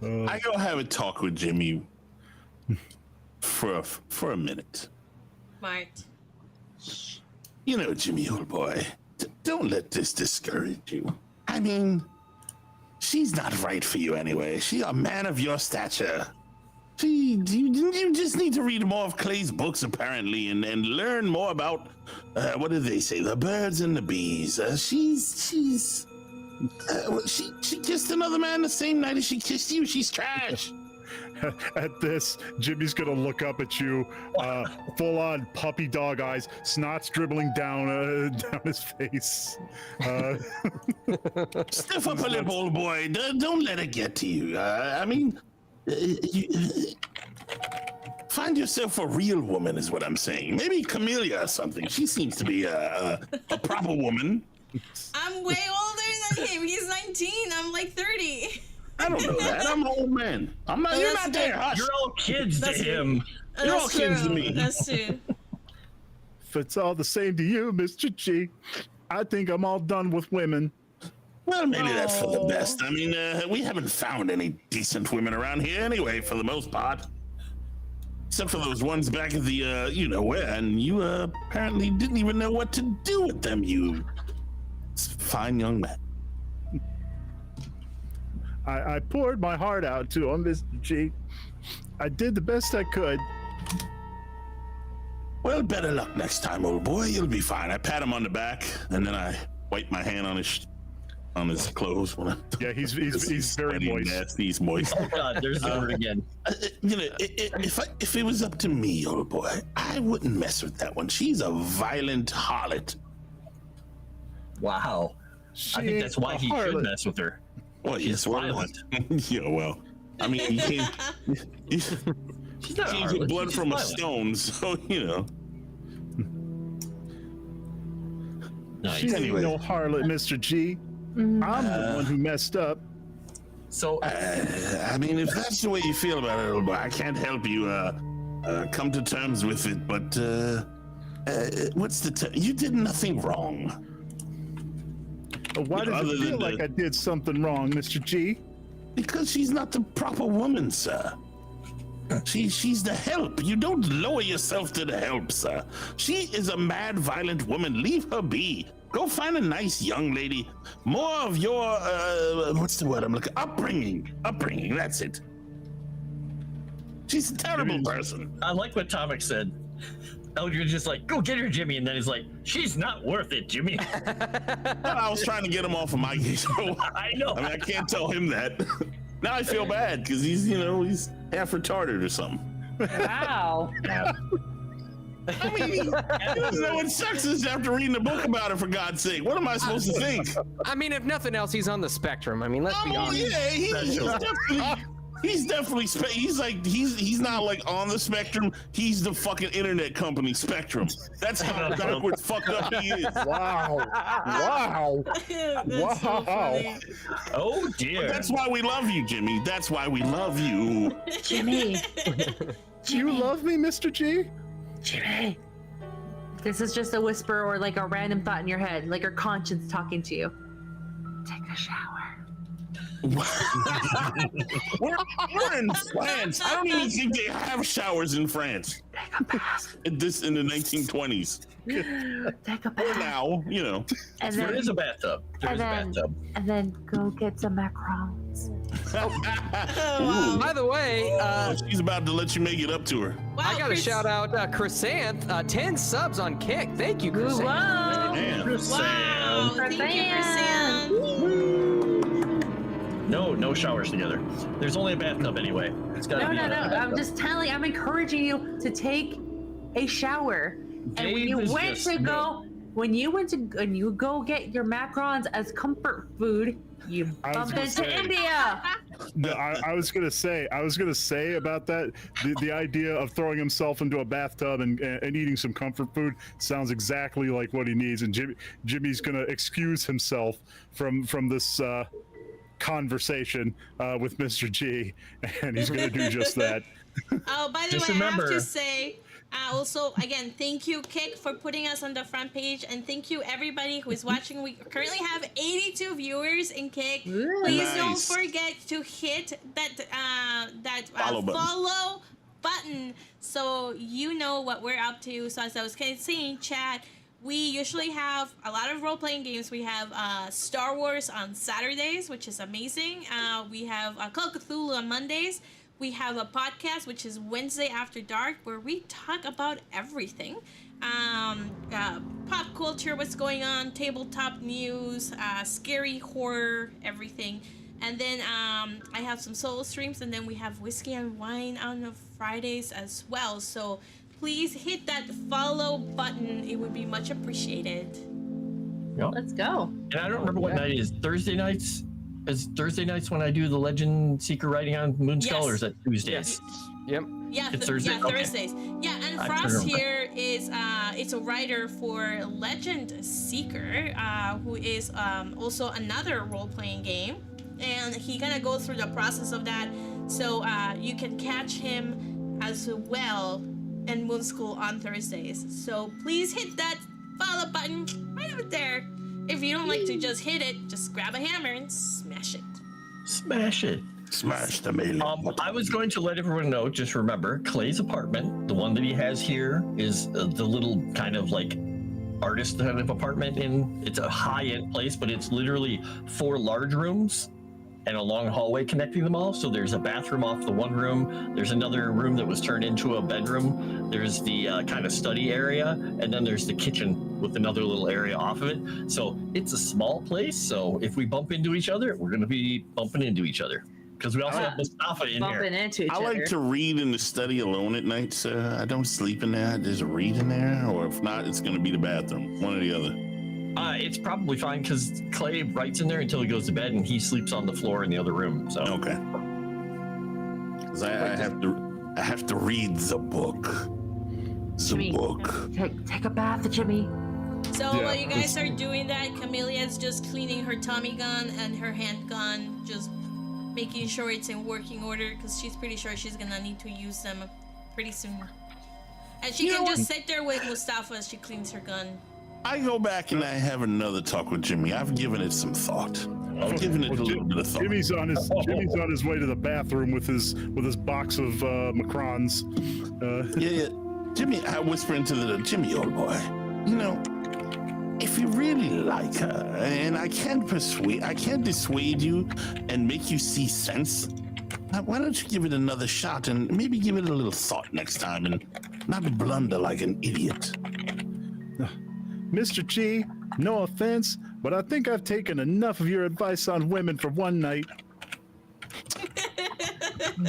I go have a talk with Jimmy for a minute. Smart. You know, Jimmy, old boy, don't let this discourage you. I mean, she's not right for you anyway. She's a man of your stature. You just need to read more of Clay's books, apparently, and learn more about, what do they say, the birds and the bees. She kissed another man the same night as she kissed you. She's trash. At this, Jimmy's gonna look up at you, full on puppy dog eyes, snot's dribbling down his face. Stiff up a lip, old boy. Don't let it get to you. I mean, find yourself a real woman, is what I'm saying. Maybe Camellia or something. She seems to be a proper woman. I'm way older than him. He's 19. I'm like 30. I don't know that. I'm an old man. I'm not. You're not there. Hush. You're all kids That's to him. You're all kids to me. That's true. If it's all the same to you, Mr. G, I think I'm all done with women. Well, maybe that's for the best. I mean, we haven't found any decent women around here anyway, for the most part. Except for those ones back at the, you know where, and you apparently didn't even know what to do with them, you fine young man. I poured my heart out to him, Mr. G. I did the best I could. Well, better luck next time, old boy. You'll be fine. I pat him on the back, and then I wipe my hand on his clothes. When Yeah, he's very moist. Nasty, he's moist. Oh God, there's the word again. You know, if it was up to me, old boy, I wouldn't mess with that one. She's a violent harlot. Wow. I think that's why he should mess with her. Well, She's violent. Yeah, well, I mean, you can't. She's not Can't harlot, get blood she's from a violent. stone, so you know. Nice. She's Anyway. no harlot, Mr. G. I'm the one who messed up. So I mean, if that's the way you feel about it, old boy, I can't help you come to terms with it. But what's the? You did nothing wrong. Why does other it feel than like I did something wrong, Mr. G? Because she's not the proper woman, sir. She's the help. You don't lower yourself to the help, sir. She is a mad, violent woman. Leave her be. Go find a nice young lady. More of your what's the word I'm looking? Upbringing. Upbringing. That's it. She's a terrible person. I like what Tomic said. Eldridge just like, go get her, Jimmy, and then he's like, she's not worth it, Jimmy. I was trying to get him off of my gate. I know. I mean, I can't tell him that. Now I feel bad because he's half retarded or something. Wow. I mean, you know what sucks is after reading a book about it, for God's sake. What am I supposed to think? I mean, if nothing else, he's on the spectrum. I mean, let's be Oh honest. yeah, he's definitely he's not like on the spectrum. He's the fucking internet company Spectrum. That's how backward fucked up he is. Wow. Wow. That's so funny. Oh dear. That's why we love you, Jimmy. That's why we love you. Jimmy. Do you love me, Mr. G? Jimmy. This is just a whisper or like a random thought in your head, like your conscience talking to you. Take a shower. we're in France. I don't even think they have showers in France. Take a bath. In the 1920s. Take a Or bath. now, you know. And There then, is a bathtub. There is a bathtub. and then go get some macarons. Ooh. By the way, She's about to let you make it up to her. Wow, I got to Chris- shout out Chrysanth, 10 subs on Kick. Thank you, Chrysanth. Whoa. Damn. Wow, thank you, Chrysanth. Chrysanth. No showers together. There's only a bathtub anyway. It's gotta No, be no, a no. I'm bathtub. just telling. I'm encouraging you to take a shower. And when Dave you is went just to go, when you go get your macarons as comfort food, you I was bump gonna into say- India. I was gonna say about that. The idea of throwing himself into a bathtub and eating some comfort food sounds exactly like what he needs. And Jimmy's gonna excuse himself from this conversation with Mr. G, and he's gonna do just that. Oh, by the Just way, I have remember- to say, also, again, thank you, Kick, for putting us on the front page, and thank you, everybody who is watching. We currently have 82 viewers in Kick. Please don't Nice. forget to hit that Follow button so you know what we're up to. So as I was kind of saying, chat, we usually have a lot of role-playing games. We have Star Wars on Saturdays, which is amazing. We have Call of Cthulhu on Mondays. We have a podcast, which is Wednesday After Dark, where we talk about everything. Pop culture, what's going on, tabletop news, scary horror, everything. And then I have some solo streams, and then we have whiskey and wine on Fridays as well. So please hit that follow button. It would be much appreciated. Yep. Let's go. And I don't remember what night it is. Thursday nights? Is Thursday nights when I do the Legend Seeker writing on Moonskull, or is that Tuesdays? Yep. Yeah, It's Thursday? yeah, Okay. Thursdays. Yeah, and I Frost remember. here is it's a writer for Legend Seeker, who is also another role-playing game, and he kind of goes through the process of that, so you can catch him as well in Moonskull on Thursdays. So please hit that follow button right over there. If you don't like to just hit it, just grab a hammer and smash it. Smash it. Smash the mail. I was going to let everyone know, just remember, Clay's apartment, the one that he has here, is the little kind of like artist kind of apartment. It's a high-end place, but it's literally 4 large rooms and a long hallway connecting them all. So there's a bathroom off the one room. There's another room that was turned into a bedroom. There's the kind of study area, and then there's the kitchen with another little area off of it. So it's a small place. So if we bump into each other, we're going to be bumping into each other. Because we also have Mustafa in Bumping here. into each I other. like to read in the study alone at night, so I don't sleep in there. There's a read in there, or if not, it's going to be the bathroom, one or the other. It's probably fine because Clay writes in there until he goes to bed, and he sleeps on the floor in the other room. So Okay. Because I have to read the book. The Jimmy, book. Take a bath, Jimmy. So Yeah, while you guys it's- are doing that, Camelia's just cleaning her Tommy gun and her handgun, just making sure it's in working order because she's pretty sure she's gonna need to use them pretty soon. And she can just sit there with Mustafa as she cleans her gun. I go back and I have another talk with Jimmy. I've given it some thought. I've given it a little bit of thought. Jimmy's on his way to the bathroom with his box of Macrons. Yeah. Jimmy, I whisper into the Jimmy, old boy. You know, if you really like her, and I can't dissuade you and make you see sense, why don't you give it another shot and maybe give it a little thought next time and not blunder like an idiot. Mr. G, no offense, but I think I've taken enough of your advice on women for one night.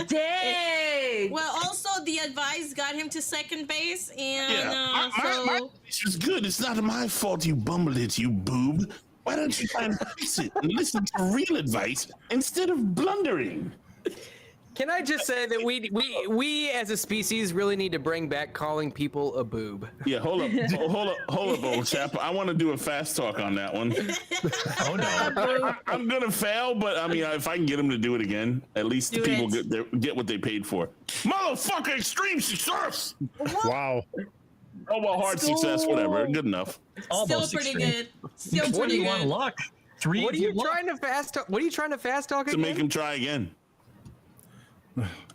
Dang! Well, also the advice got him to second base, and my so advice was good. It's not my fault you bumbled it, you boob. Why don't you try and fix it and listen to real advice instead of blundering? Can I just say that we as a species really need to bring back calling people a boob? Yeah, hold up, old chap. I want to do a fast talk on that one. oh no. I'm gonna fail, but I mean, if I can get him to do it again, at least Do the people it. get what they paid for. Motherfucker, extreme success! Wow. Oh well, hard success, whatever. Good enough. still Almost pretty extreme. good. Still What do pretty you want, good. luck? 3 What are you luck? trying to fast talk? What are you trying to fast talk To again? make him try again.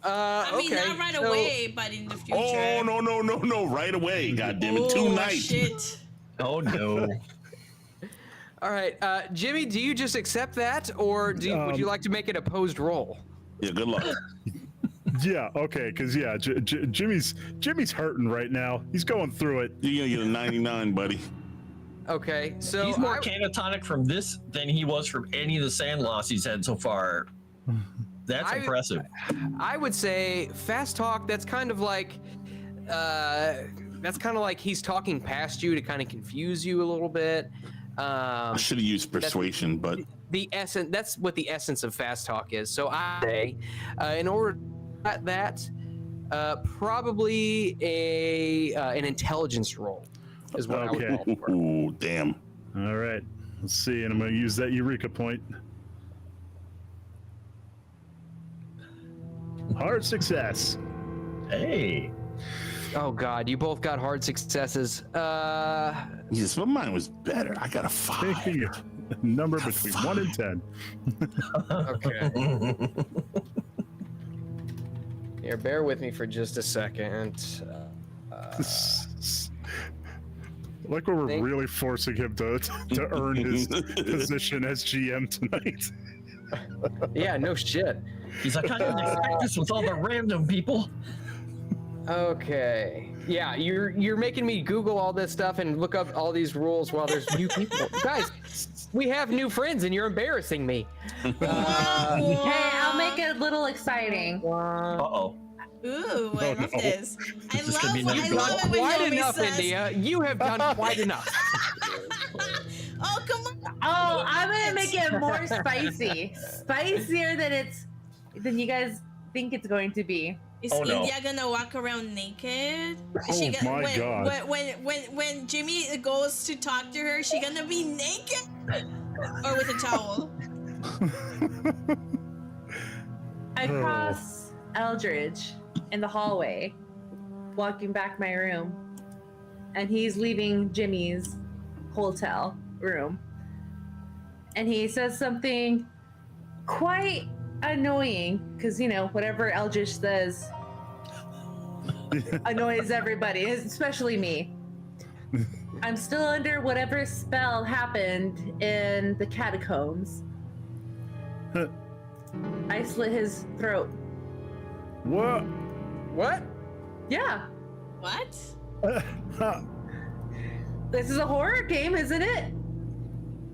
I mean, okay, not right so- away, but in the future. Oh no! Right away! God damn it! 2 Oh, nights. shit. Oh no. All right, Jimmy, do you just accept that, or would you like to make it a posed roll? Yeah, good luck. Yeah, okay, because yeah, Jimmy's hurting right now. He's going through it. You're gonna get a 99, buddy. Okay, so He's more catatonic from this than he was from any of the sand loss he's had so far. That's impressive. I would say fast talk. That's kind of like he's talking past you to kind of confuse you a little bit. I should have used persuasion, but That's what the essence of fast talk is. So I say, in order to that, probably an intelligence roll is what I would Okay. call for. ooh, damn. All right, let's see, and I'm going to use that Eureka point. Hard success. Hey. Oh God, you both got hard successes. Yes, but mine was better. I got a 5. Taking a number between 1 and 10. Okay. Here, bear with me for just a second. Like where we're really forcing him to earn his position as GM tonight. Yeah, no shit. He's like, I didn't expect this with all the random people. Okay. Yeah, you're making me Google all this stuff and look up all these rules while there's new people. Guys, we have new friends and you're embarrassing me. Hey, I'll make it a little exciting. Uh-oh. Ooh, I love this. I This could be love another it good when Quite Nomi enough, says, India. You have done quite enough. oh, come on. Oh, I'm gonna make it more spicy. Spicier than you guys think it's going to be. Is Oh, no. India gonna walk around naked? Is Oh, my when, God. When Jimmy goes to talk to her, she gonna be naked? Or with a towel? I cross Eldridge in the hallway, walking back my room, and he's leaving Jimmy's hotel room. And he says something quite annoying, because, you know, whatever Eldridge says annoys everybody, especially me. I'm still under whatever spell happened in the catacombs. I slit his throat. What? What? Yeah, What? this is a horror game, isn't it?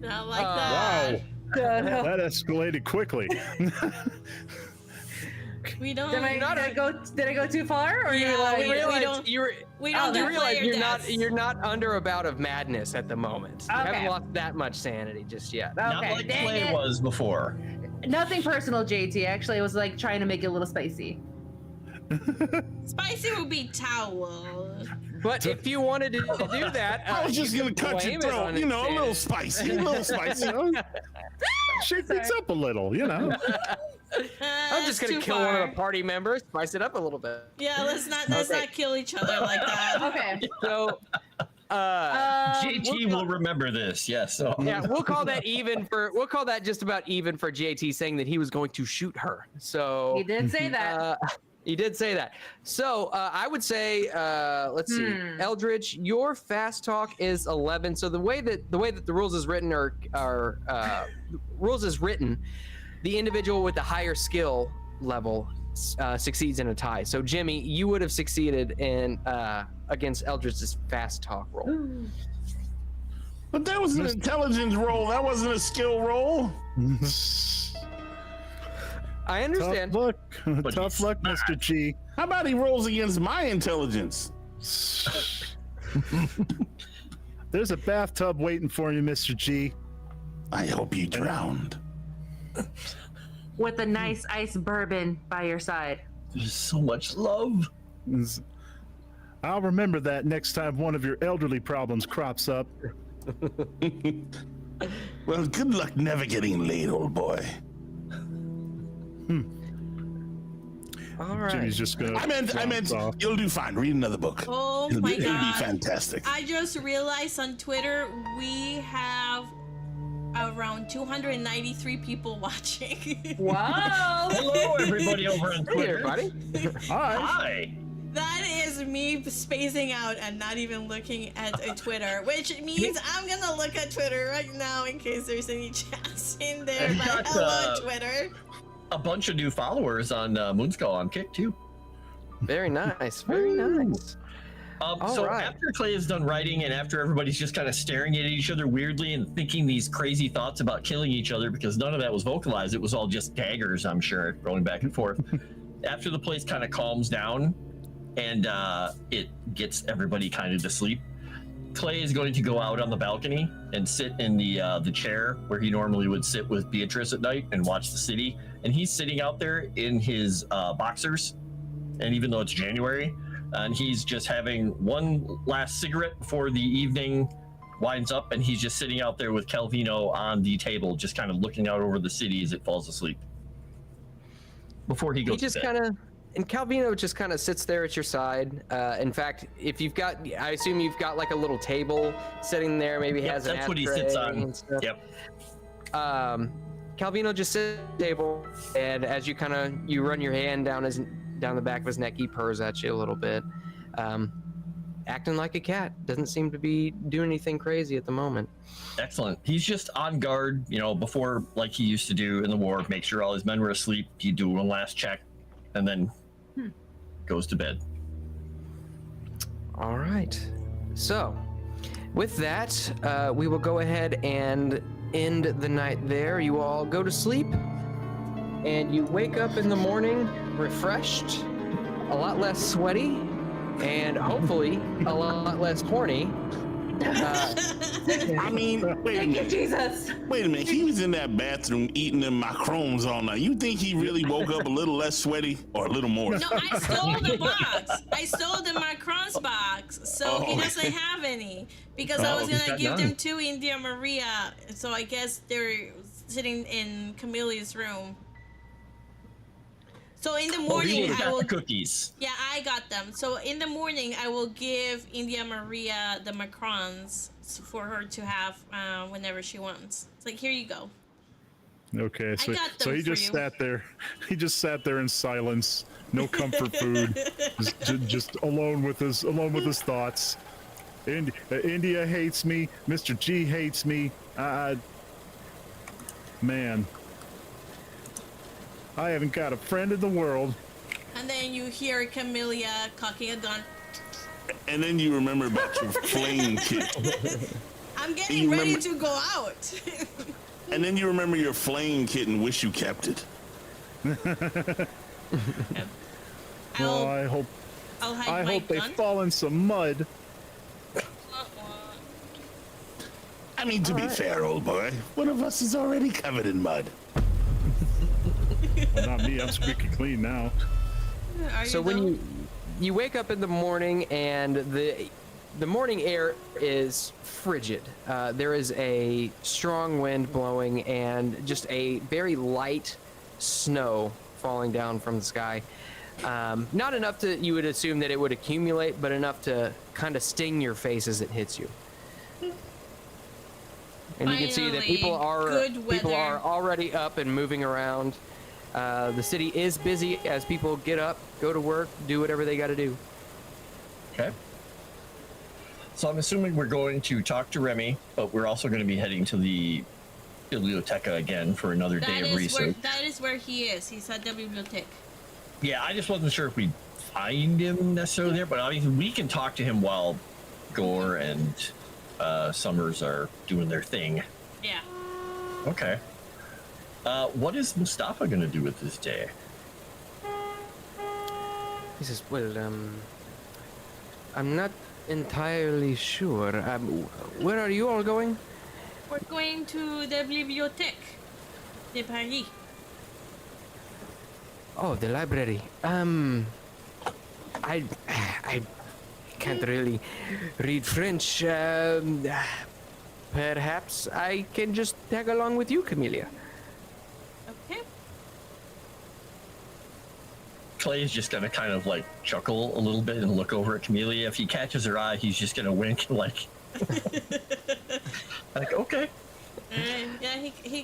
Not like Wow. that. That escalated quickly. We don't. Did I go too far, or Yeah, you like? we don't- we don't do realize player deaths. you're not under a bout of madness at the moment. You Okay. haven't lost that much sanity just yet. Not Okay, like dang Clay it. was before. Nothing personal, JT. Actually, I was like trying to make it a little spicy. Spicy would be towel. But if you wanted to do that, I was just you gonna could cut blame your it throat. on You know, a little insanity. spicy, a little spicy. Shake things up a little, you know. I'm just gonna too kill far. one of the party members, spice it up a little bit. Yeah, let's not Okay. kill each other like that. Okay. So, JT will remember this. Yes. So. yeah, we'll call that just about even for JT saying that he was going to shoot her. So You did say that. he did say that. So I would say, let's see, Eldritch, your fast talk is 11. So the way that the rules is written rules is written, the individual with the higher skill level succeeds in a tie. So Jimmy, you would have succeeded in against Eldritch's fast talk roll. But that was an intelligence roll. That wasn't a skill roll. I understand. Tough luck, But tough he's luck, Mr. G. How about he rolls against my intelligence? There's a bathtub waiting for you, Mr. G. I hope you drowned. With a nice ice bourbon by your side. There's so much love. I'll remember that next time one of your elderly problems crops up. Well, good luck navigating laid, old boy. All right. Jimmy's just gonna. I meant, bounce off. you'll do fine. Read another book. Oh It'll my be god. fantastic. I just realized on Twitter we have around 293 people watching. Wow. Hello, everybody over on Hey, Twitter. everybody. Hi. Hi. That is me spacing out and not even looking at a Twitter, which means I'm gonna look at Twitter right now in case there's any chats in there. We But got, hello, Twitter. A bunch of new followers on Moonskull on Kick too. Very nice. Very nice. All So right. after Clay is done writing and after everybody's just kind of staring at each other weirdly and thinking these crazy thoughts about killing each other because none of that was vocalized, it was all just daggers, I'm sure, going back and forth. After the place kind of calms down and it gets everybody kind of to sleep, Clay is going to go out on the balcony and sit in the chair where he normally would sit with Beatrice at night and watch the city. And he's sitting out there in his boxers, and even though it's January, and he's just having one last cigarette before the evening winds up, and he's just sitting out there with Calvino on the table, just kind of looking out over the city as it falls asleep. Before he goes He just to bed. kind of, and Calvino just kind of sits there at your side. In fact, if you've got, I assume you've got like a little table sitting there, maybe Yep, has an that's what he ashtray sits on. and stuff. Yep. Calvino just sits at the table, and as you kind of, you run your hand down the back of his neck, he purrs at you a little bit. Acting like a cat. Doesn't seem to be doing anything crazy at the moment. Excellent. He's just on guard, before, like he used to do in the war, make sure all his men were asleep. He'd do one last check and then goes to bed. All right. So, with that, we will go ahead and end the night there. You all go to sleep, and you wake up in the morning refreshed, a lot less sweaty, and hopefully a lot less horny. I mean, wait a Thank you, minute. Jesus. Wait a minute. He was in that bathroom eating them macarons all night. You think he really woke up a little less sweaty or a little more? No, I stole the box. I stole the Macron's box, so he Oh. doesn't have any because I was he's gonna got give none. them to India Maria. So I guess they're sitting in Camille's room. So in the Oh, he morning, would've I got will. the cookies. Yeah, I got them. So in the morning, I will give India Maria the Macrons for her to have whenever she wants. It's like, here you go. Okay, so, got so them he for just you. sat there. He just sat there in silence, no comfort food, just alone with his thoughts. India hates me. Mr. G hates me. Man, I haven't got a friend in the world. And then you hear Camellia cocking a gun. And then you remember about your flame kit. I'm You getting ready remember- to go out. And then you remember your flame kit and wish you kept it. Well, I'll hide I my hope they gun. fall in some mud. I mean, to be fair, old boy, one of us is already covered in mud. Well, not me. I'm squeaky clean now. Are So you when though? you wake up in the morning and the morning air is frigid. There is a strong wind blowing and just a very light snow falling down from the sky. Not enough to you would assume that it would accumulate, but enough to kind of sting your face as it hits you. And you can see that people Finally, good weather. are already up and moving around. The city is busy as people get up, go to work, do whatever they got to do. Okay. So I'm assuming we're going to talk to Remy, but we're also going to be heading to the biblioteca again for another day of research. That is where he is. He's at the bibliothèque. Yeah, I just wasn't sure if we'd find him necessarily there, but obviously we can talk to him while Gore and Summers are doing their thing. Yeah. Okay. What is Mustafa going to do with this day? He says, well, I'm not entirely sure. Where are you all going? We're going to the bibliothèque de Paris. Oh, the library. I can't really read French. Perhaps I can just tag along with you, Camellia. Okay. Clay is just going to kind of like chuckle a little bit and look over at Camellia. If he catches her eye, he's just going to wink like, like okay. Yeah, he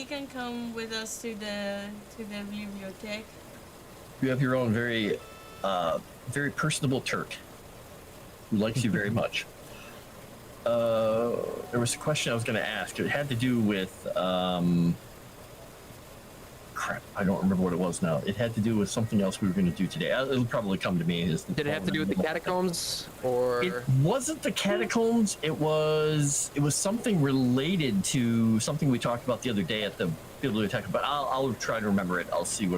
can come with us to the bibliothèque. You have your own very personable Turk who likes you very much. There was a question I was going to ask. It had to do with crap. I don't remember what it was now. It had to do with something else we were going to do today. It'll probably come to me. Did it have to do with the catacombs, or? It wasn't the catacombs. It was something related to something we talked about the other day at the bibliotheca. But I'll try to remember it. I'll see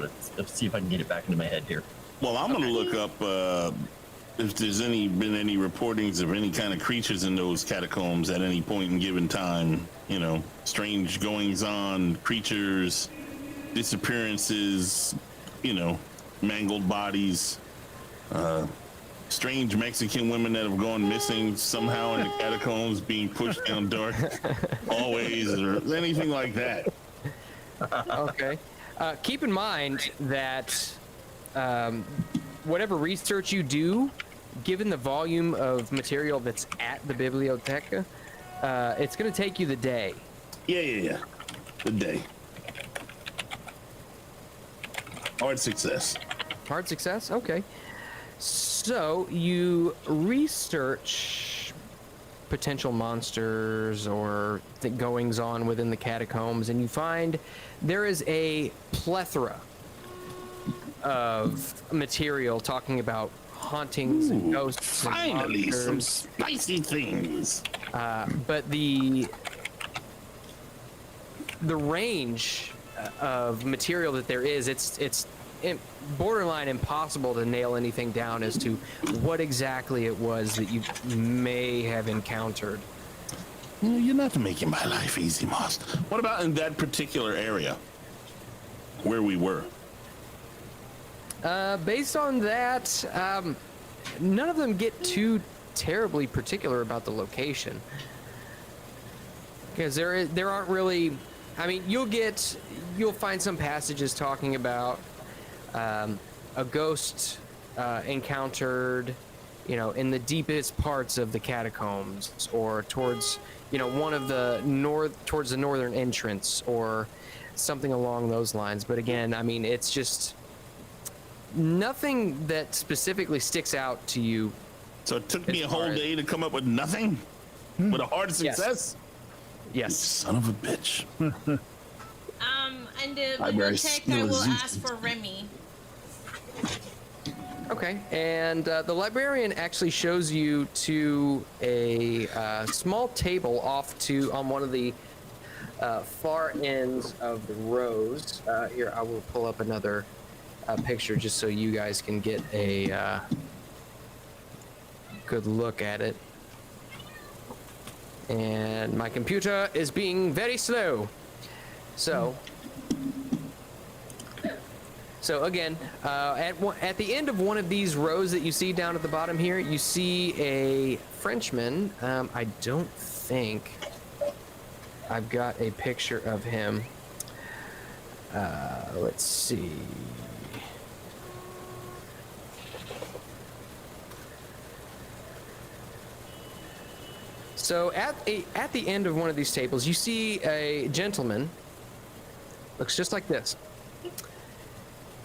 see if I can get it back into my head here. Well, I'm gonna look up if there's been any reportings of any kind of creatures in those catacombs at any point in given time. You know, strange goings on, creatures, disappearances. You know, mangled bodies. Strange Mexican women that have gone missing somehow in the catacombs, being pushed down dark hallways, or anything like that. Okay. Keep in mind that whatever research you do, given the volume of material that's at the biblioteca, it's going to take you the day. Yeah. The day. Hard success. Hard success? Okay. So you research potential monsters or the goings on within the catacombs, and you find there is a plethora of material talking about hauntings and ghosts. Finally, and some monsters. spicy things. But the range of material that there is, it's borderline impossible to nail anything down as to what exactly it was that you may have encountered. You're not making my life easy, Moss. What about in that particular area where we were? Based on that, none of them get too terribly particular about the location, because there aren't really. I mean, you'll find some passages talking about a ghost encountered, in the deepest parts of the catacombs, or towards, one of the towards the northern entrance, or something along those lines. But again, I mean, it's just nothing that specifically sticks out to you. So it took me a whole far as- day to come up with nothing? With a hard success? Yes. Son of a bitch. And the Library check I will skills. ask for Remy. Okay, and the librarian actually shows you to a small table off on one of the far ends of the rows. Here, I will pull up another picture just so you guys can get a good look at it. And my computer is being very slow. So again, at the end of one of these rows that you see down at the bottom here, you see a Frenchman. I don't think I've got a picture of him. Let's see. So at the end of one of these tables, you see a gentleman. Looks just like this.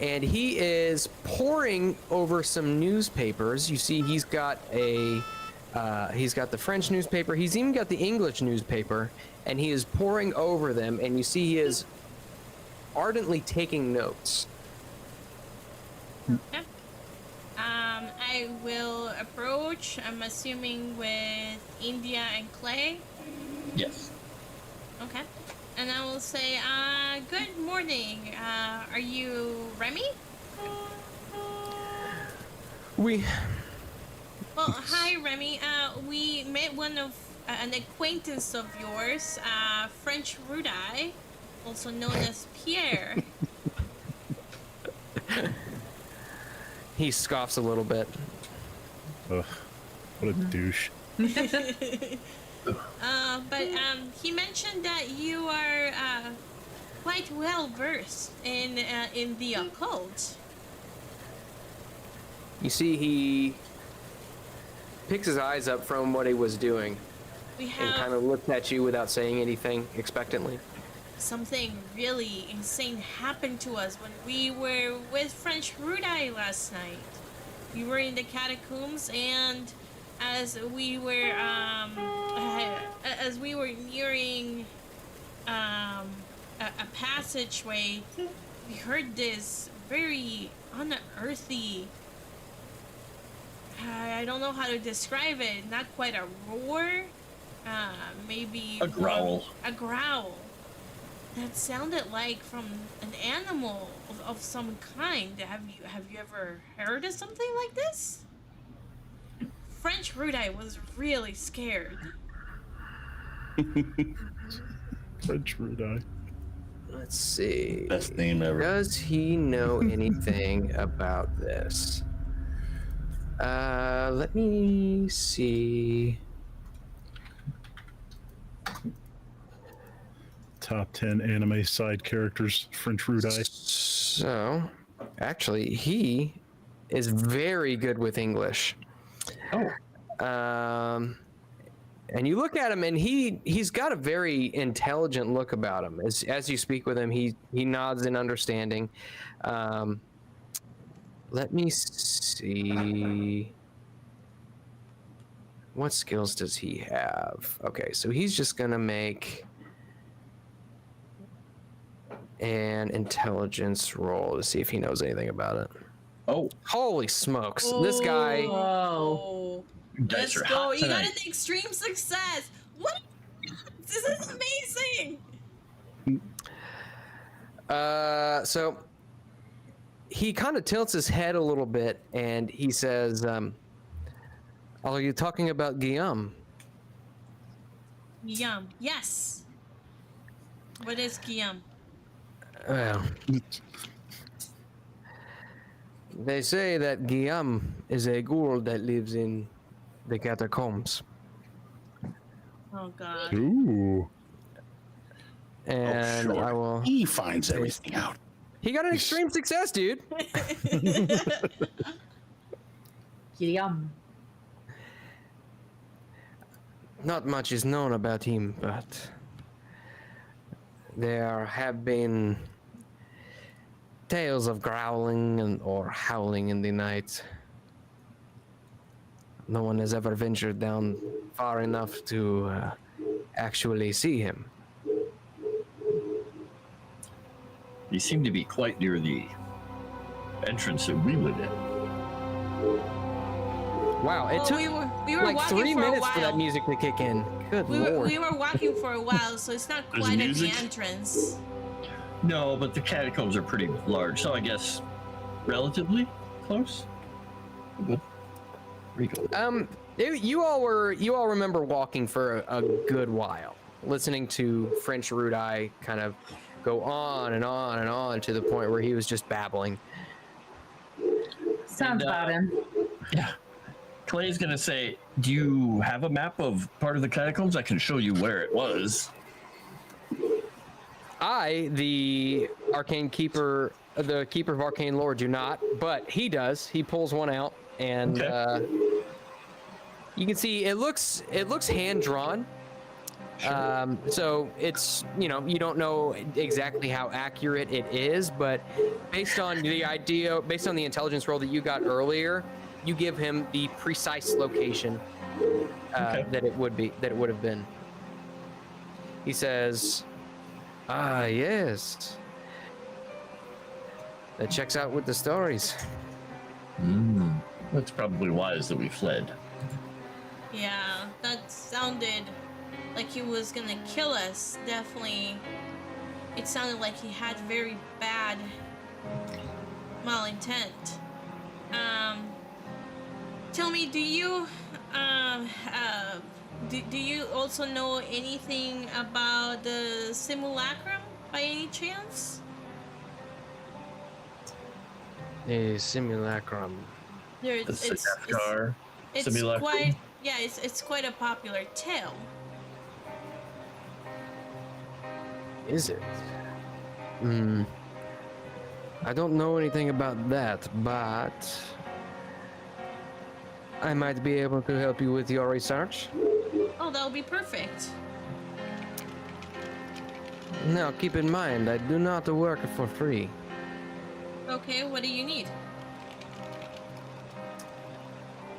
And he is poring over some newspapers. You see, he's got the French newspaper. He's even got the English newspaper, and he is poring over them. And you see, he is ardently taking notes. Yep. I will approach. I'm assuming with India and Clay. Yes. Okay. And I will say, good morning. Are you Remy? We. Well, hi, Remy. We met an acquaintance of yours, French Rudai, also known as Pierre. He scoffs a little bit. Ugh, what a douche. But he mentioned that you are quite well versed in the occult. You see, he picks his eyes up from what he was doing We and have kind of looks at you without saying anything expectantly. something really insane happened to us when we were with French Rudai last night. We were in the catacombs, and as we were nearing a passageway, we heard this very unearthly. I don't know how to describe it. Not quite a roar. Maybe A growl. A growl. That sounded like from an animal of some kind. Have you ever heard of something like this? French Rudai was really scared. French Rudai. Let's see. Best name ever. Does he know anything about this? Let me see. Top 10 anime side characters, French Rudai. So, actually, he is very good with English. Oh. And you look at him, and he's got a very intelligent look about him. As you speak with him, he nods in understanding. Let me see. What skills does he have? Okay, so he's just gonna make an intelligence roll to see if he knows anything about it. Oh, Holy smokes! This guy. Whoa. dice Let's are go. hot You tonight. got an extreme success. What? This is amazing. So he kind of tilts his head a little bit and he says, "Are you talking about Guillaume?" Guillaume. Yes. What is Guillaume? Well, they say that Guillaume is a ghoul that lives in the catacombs, Oh God. Ooh. and sure. I will. He finds everything out. He got an extreme success, dude. Yum. Not much is known about him, but there have been tales of growling or howling in the night. No one has ever ventured down far enough to actually see him. You seem to be quite near the entrance that we would in. Wow, it Well, took we were like walking 3 for a minutes for that while. music to kick in. Good We lord. were walking for a while, so it's not There's quite at the music? entrance. No, but the catacombs are pretty large, so I guess relatively close. Good. Rico. You all remember walking for a good while, listening to French Rudai kind of go on and on and on to the point where he was just babbling. Sounds about him. Yeah. Clay's gonna say, "Do you have a map of part of the catacombs? I can show you where it was." I, the arcane keeper, the keeper of arcane lore, do not, but he does. He pulls one out, and Okay. you can see it looks hand drawn. So it's, you don't know exactly how accurate it is, but based on the intelligence roll that you got earlier, you give him the precise location Okay. that it would have been. He says, "Ah, yes. That checks out with the stories." That's probably wise that we fled. Yeah, that sounded like he was gonna kill us. Definitely. It sounded like he had very bad malintent. Tell me, do you do you also know anything about the simulacrum by any chance? A simulacrum. There, The Sedefkar it's simulacrum. quite, yeah, it's quite a popular tale. Is it? I don't know anything about that, but I might be able to help you with your research. Oh, that would be perfect. Now, keep in mind, I do not work for free. Okay, what do you need?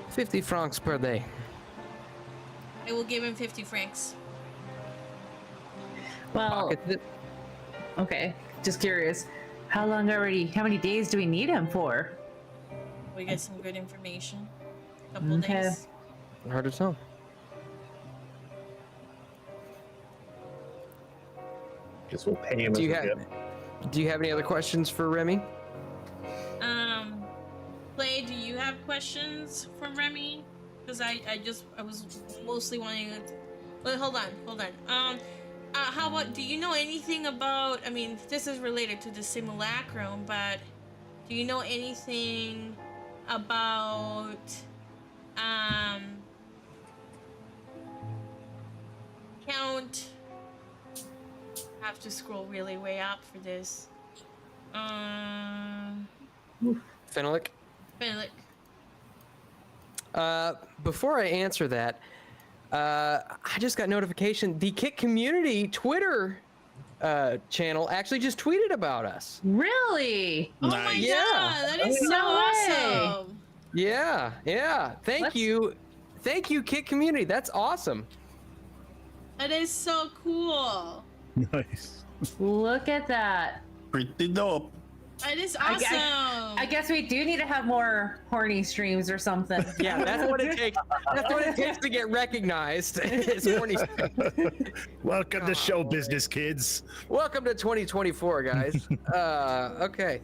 50 francs per day. I will give him 50 francs. Well, Pocket it. okay. Just curious. How many days do we need him for? We get some good information. Couple Okay. days. Hard to tell. Guess we'll pay him. Do as you we have get. Do you have any other questions for Remy? Play, do you have questions for Remy? Because I was mostly wanting to... But hold on. How about, do you know anything about, I mean, this is related to the simulacrum, but do you know anything about, Count... I have to scroll really way up for this. Fenelic? Fenelic. Before I answer that, I just got notification. The Kit Community Twitter channel actually just tweeted about us. Really? Oh my Nice. Yeah. god, that is so No way. awesome. Yeah. Thank Let's- you, Kit Community. That's awesome. That is so cool. Nice. Look at that. Pretty dope. That is I awesome. I guess we do need to have more horny streams or something. Yeah, that's what it takes. That's what it takes to get recognized. It's horny. Welcome to show business, kids. Welcome to 2024, guys. Okay.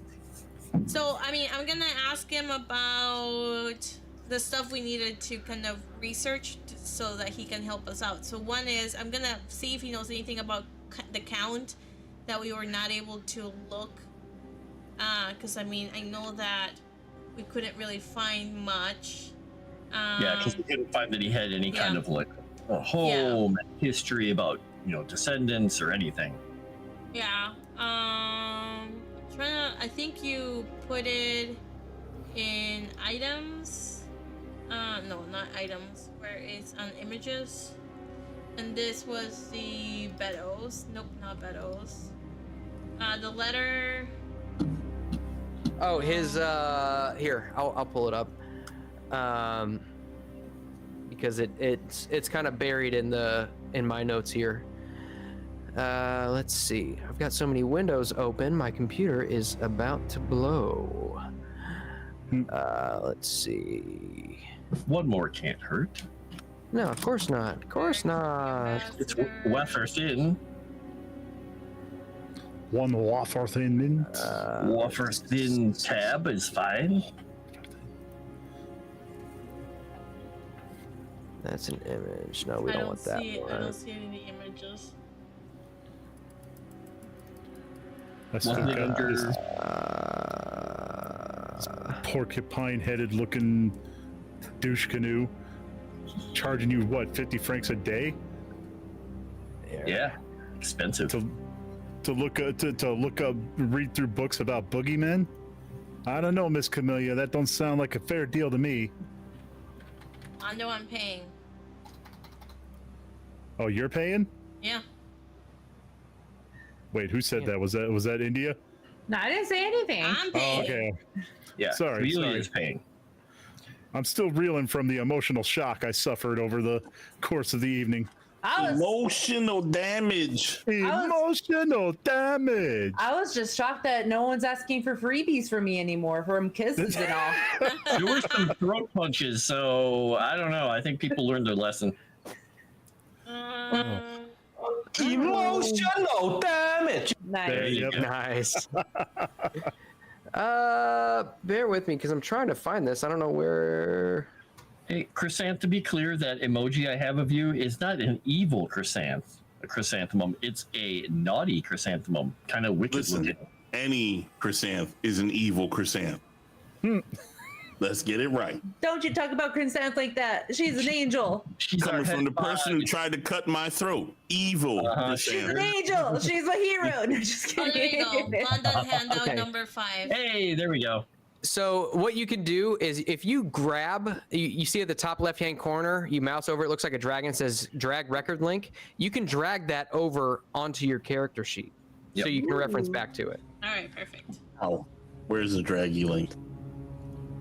So, I mean, I'm gonna ask him about the stuff we needed to kind of research so that he can help us out. So one is, I'm gonna see if he knows anything about the count that we were not able to look. Because, I mean, I know that we couldn't really find much. Yeah, because we couldn't find that he had any kind of like a home history about, you know, descendants or anything. Yeah. I think you put it in items. No, not items. Where it's on images. And this was the Beddoes. Nope, not Beddoes. The letter. Oh, his here. I'll pull it up. Because it's kind of buried in my notes here. Let's see. I've got so many windows open. My computer is about to blow. Let's see. One more can't hurt. No, of course not. Of course not. It's wafer thin. One wafer thin mint. Wafer thin tab is fine. That's an image. No, we I don't want that see it. one. I don't see any images. I still Wasn't it got this Uh, porcupine-headed looking douche canoe charging you what, 50 francs a day Yeah, expensive. to look up, read through books about boogeymen? I don't know, Miss Camellia. That don't sound like a fair deal to me. I know I'm paying. Oh, you're paying? Yeah. Wait, who said that? Was that India? No, I didn't say anything. I'm Oh, paying. okay. Yeah, Sorry, Amelia is paying. I'm still reeling from the emotional shock I suffered over the course of the evening. I was Emotional damage. Emotional damage. I was just shocked that no one's asking for freebies from me anymore, from kisses and all. There were some throat punches, so I don't know. I think people learned their lesson. Emotional damage. Nice. Yep. nice. Bear with me because I'm trying to find this. I don't know where. Hey, Chrysanth, to be clear, that emoji I have of you is not an evil chrysanthemum. It's a naughty chrysanthemum, kind of wicked Listen, looking. any chrysanth is an evil chrysanth. Let's get it right. Don't you talk about Chrysanth like that. She's an angel. She's our Coming from the head person who tried to cut my throat. Evil She's an chrysanth. angel. She's a hero. No, just Oh, there you kidding. go. London handout Okay. number 5. Hey, there we go. So what you can do is if you grab, you see at the top left-hand corner, you mouse over, it looks like a dragon, says drag record link. You can drag that over onto your character sheet. So Yep. you can reference back to it. All right, perfect. Oh, where's the draggy link?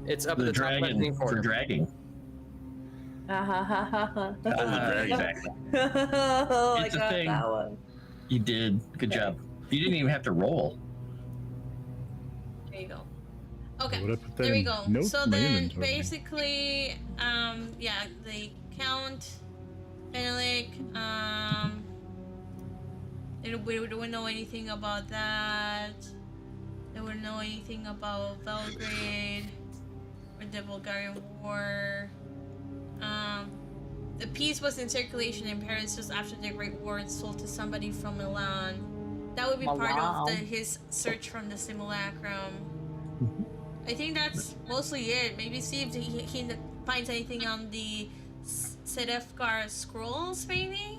It's up at The the top dragon left-hand for corner. dragging. Oh, the dragon. Exactly. Oh, I It's a got thing. that one. You did. Good job. You didn't even have to roll. There you go. Okay, Would I put that there we in go. notes? So My then, inventory. basically, yeah, the count, Benedict, we wouldn't know anything about that. They wouldn't know anything about Belgrade or the Bulgarian War. The piece was in circulation in Paris just after the Great War and sold to somebody from Milan. That would be part of his search from the simulacrum. I think that's mostly it. Maybe see if he finds anything on the Sedefkar scrolls, maybe?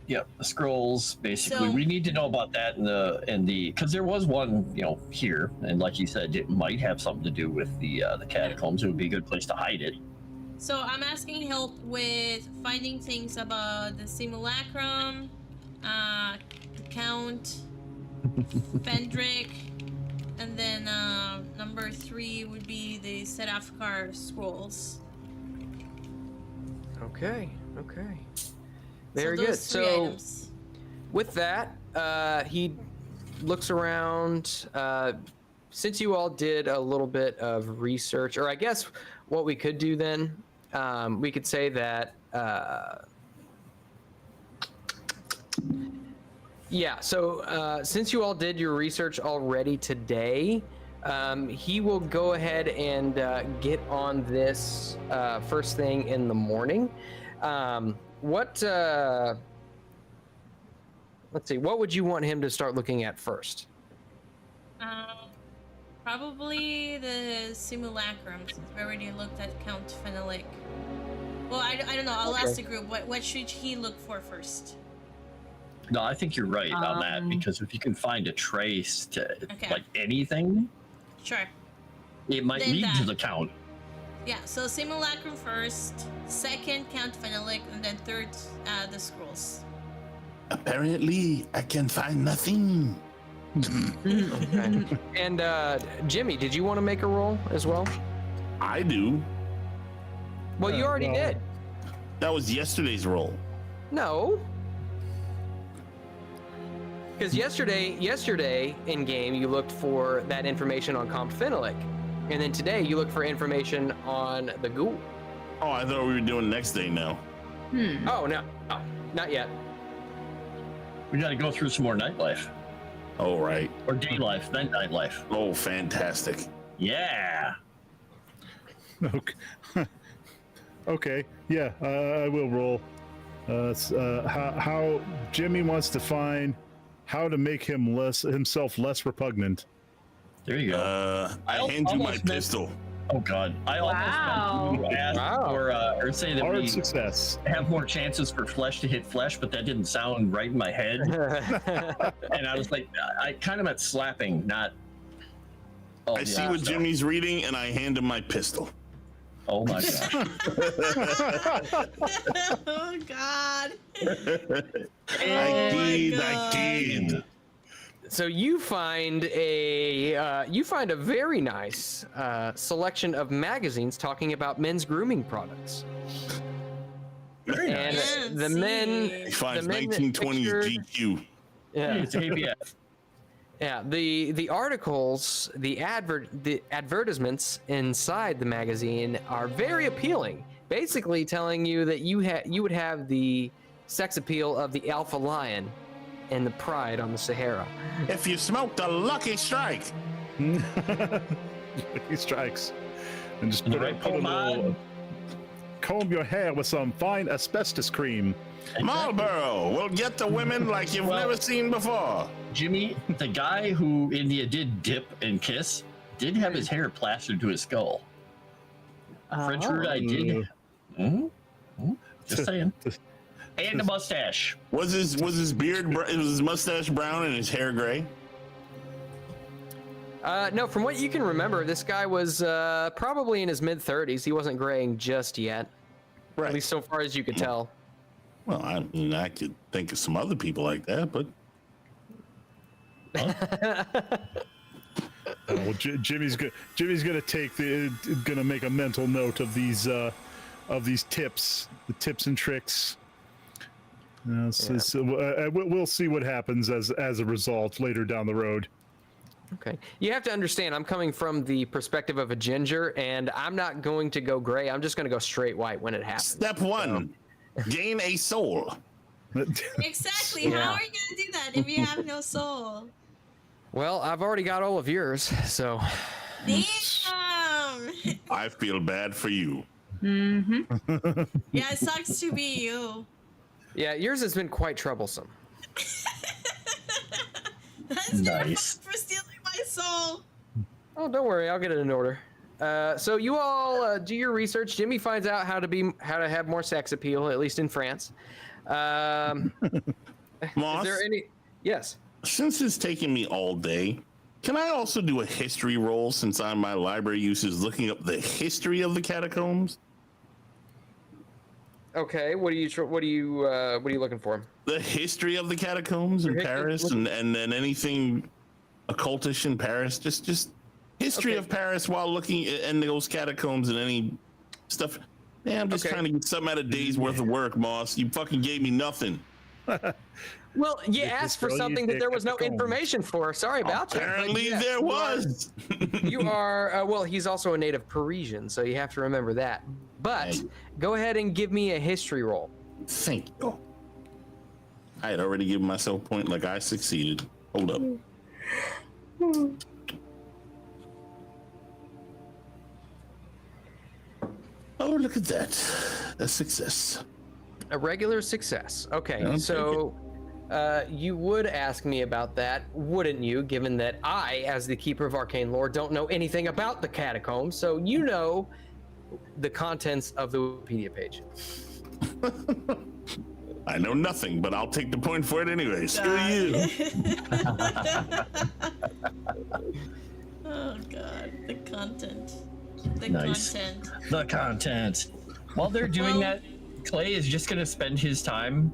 Yep, the scrolls. Basically, So- we need to know about that in the because there was one, you know, here, and like you said, it might have something to do with the catacombs. It would be a good place to hide it. So I'm asking help with finding things about the simulacrum, the Count, Fendrick, and then number 3 would be the Sedefkar scrolls. Okay. So Very those good. 3 So items. with that, he looks around, since you all did a little bit of research, or I guess what we could do then, we could say that. Yeah, so since you all did your research already today, he will go ahead and get on this first thing in the morning. Let's see, what would you want him to start looking at first? Probably the simulacrum, since we already looked at Count Fenelic. Well, I don't know. I'll ask the group. What should he look for first? No, I think you're right on that, because if you can find a trace to like anything, sure, it might Then lead to that. the count. Yeah. So simulacrum first, second Count Fenelic, and then third the scrolls. Apparently, I can find nothing. Okay. And Jimmy, did you want to make a roll as well? I do. Well, you already did. That was yesterday's roll. No. Because yesterday in game, you looked for that information on Comp Fenelic. And then today, you look for information on the ghoul. Oh, I thought we were doing next day now. Oh, no, not yet. We got to go through some more nightlife, Oh, right. or day life, then nightlife. Oh, fantastic. Yeah. Okay. Okay. Yeah, I will roll. How Jimmy wants to find how to make himself less repugnant. There you go. I hand you my pistol. Oh God! I Wow. almost meant to ask Wow. or say that Hard we success. have more chances for flesh to hit flesh, but that didn't sound right in my head. And I was like, I kind of meant slapping, not. Oh, I see what Jimmy's reading, and I hand him my pistol. Oh my gosh! Oh God. I did. God. So you find a very nice selection of magazines talking about men's grooming products. Very And nice. Yeah, the men, He finds the men that 1920s pictured- GQ. yeah, It's ABF. yeah. The articles, the advertisements inside the magazine are very appealing. Basically, telling you that you would have the sex appeal of the alpha lion and the pride on the Sahara. If you smoked a lucky strike. He strikes. And just The put, right put a little, pomade. comb your hair with some fine asbestos cream. Marlboro will get the women like you've Well- never seen before. Jimmy, the guy who India did dip and kiss, did have his hair plastered to his skull. French root, I did. Just saying. And a mustache. Was his beard? Was his mustache brown and his hair gray? No, from what you can remember, this guy was probably in his mid-30s. He wasn't graying just yet, Right. at least so far as you could tell. Well, I mean, I could think of some other people like that, but Well, Jimmy's gonna gonna make a mental note of these tips, the tips and tricks. We'll see what happens as a result later down the road. Okay. You have to understand, I'm coming from the perspective of a ginger, and I'm not going to go gray. I'm just going to go straight white when it happens. step one, gain a soul. Exactly. Yeah. How are you gonna do that if you have no soul? Well, I've already got all of yours, so. Damn. I feel bad for you. Yeah, it sucks to be you. Yeah, yours has been quite troublesome. That's your Nice. fault for stealing my soul. Oh, don't worry, I'll get it in order. So you all do your research. Jimmy finds out how to have more sex appeal, at least in France. Is Moss, there any? Yes. since it's taking me all day, can I also do a history roll since my library use is looking up the history of the catacombs? Okay. What are you looking for? The history of the catacombs in Your history- Paris, and then anything occultish in Paris. Just history Okay. of Paris while looking in those catacombs and any stuff. Man, I'm just Okay. trying to get something out of a day's worth of work, Moss. You fucking gave me nothing. Well, you They asked just for tell you something that they there was no got the combs. information for. Sorry about that. but Apparently yes, there you are- was. You are, well, he's also a native Parisian, so you have to remember that. But go ahead and give me a history roll. Thank you. I had already given myself a point like I succeeded. Hold up. Oh, look at that. A success. A regular success. Okay, I'll so you would ask me about that, wouldn't you, given that I, as the Keeper of Arcane Lore, don't know anything about the catacombs, so you know the contents of the Wikipedia page. I know nothing, but I'll take the point for it anyway. Screw you. Oh god, the content. The Nice. content. The content. While they're doing Well- that, Clay is just going to spend his time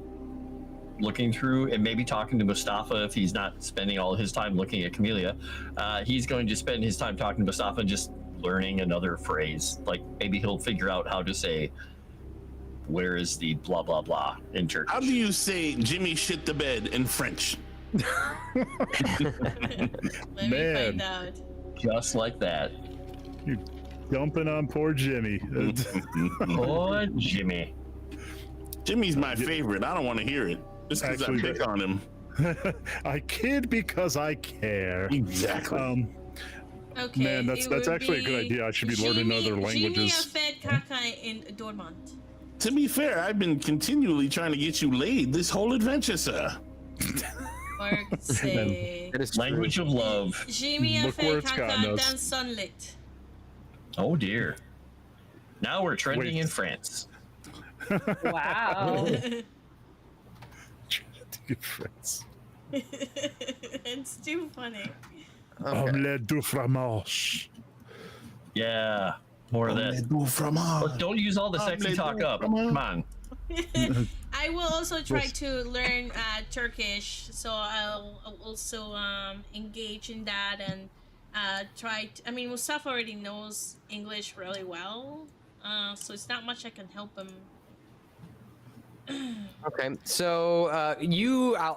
looking through and maybe talking to Mustafa if he's not spending all his time looking at Camellia. He's going to spend his time talking to Mustafa and just learning another phrase. Like maybe he'll figure out how to say, "Where is the blah blah blah" in Turkish. How do you say Jimmy shit the bed in French? Let me Man. find out. Just like that. Dumping on poor Jimmy. Oh, Jimmy. Jimmy's my favorite. I don't want to hear it. Just because I Actually, pick on him. I kid because I care. Exactly. Okay. Man, that's it would actually a good be idea. I should be learning other languages. Jimmy a fed caca in dormant. To be fair, I've been continually trying to get you laid this whole adventure, sir. Or say That is true. Language of love. Jimmy a Look where fed it's gotten caca us. dan sunlit. Oh dear. Now we're trending Wait. in France. Wow. Good friends. It's too funny. Okay. Omelette du fromage. Yeah. More of that. But don't use all the sexy talk up. Come on. I will also try to learn Turkish, so I'll also engage in that and I mean, Mustafa already knows English really well, so it's not much I can help him. Okay, so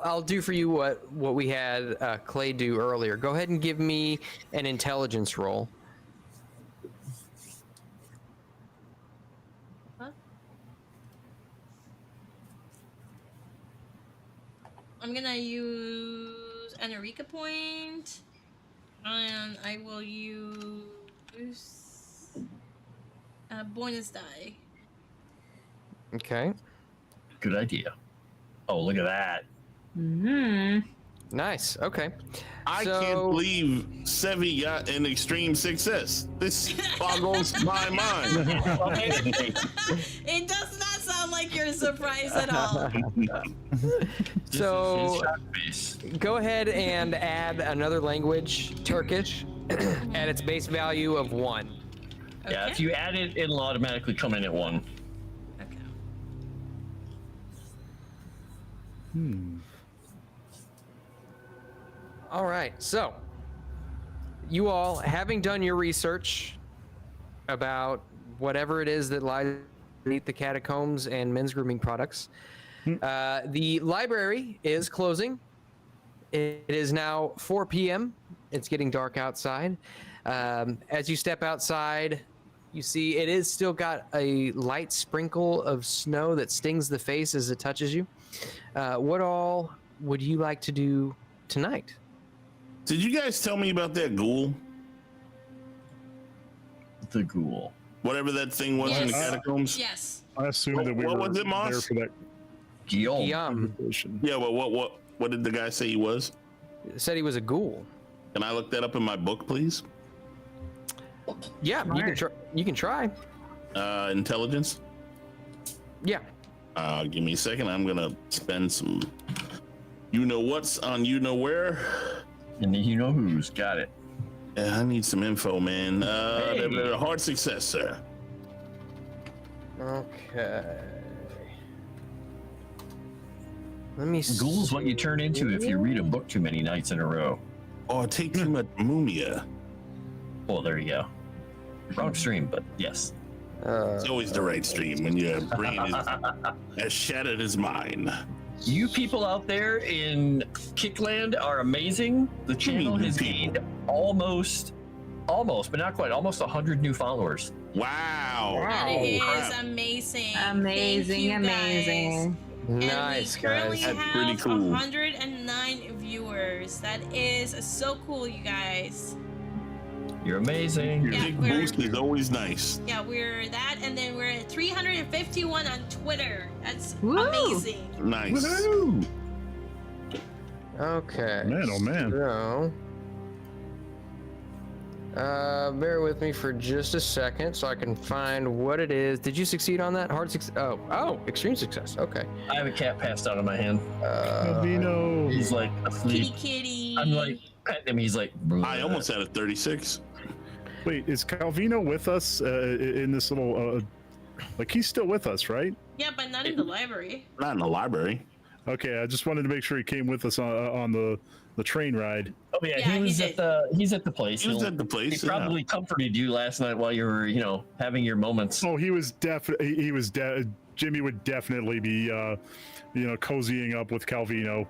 I'll do for you what we had Clay do earlier. Go ahead and give me an intelligence roll. I'm gonna use an Eureka point, and I will use a bonus die. Okay, Good idea. Oh, look at that. nice. Okay, I So- can't believe Sevvy got an extreme success. This boggles my mind. It does not sound like you're surprised at all. So- This is his go ahead and add another language, Turkish, at its base value of 1. Yeah, if you add it, it'll automatically come in at 1. Okay. All right, so you all, having done your research about whatever it is that lies beneath the catacombs and men's grooming products, the library is closing. It is now 4 p.m. It's getting dark outside. As you step outside, you see it is still got a light sprinkle of snow that stings the face as it touches you. What all would you like to do tonight? Did you guys tell me about that ghoul? The ghoul. Whatever that thing was in the Yes. catacombs? Yes. I assumed What- that we what were was it, Moss? there for that Guillaume. conversation. Yeah, well, what did the guy say he was? Said he was a ghoul. Can I look that up in my book, please? Yeah, you can try. You can try. Intelligence? Yeah. Give me a second. I'm gonna spend some you know what's on you know where. And you know who's got it. Yeah, I need some info, man. Hey. They're a hard success, sir. Okay. Let me. Ghoul's what you turn into if you read a book too many nights in a row. Or take too much mumia. Well, there you go. Wrong stream, but yes. It's always the right stream when your brain is as shattered as mine. You people out there in Kickland are amazing. The channel has gained almost, but not quite, almost 100 new followers. Wow. That Oh, is crap. amazing. Amazing, Thank you, guys. amazing. Nice, And we currently guys. That's pretty have cool. 109 viewers. That is so cool, you guys. You're amazing. Your Yeah, big we're- boost is always nice. Yeah, we're that, and then we're at 351 on Twitter. That's Woo! amazing. Nice. Okay. Man, oh man. So, bear with me for just a second so I can find what it is. Did you succeed on that? Hard success. Oh, extreme success. Okay. I have a cat passed out of my hand. Calvino. He's like Kitty asleep. kitty. I'm like petting him. He's like, I almost had a 36. Wait, is Calvino with us in this little? Like he's still with us, right? Yeah, but not in the library. Not in the library. Okay, I just wanted to make sure he came with us on the train ride. oh yeah, Yeah, he was he at he's at the place. He was He'll- at the place. He probably comforted you last night while you were, having your moments. Oh, he was Jimmy would definitely be, cozying up with Calvino.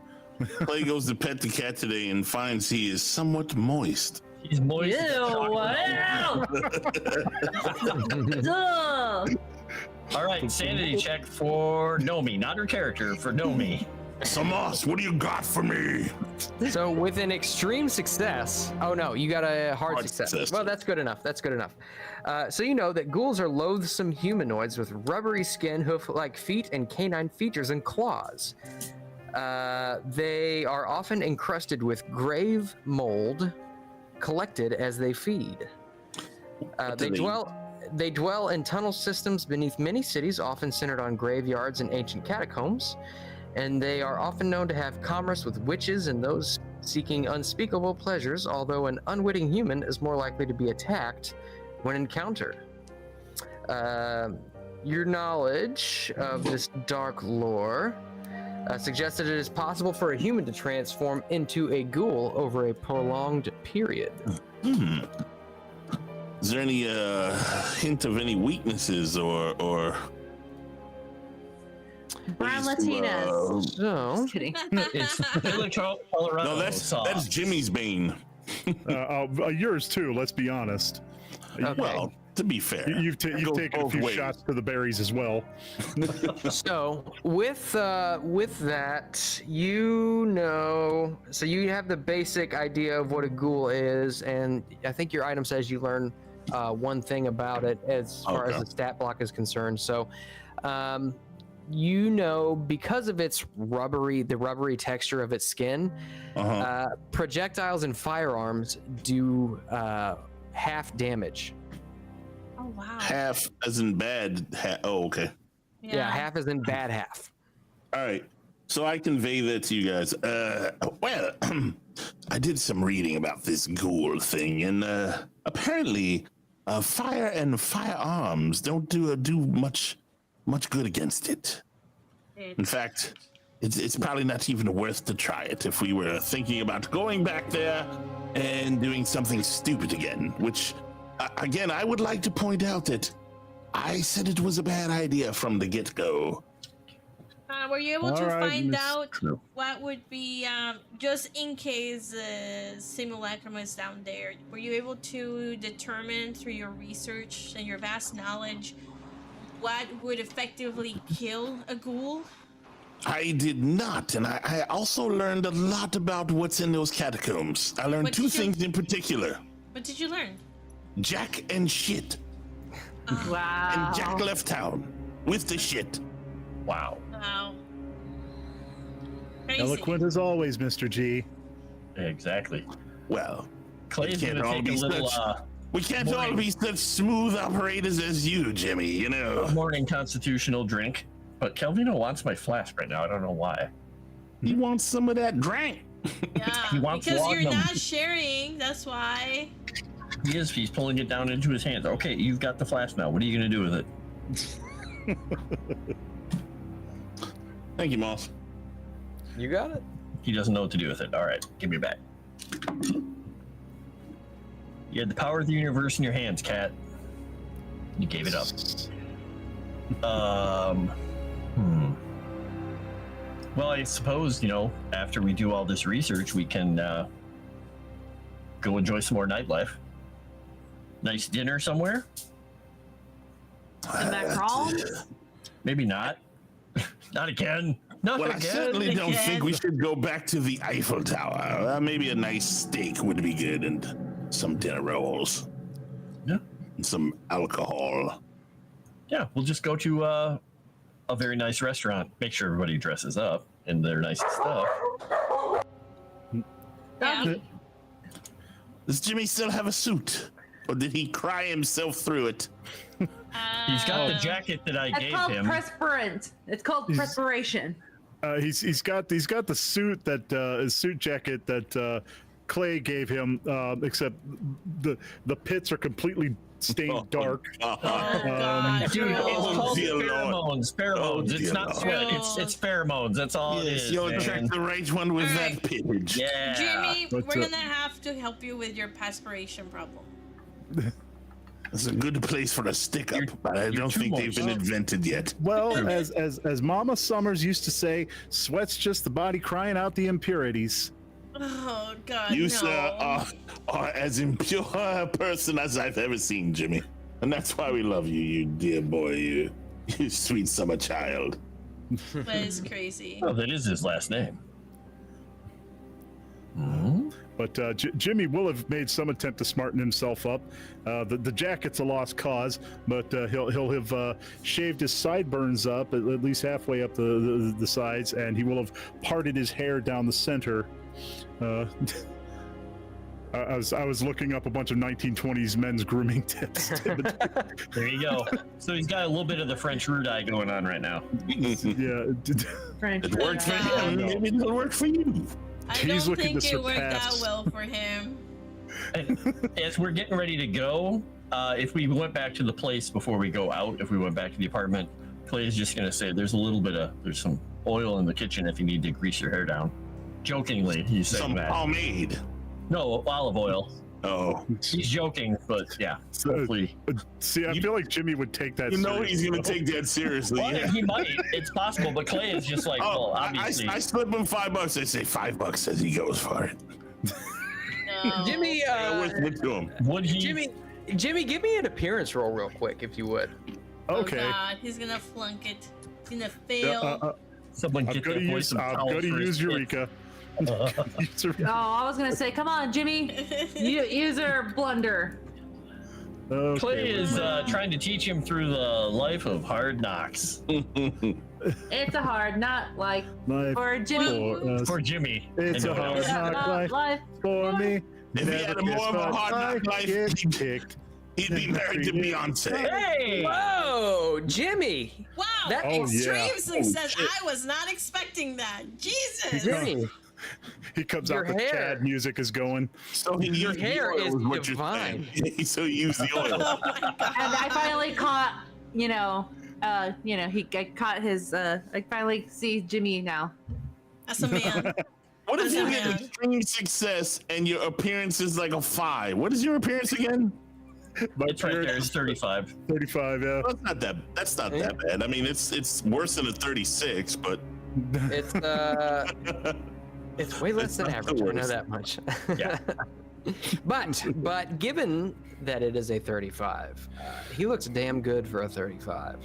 Clay goes to pet the cat today and finds he is somewhat moist. He's moist. All right, sanity check for Nomi, not her character, for Nomi. Samas, what do you got for me? So with an extreme success, oh no, you got a hard Hard success. success. Well, that's good enough. That's good enough. So you know that ghouls are loathsome humanoids with rubbery skin, hoof-like feet, and canine features and claws. They are often encrusted with grave mold, collected as they feed. They dwell in tunnel systems beneath many cities, often centered on graveyards and ancient catacombs. And they are often known to have commerce with witches and those seeking unspeakable pleasures, although an unwitting human is more likely to be attacked when encountered. Your knowledge of this dark lore suggests that it is possible for a human to transform into a ghoul over a prolonged period. Is there any hint of any weaknesses or Brown ways to, Latinas. So, Just kidding. It's Colorado. No, that's Jimmy's bane. Yours too. Let's be honest. okay. Well, to be fair, You've it goes taken a both few ways. shots to the berries as well. So with that, so you have the basic idea of what a ghoul is, and I think your item says you learn one thing about it as far as Okay. the stat block is concerned. So, because of its the rubbery texture of its skin, projectiles and firearms do half damage. Oh wow. Half as in bad. Oh, okay. Yeah, half is in bad half. All right. So I convey that to you guys. Well, I did some reading about this ghoul thing, and apparently, fire and firearms don't do much good against it. In fact, it's probably not even worth to try it if we were thinking about going back there and doing something stupid again. Which, again, I would like to point out that I said it was a bad idea from the get-go. Were you able All to right, find Miss out Crow. what would be, just in case simulacrum is down there, were you able to determine through your research and your vast knowledge what would effectively kill a ghoul? I did not, and I also learned a lot about what's in those catacombs. I learned What two did you- things in particular: What did you learn? Jack and shit. Wow. And Jack left town with the shit. Wow. Wow. Crazy. Eloquent as always, Mr. G. Exactly. Well, Clay's can't gonna all take a be little we can't all morning. be such smooth operators as you, Jimmy. You know. morning constitutional drink, but Calvino wants my flask right now. I don't know why. He wants some of that drink. Yeah, He wants because you're laudanum. not sharing, that's why. He's pulling it down into his hands. Okay, you've got the flask now. What are you gonna do with it? Thank you, Moss. You got it. He doesn't know what to do with it. All right, give me it back. You had the power of the universe in your hands, Cat. You gave it up. Well, I suppose, after we do all this research, we can go enjoy some more nightlife. Nice dinner somewhere? The Macron? Maybe not. Not again. Not Well, I again. certainly don't think we should go back to the Eiffel Tower. Maybe a nice steak would be good, and some dinner rolls. Yeah. And some alcohol. Yeah, we'll just go to a very nice restaurant. Make sure everybody dresses up in their nicest stuff. Yeah. Does Jimmy still have a suit? Or did he cry himself through it? He's got the jacket that I It's gave called him. perspirant. It's called perspiration. He's got the suit that his suit jacket that Clay gave him, except the pits are completely stained dark. Oh, God. Dude, it's called dear Lord. pheromones. Pheromones. Oh, It's dear not Lord. sweat. It's pheromones. That's all it Yes, is. you'll man. attract the right one with Alright. that pittage. Yeah. Jimmy, What's we're up? gonna have to help you with your perspiration problem. It's a good place for a stick up, but I don't too think they've been moist. invented yet. Well, as Mama Summers used to say, sweat's just the body crying out the impurities. Oh, God, You, no. sir, are as impure a person as I've ever seen, Jimmy. And that's why we love you, you dear boy, you sweet summer child. That is crazy. Oh, that is his last name. But Jimmy will have made some attempt to smarten himself up. The jacket's a lost cause, but he'll have shaved his sideburns up at least halfway up the sides, and he will have parted his hair down the center. I was looking up a bunch of 1920s men's grooming tips. There you go. So he's got a little bit of the French rude eye going on right now. Yeah. French. It worked for Wow. him. Maybe it'll work for you. I He's don't looking think to it worked out surpass. well for him. And as we're getting ready to go, if we went back to the place before we go out, if we went back to the apartment, Clay is just going to say there's some oil in the kitchen if you need to grease your hair down. Jokingly, he's saying Some that. pomade. No, olive oil. Oh, He's joking, but yeah, hopefully. See, I feel like Jimmy would take that. you know he's seriously. going to take that seriously. Well, Yeah. he might. It's possible, but Clay is just like, Oh, well, I obviously. slip him $5. I say $5 as he goes for it. No. Jimmy, I whisper to him. would he? Jimmy, give me an appearance roll real quick, if you would. Okay. Oh, God, he's gonna flunk it. He's gonna fail. Someone I'm get gonna that boy use some towels for his use kid. Eureka. Use Oh, I was gonna say, come on, Jimmy, use your blunder. Okay, Clay is trying to teach him through the life of hard knocks It's a hard not like life for Jimmy. for us. for Jimmy. It's and a no one hard else. knock life for me. If he had more of a hard knock life, Get kicked. he'd be married to Beyonce. Hey! Whoa, Jimmy! Wow, That- Oh, extreme yeah. success. shit. I was not expecting that. Jesus. Jimmy, He comes Your out, the hair. Chad music is going. So he Your used the hair oil, is what you're divine. saying. So he used the oil. Oh my God. And I finally caught, I caught his. I finally see Jimmy now. That's a man. What if you Yeah. get extreme success and your appearance is like a 5? What is your appearance again? My It's right there. appearance It's 35. 35, yeah. Well, that's not that bad. I mean, it's worse than a 36, but it's way less than It's not the average. I know worst. that much. Yeah. But given that it is a 35, he looks damn good for a 35.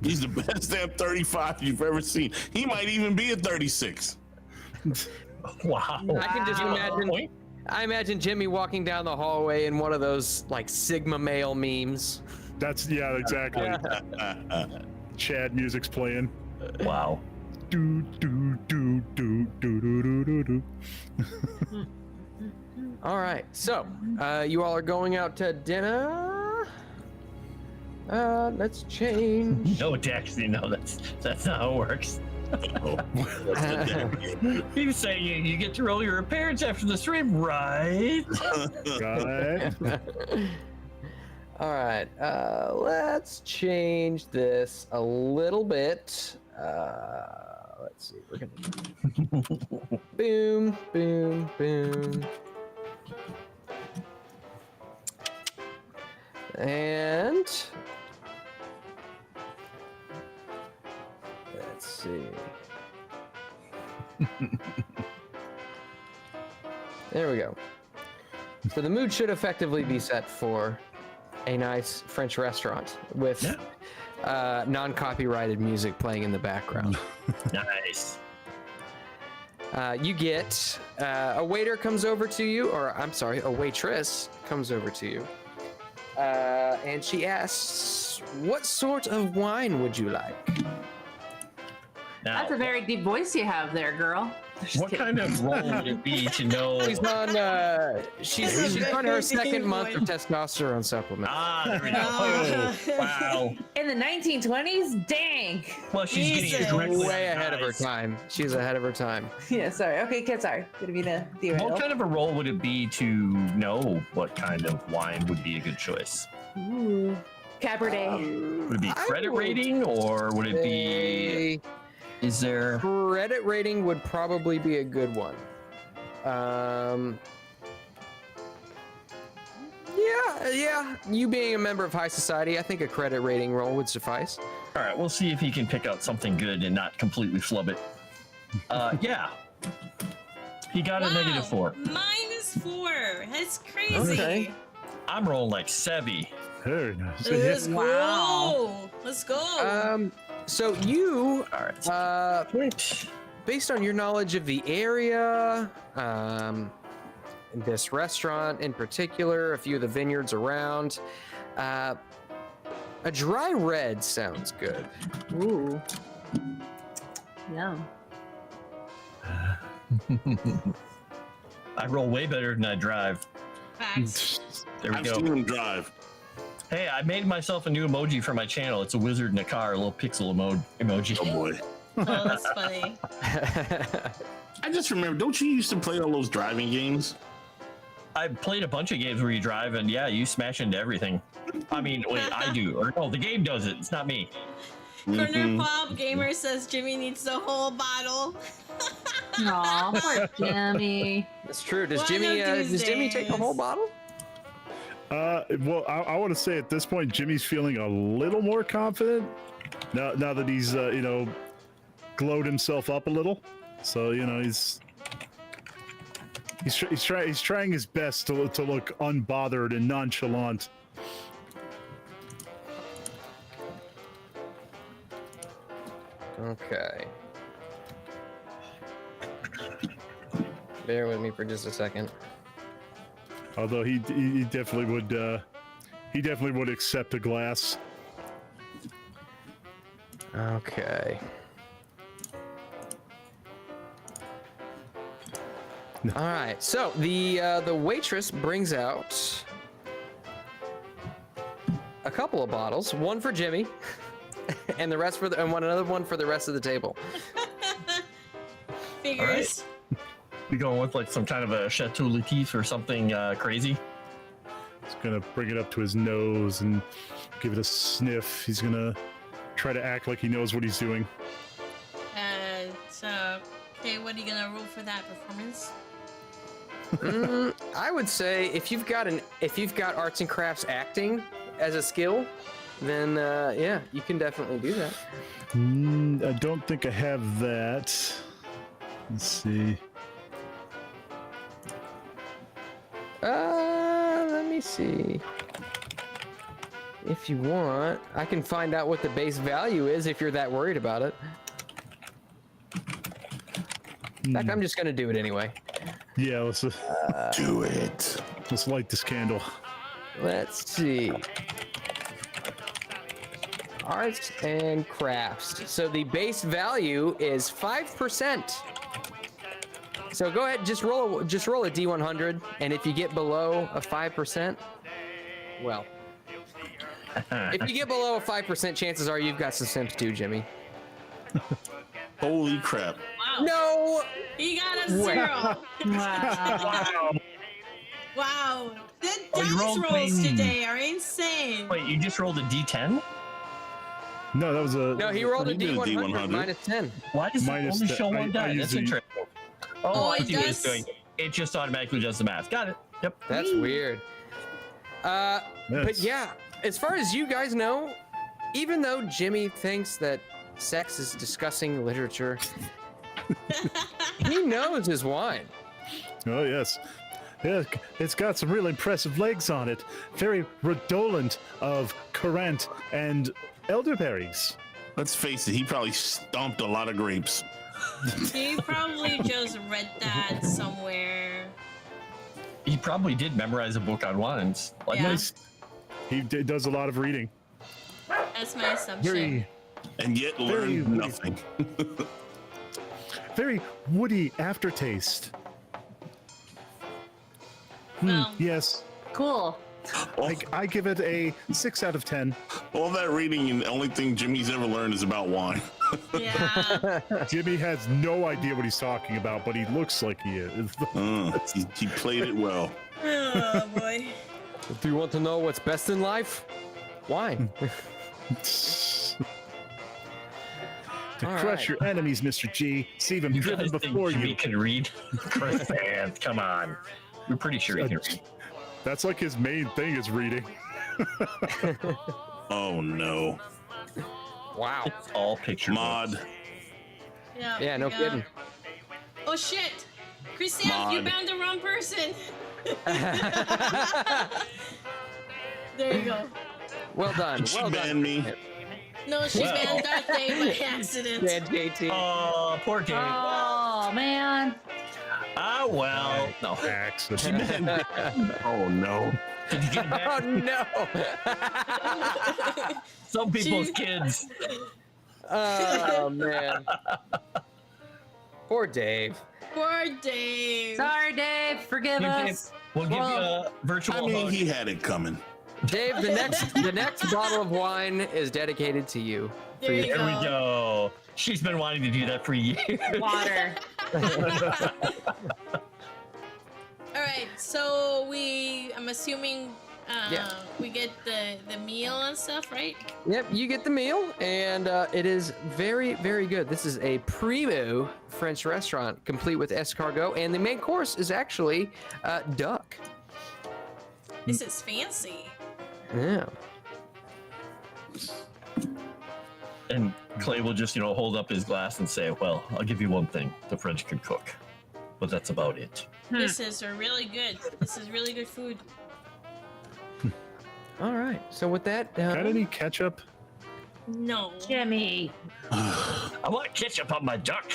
he's the best damn 35 you've ever seen. He might even be a 36. Wow. I can just Wow. imagine. I imagine Jimmy walking down the hallway in one of those like Sigma male memes. That's exactly. Chad music's playing. Wow. Do do do do do do do do. All right, so you all are going out to dinner. Let's change. No, Daxie, no, that's not how it works. Oh, that's a damn game. He's saying you get to roll your appearance after the stream, right? Right. All right, let's change this a little bit. Let's see, we're gonna boom, boom, boom, and let's see. There we go. So the mood should effectively be set for a nice French restaurant with non-copyrighted music playing in the background. Nice. You get a waiter comes over to you, or I'm sorry, a waitress comes over to you, and she asks, "What sort of wine would you like?" Now, That's a very deep voice you have there, girl. Just what kidding. kind of role would it be to know? She's she's on her second month of testosterone supplement. Ah, there we go. Oh, wow. In the 1920s? Dang. Well, she's getting Jesus. it directly Way out of ahead of her eyes. time. She's ahead of her time. Yeah, sorry. Okay, kid, sorry. Gonna be the derail. What kind of a role would it be to know what kind of wine would be a good choice? Ooh. Cabernet. Would it be I credit would rating, or would it be? Is there? Credit rating would probably be a good one. Yeah. You being a member of high society, I think a credit rating roll would suffice. All right, we'll see if he can pick out something good and not completely flub it. Yeah. He got a -4. -4. That's crazy. Okay. I'm rolling like Sevvy. Very nice. Let's go. Wow. Let's go. So you, All right. based on your knowledge of the area, this restaurant in particular, a few of the vineyards around, a dry red sounds good. Ooh. Yum. I roll way better than I drive. Facts. There we I've go. seen him drive. Hey, I made myself a new emoji for my channel. It's a wizard in a car, a little pixel emoji. Oh boy. Oh, that's funny. I just remember, don't you used to play all those driving games? I played a bunch of games where you drive and yeah, you smash into everything. I mean, wait, I do. Or no, the game does it. It's not me. Corner Pop Gamer says Jimmy needs the whole bottle. Aw, poor Jimmy. That's true. Does One Jimmy of these does Jimmy take the days. whole bottle? Well, I want to say at this point, Jimmy's feeling a little more confident now that he's, glowed himself up a little. So, he's trying his best to look unbothered and nonchalant. Okay. Bear with me for just a second. Although he definitely would accept a glass. Okay. All right. So the waitress brings out a couple of bottles, one for Jimmy, and the rest another one for the rest of the table. Figures. You going with like some kind of a Chateau Latif or something crazy? He's gonna bring it up to his nose and give it a sniff. He's gonna try to act like he knows what he's doing. Okay, what are you gonna roll for that performance? I would say if you've got arts and crafts acting as a skill, then yeah, you can definitely do that. I don't think I have that. Let's see. Let me see. If you want, I can find out what the base value is if you're that worried about it. In fact, I'm just gonna do it anyway. Yeah, let's Do it. let's light this candle. Let's see. Arts and crafts. So the base value is 5%. So go ahead, just roll a D100, and if you get below a 5%, well, if you get below a 5%, chances are you've got some Sims too, Jimmy. Holy crap. Wow. No. You got a 0. Wow. Wow. The Oh, you dice rolled rolls clean. today are insane. Wait, you just rolled a D10? No, that was a. No, he rolled a You did a D100 D100. minus 10. Why does it Minus only the- show I- one die? I That's usually- interesting. Oh, Oh, I it see what it's does? doing. It just automatically does the math. Got it. Yep. That's weird. But Yes. yeah, as far as you guys know, even though Jimmy thinks that sex is discussing literature, He knows his wine. Oh, yes. Yeah, it's got some real impressive legs on it. Very redolent of currant and elderberries. Let's face it, he probably stomped a lot of grapes. He probably just read that somewhere. He probably did memorize a book on wines. Like Yeah. nice. He does a lot of reading. That's my assumption. Very, And yet Very learned nothing. very woody aftertaste. Well, Yes, Cool. I give it a 6 out of 10. All that reading, and the only thing Jimmy's ever learned is about wine. yeah. Jimmy has no idea what he's talking about, but he looks like he is. He played it well. Oh boy. Do you want to know what's best in life? Wine. To All crush right. your enemies, Mr. G. See them You driven guys think before Jimmy you. can read? Chris, man, come on. We're pretty sure he can read. That's like his main thing is reading. Oh no. Wow. It's all picture Mod. Yeah. Yeah, no kidding. Oh shit! Christian, you Mod. bound the wrong person. There you go. Well done. She Well banned done. me. No, she Well. banned Darth Day by accident. Yeah, JT. Oh, poor Dave. Oh man. Ah, well. No. Accident. Oh no. Did you get it Oh back? no! Some people's She- kids. Oh man. Poor Dave. Poor Dave. Sorry, Dave. Forgive Here, Dave, us. we'll give you a virtual I mean, hug. he had it coming. Dave, the next bottle of wine is dedicated to you. There you There we go. go. She's been wanting to do that for years. Water. All right, so I'm assuming Yeah. we get the meal and stuff, right? Yep, you get the meal, and it is very, very good. This is a primo French restaurant, complete with escargot, and the main course is actually duck. This is fancy. Yeah. And Clay will just, hold up his glass and say, well, I'll give you one thing. The French can cook. But that's about it. This is really good. This is really good food. All right. So with that, Got any ketchup? No. Jimmy. I want ketchup on my duck.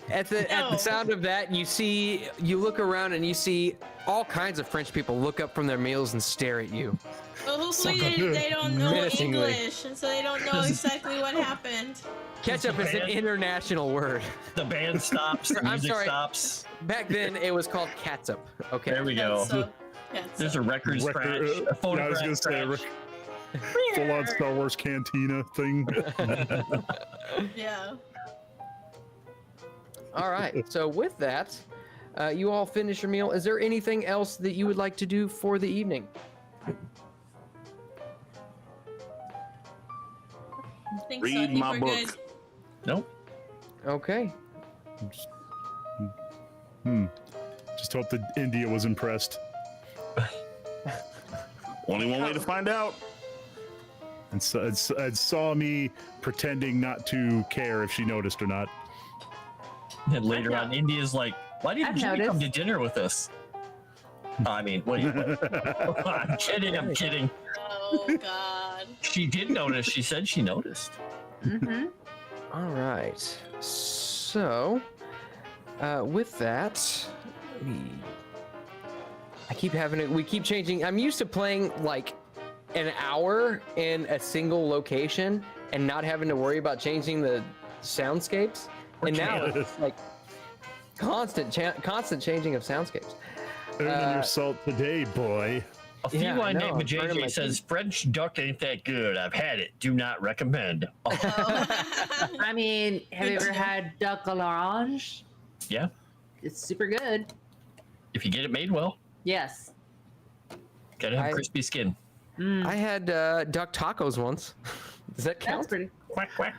at the No. sound of that, you look around and you see all kinds of French people look up from their meals and stare at you. Well, hopefully they don't know Menacingly. English, and so they don't know exactly what happened. Ketchup is an international word. The band stops. The I'm music sorry. stops. Back then, it was called catsup. Okay. There we go. So, There's a record scratch. A I was phonograph gonna say scratch. full-on Star Wars cantina thing. yeah. All right. So with that, you all finish your meal. Is there anything else that you would like to do for the evening? I think Read so. I think my we're book. good. Nope. Okay. Just hope that India was impressed Only one way to find out. and saw me pretending not to care if she noticed or not. And later on, India's like, why I've didn't you come noticed. to dinner with us? I mean, wait. I'm kidding. Oh God. She did notice. She said she noticed. Mm-hmm. All right. So, with that, we keep changing. I'm used to playing like an hour in a single location and not having to worry about changing the soundscapes. And now it's like constant changing of soundscapes. Earning your salt today, boy. A Yeah, I feline know, named I'm burning my JJ says, French duck ain't that good. I've had it. Do not recommend. Oh, I mean, have you Good ever to know. had duck à l'orange? yeah. It's super good. If you get it made well, Yes. gotta have I- crispy skin. I had duck tacos once. Does that That's count? pretty. Quack, quack.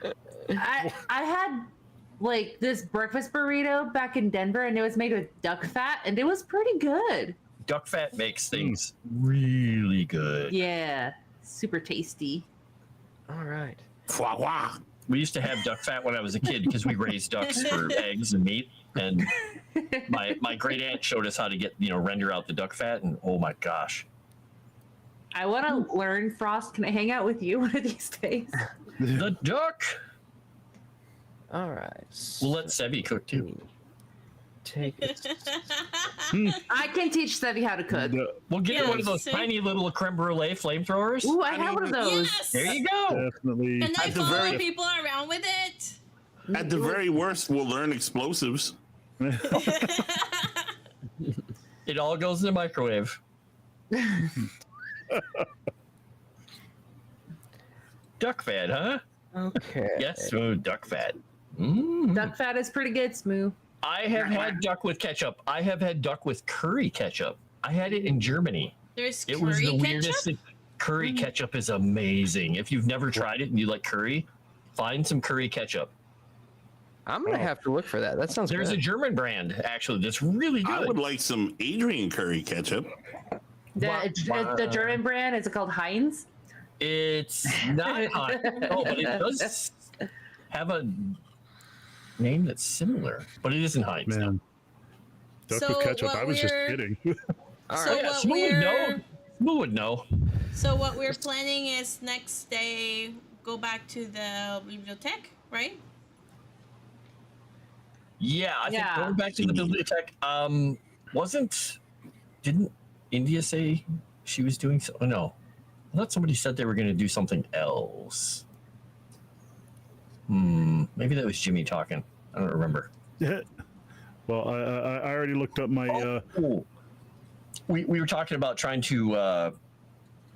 I had like this breakfast burrito back in Denver, and it was made with duck fat, and it was pretty good. Duck fat makes things really good. Yeah, super tasty. All right. Wah, wah. We used to have duck fat when I was a kid because we raised ducks for eggs and meat. And my great aunt showed us how to get, render out the duck fat. And oh my gosh. I want to learn, Frost. Can I hang out with you one of these days? The duck. All right. We'll let Sevvy cook too. Take it. I can teach Sevvy how to cook. We'll get her one of those see? tiny little creme brulee flamethrowers. Ooh, I have one of those. Yes. There you go. Definitely. And I At the follow very- people around with it. At the very worst, we'll learn explosives. It all goes in the microwave. Duck fat, huh? Okay. Yes, duck fat. Duck fat is pretty good, Smoo. I have had duck with ketchup. I have had duck with curry ketchup. I had it in Germany. There's It was curry the ketchup. weirdest thing. Curry ketchup is amazing. If you've never tried it and you like curry, find some curry ketchup. I'm gonna have to look for that. That sounds There's a good. German brand actually that's really I good. would like some Adrian curry ketchup. The German brand, is it called Heinz? It's not hot. No, but it does have a name that's similar, but it isn't Heinz. No. Man. Duck So with ketchup. what I was just we're- kidding. All So right. Yeah, what Smooth would know. we're Smooth would know. so what we're planning is next day go back to the bibliothèque, right? Yeah, I think Yeah. going back to the bibliotech, didn't India say she was doing so? Oh, no. I thought somebody said they were going to do something else. Maybe that was Jimmy talking. I don't remember. Well, I already looked up my. Oh. We were talking about trying to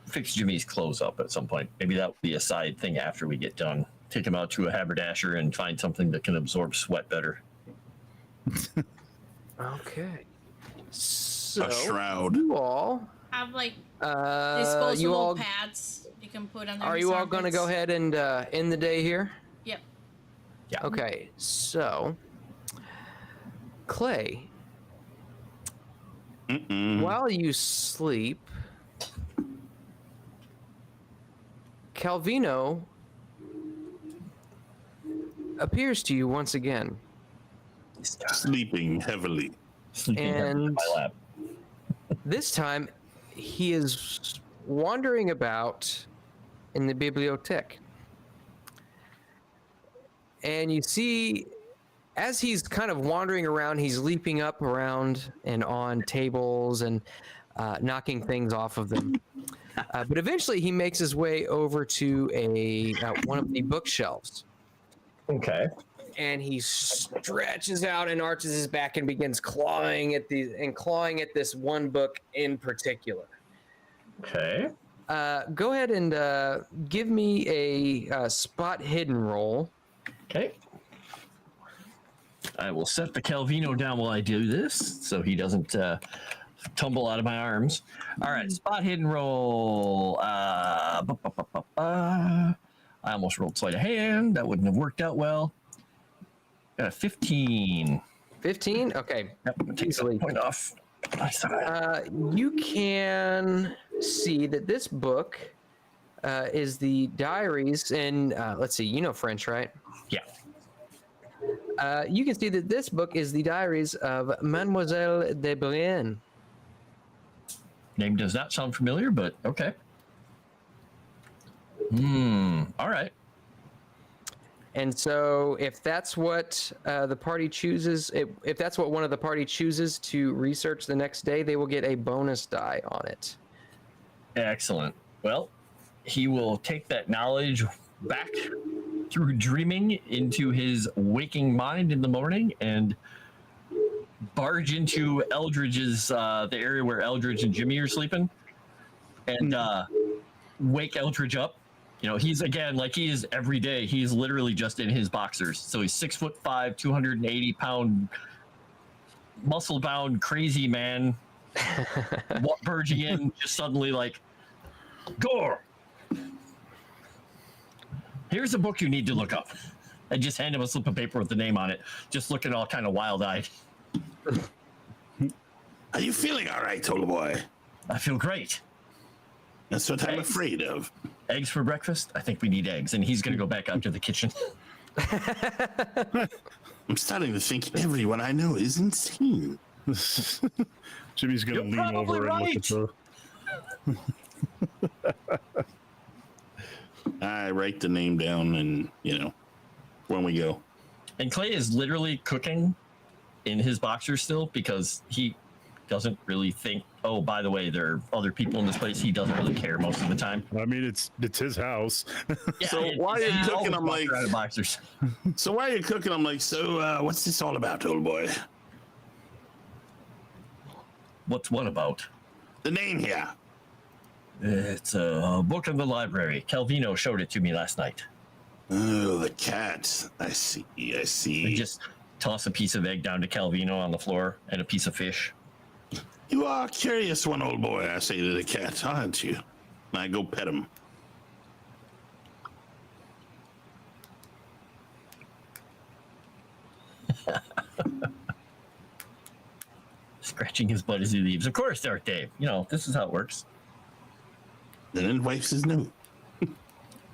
fix Jimmy's clothes up at some point. Maybe that would be a side thing after we get done. Take him out to a haberdasher and find something that can absorb sweat better. Okay. So A shroud. you all, Have like you disposable all, pads you can put on. are you all going to go ahead and end the day here? Yep. Yeah. Okay. So, Clay, while you sleep, Calvino appears to you once again. Sleeping heavily. Sleeping in And- my lap. This time, he is wandering about in the bibliothèque. And you see, as he's kind of wandering around, he's leaping up around and on tables and knocking things off of them. But eventually, he makes his way over to one of the bookshelves. Okay. And he stretches out and arches his back and begins clawing at this one book in particular. Okay. Go ahead and give me a spot hidden roll. Okay. I will set the Calvino down while I do this so he doesn't tumble out of my arms. All right, spot hidden roll. I almost rolled sleight of hand. That wouldn't have worked out well. Got a 15. 15? Okay. Yep, take Easily. that point off. Nice. You can see that this book is the diaries in, let's see, you know French, right? Yeah. You can see that this book is the diaries of Mademoiselle de Brienne. Name does not sound familiar, but okay. All right. And so if that's what the party chooses, if that's what one of the party chooses to research the next day, they will get a bonus die on it. Excellent. Well, he will take that knowledge back through dreaming into his waking mind in the morning and barge into Eldridge's, the area where Eldridge and Jimmy are sleeping, and wake Eldridge up. You know, he's again, like he is every day, he's literally just in his boxers. So he's 6'5", 280-pound, muscle-bound, crazy man, barging in, just suddenly like, Gore! Here's a book you need to look up. I just hand him a slip of paper with the name on it, just looking all kind of wild-eyed. Are you feeling all right, old boy? I feel great. That's what I'm afraid of. Eggs for breakfast? I think we need eggs. And he's going to go back out to the kitchen. I'm starting to think everyone I know is insane. Jimmy's gonna You're lean probably over and look at the. I write the name down, and when we go. And Clay is literally cooking in his boxers still because he doesn't really think, oh, by the way, there are other people in this place. He doesn't really care most of the time. I mean, it's his house. Yeah, So while you're he's cooking, always I'm like, walking around in boxers. so while you're cooking, I'm like, so what's this all about, old boy? What's what about? The name here. It's a book in the library. Calvino showed it to me last night. Oh, the cat. I see. I just toss a piece of egg down to Calvino on the floor and a piece of fish. You are a curious one, old boy, I say to the cat, aren't you? And I go pet him. Scratching his butt as he leaves. Of course, Dark Dave. This is how it works. And then wipes his nose.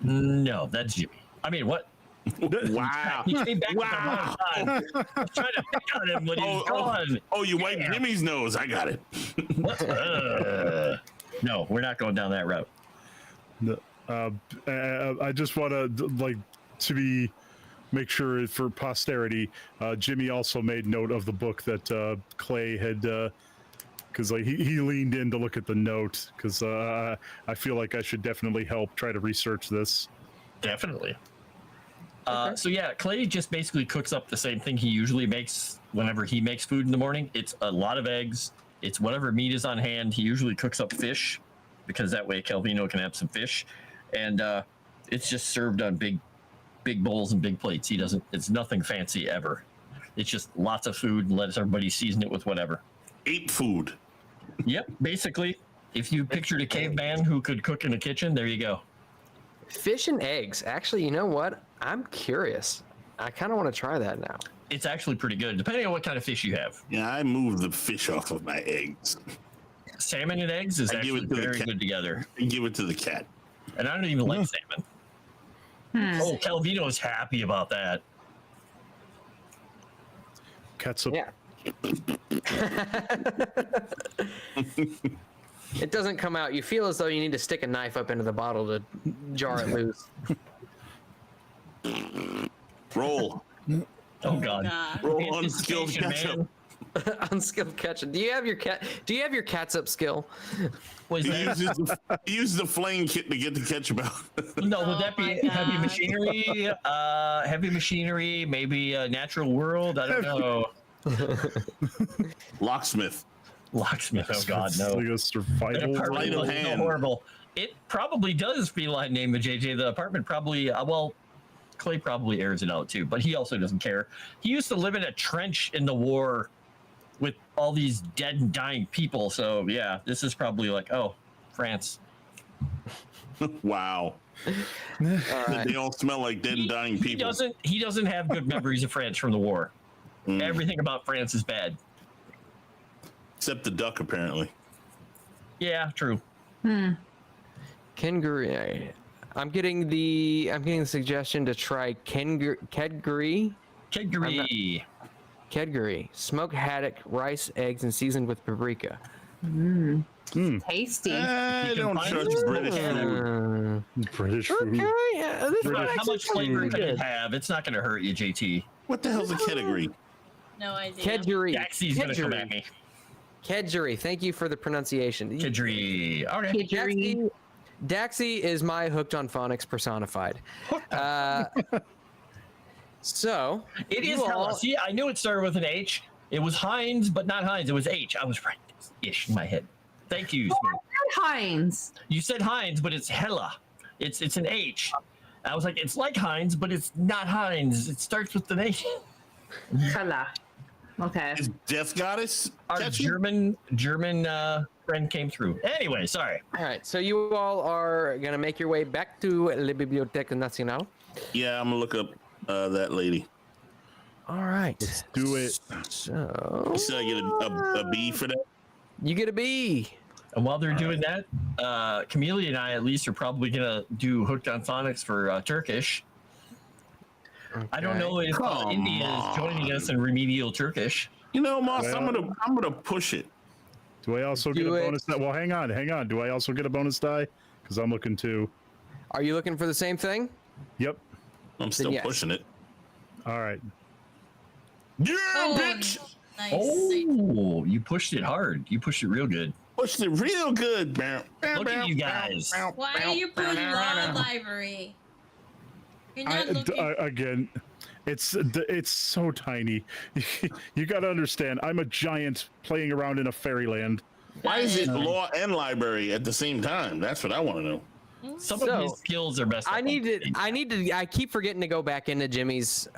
No, that's Jimmy. I mean, what? Wow. He came back at the wrong time. I was trying to pick on him when he's gone. Oh, you wiped Jimmy's nose. I got it. What? No, we're not going down that route. I just want to make sure for posterity. Jimmy also made note of the book that Clay had, because he leaned in to look at the note because I feel like I should definitely help try to research this. Definitely. So yeah, Clay just basically cooks up the same thing he usually makes whenever he makes food in the morning. It's a lot of eggs. It's whatever meat is on hand. He usually cooks up fish because that way Calvino can have some fish. And it's just served on big bowls and big plates. It's nothing fancy ever. It's just lots of food and lets everybody season it with whatever. Ape food. Yep, basically. If you pictured a caveman who could cook in a kitchen, there you go. Fish and eggs. Actually, you know what? I'm curious. I kind of want to try that now. It's actually pretty good, depending on what kind of fish you have. Yeah, I moved the fish off of my eggs. Salmon and eggs is actually very good together. And give it to the cat. And I don't even like salmon. Oh, Calvino's happy about that. Ketchup. Yeah. It doesn't come out. You feel as though you need to stick a knife up into the bottle to jar it loose. Roll. Oh God. Roll unskilled ketchup. Unskilled ketchup. Do you have your catsup skill? Was He that, uses the flame kit to get the ketchup out. no, would Oh that be my heavy God. machinery? Heavy machinery, maybe natural world. I don't know. Locksmith. Locksmith. Oh God, It's no. like a survival. Sleight of Apartment hand. horrible. It probably does feline name of JJ. The apartment probably. Clay probably airs it out too, but he also doesn't care. He used to live in a trench in the war with all these dead and dying people. So yeah, this is probably like, oh, France. Wow. They all smell like dead and dying people. He doesn't have good memories of France from the war. Everything about France is bad. Except the duck, apparently. Yeah, true. Kenguri. I'm getting the suggestion to try Kedguri. Kedguri. Kedguri. Smoked haddock, rice, eggs, and seasoned with paprika. Tasty. I You can don't find trust it. British food. British food. Okay, yeah, this But might how actually much flavor be can it good. have? It's not going to hurt you, JT. What the hell's a category? No idea. Kedguri. Daxy's going to come at me. Kedguri. Thank you for the pronunciation. Kedguri. Okay. Daxy, Daxy is my hooked on phonics personified. So It is you hella. all- See, I knew it started with an H. It was Heinz, but not Heinz. It was H. I was right ish in my head. Thank you, Smooth. Heinz. You said Heinz, but it's hella. It's an H. I was like, it's like Heinz, but it's not Heinz. It starts with an H. Hala. Okay. Is Death Goddess? Our ketchup? German friend came through. Anyway, sorry. All right, so you all are gonna make your way back to La Biblioteca Nacional. Yeah, I'm gonna look up that lady. All right, Do it. so You said I get a B for that? you get a B. And while they're doing that, Camellia and I at least are probably gonna do Hooked on Phonics for Turkish. I don't know if India is joining us in remedial Turkish. You know, Moss, I'm gonna push it. Do I also get a bonus die? Well, hang on. Do I also get a bonus die? Because I'm looking to. Are you looking for the same thing? Yep. I'm still yes. pushing it. All right. Yeah, Oh, bitch! nice. Oh, you pushed it hard. You pushed it real good. Pushed it real good. Look at you guys. Why are you putting law library? You're not looking. Again, it's so tiny. You got to understand. I'm a giant playing around in a fairyland. Why is it law and library at the same time? That's what I want to know. Some of his skills are best. I keep forgetting to go back into Jimmy's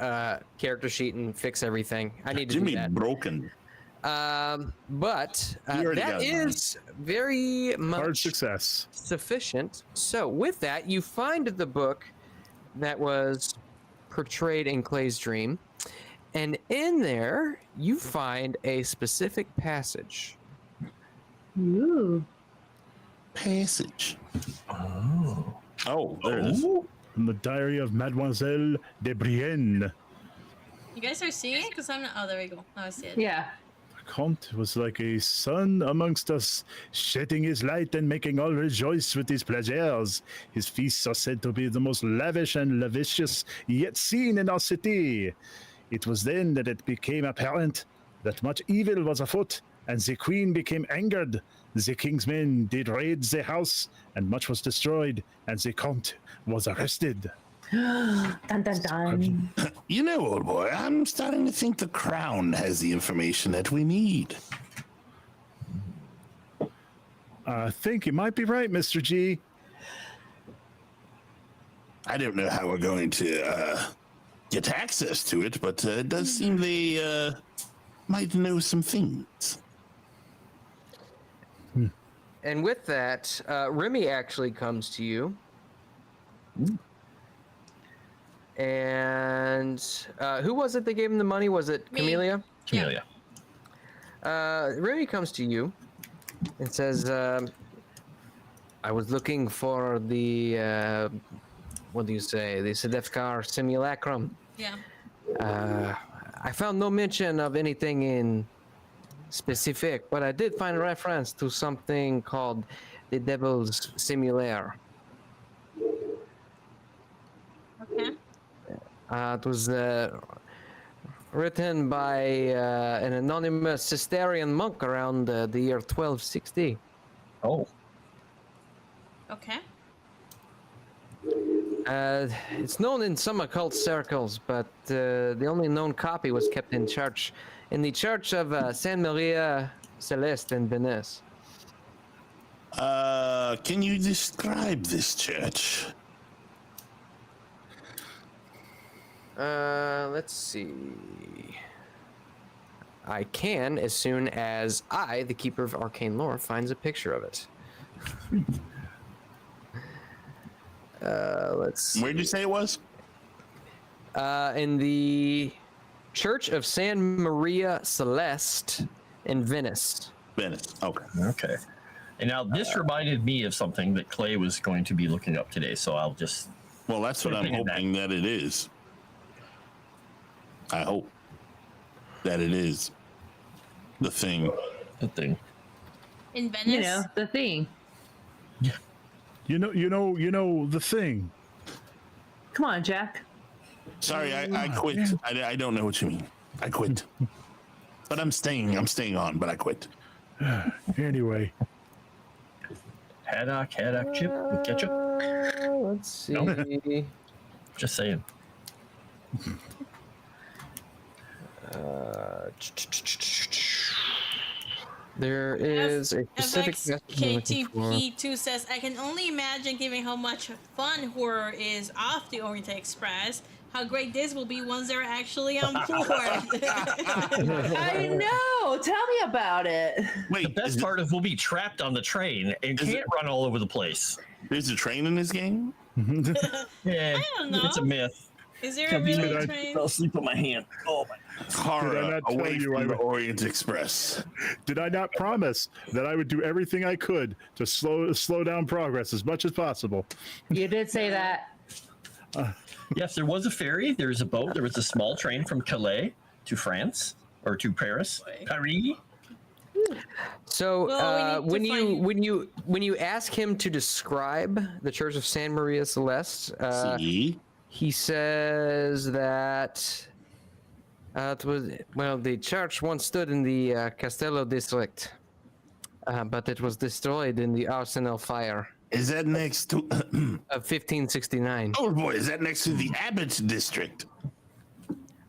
character sheet and fix everything. I need to do that. Broken. But that is very much Hard success. sufficient. So with that, you find the book that was portrayed in Clay's dream, and in there you find a specific passage. Ooh. Passage. Oh, there it is. From the diary of Mademoiselle de Brienne. You guys are seeing it? Because I'm not. Oh, there we go. Now I see it. Yeah. The Comte was like a sun amongst us, shedding his light and making all rejoice with his pleasures. His feasts are said to be the most lavish and lavicious yet seen in our city. It was then that it became apparent that much evil was afoot, and the queen became angered. The king's men did raid the house, and much was destroyed, and the Comte was arrested. Dun dun dun. You know, old boy, I'm starting to think the crown has the information that we need. I think you might be right, Mr. G. I don't know how we're going to get access to it, but it does seem they might know some things. And with that, Remy actually comes to you. And who was it that gave him the money? Was it Me. Camellia? Camellia. Remy comes to you and says, I was looking for the, what do you say, the Sedefkar simulacrum. Yeah. I found no mention of anything in specific, but I did find a reference to something called the Devil's Simulaire. Okay. It was written by an anonymous Cistercian monk around the year 1260. Oh. Okay. It's known in some occult circles, but the only known copy was kept in the church of Saint Maria Celeste in Venice. Can you describe this church? Let's see. I can as soon as I, the Keeper of Arcane Lore, finds a picture of it. Let's see. Where'd you say it was? In the Church of San Maria Celeste in Venice. Venice. Okay. Okay. And now this reminded me of something that Clay was going to be looking up today, so I'll just. Well, that's what I'm Thinking hoping that it is. I hope that it is the thing. The thing. In Venice. You know, the thing. You know the thing. Come on, Jack. Sorry, I quit. I don't know what you mean. I quit. But I'm staying on, but I quit. Anyway. Haddock, chip with ketchup. Let's see. Nope. Just saying. There is a specific message I'm looking for. KTP2 says, I can only imagine given how much fun horror is off the Orient Express, how great this will be once they're actually on board. I know. Tell me about it. Wait, The best part is we'll be trapped on the train and can't run all over the place. there's a train in this game? Yeah, I don't know. it's a myth. Is there a Can't believe really I train? fell asleep on my hand. Oh my. Did I Horror not tell away you from I the would- Orient Express. Did I not promise that I would do everything I could to slow down progress as much as possible? You did say that. Yes, there was a ferry. There was a boat. There was a small train from Calais to France or to Paris. Paris. So Well, we need to when you ask him to describe the Church of San Maria Celeste, See? he says that it was the church once stood in the Castello district, but it was destroyed in the Arsenal fire Is that next to... of 1569. oh, boy, is that next to the Abbott district?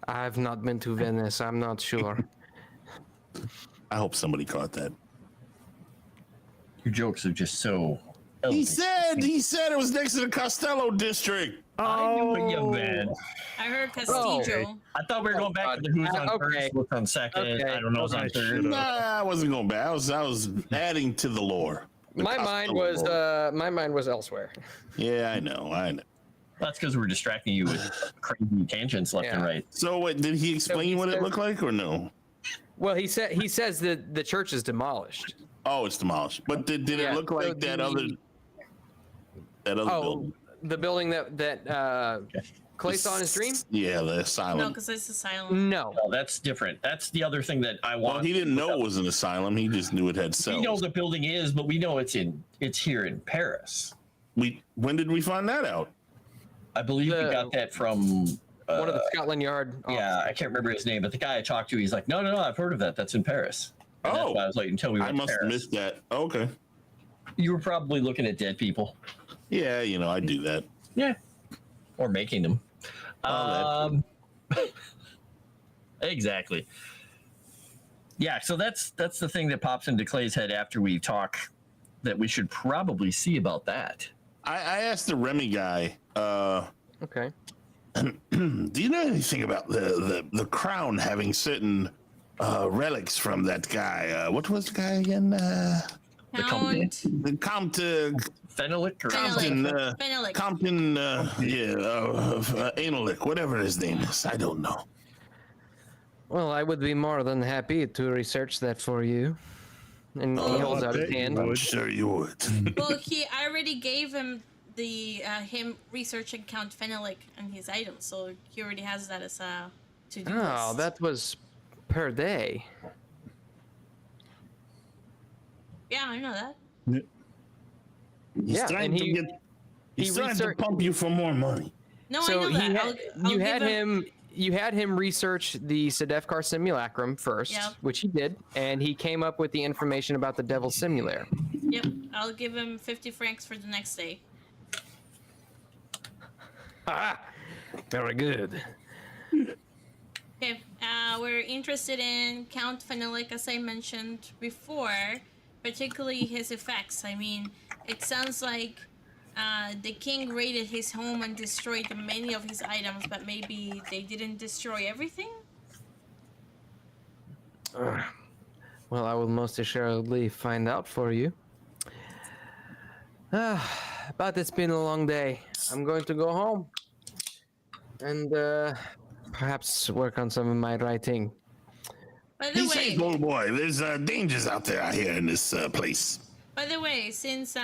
I've not been to Venice. I'm not sure. I hope somebody caught that. Your jokes are just so. He said it was next to the Costello district. I knew it, you man. I heard Castillo. I thought we were going back to the who's on Okay. first, what's on second. Okay. I don't know who's on third. Nah, I wasn't going back. I was adding to the lore. The My mind was Costello lore. elsewhere. Yeah, I know. That's because we're distracting you with crazy tangents left and Yeah. right. So, wait, did he explain he what it said- looked like or no? Well, he says that the church is demolished. Oh, it's demolished. But did Yeah, it look so like that other Oh, building? the building that Clay saw in his dream? Yeah, the No, asylum. because it's asylum. No. No, that's different. That's the other thing that I want. Well, he didn't know it was an asylum. He just knew it had cells. We know the building is, but we know it's here in Paris. When did we find that out? I believe we got that from One of the Scotland Yard. yeah, I can't remember his name, but the guy I talked to, he's like, no, I've heard of that. That's in Paris. And that's Oh. why I was like, until we I went to must have Paris. missed that. Okay. You were probably looking at dead people. Yeah, I do that. Yeah. Or making them. Oh, Exactly. Yeah, so that's the thing that pops into Clay's head after we talk that we should probably see about that. I asked the Remy guy, Okay. do you know anything about the crown having certain relics from that guy? What was the guy again? Count. The Count Fenelic or Fenelic. Compton, Analic, whatever his name is. I don't know. Well, I would be more than happy to research that for you. And he holds out his hand. I'm sure you would. Well, I already gave him him researching Count Fenelic and his items, so he already has that as a to-do Oh, list. that was per day. Yeah, I know that. He's Yeah, trying and to he- get. He's trying to pump you for more money. No, So I know he that. had, I'll you give had him. You had him research the Sedefkar simulacrum first, Yep. which he did, and he came up with the information about the Devil Simulator. Yep, I'll give him 50 francs for the next day. Ah, very good. Okay, we're interested in Count Fenelic, as I mentioned before, particularly his effects. I mean, it sounds like the king raided his home and destroyed many of his items, but maybe they didn't destroy everything? Well, I will most assuredly find out for you. But it's been a long day. I'm going to go home and perhaps work on some of my writing. By the Be way, safe, old boy. There's dangers out there out here in this place. By the way, since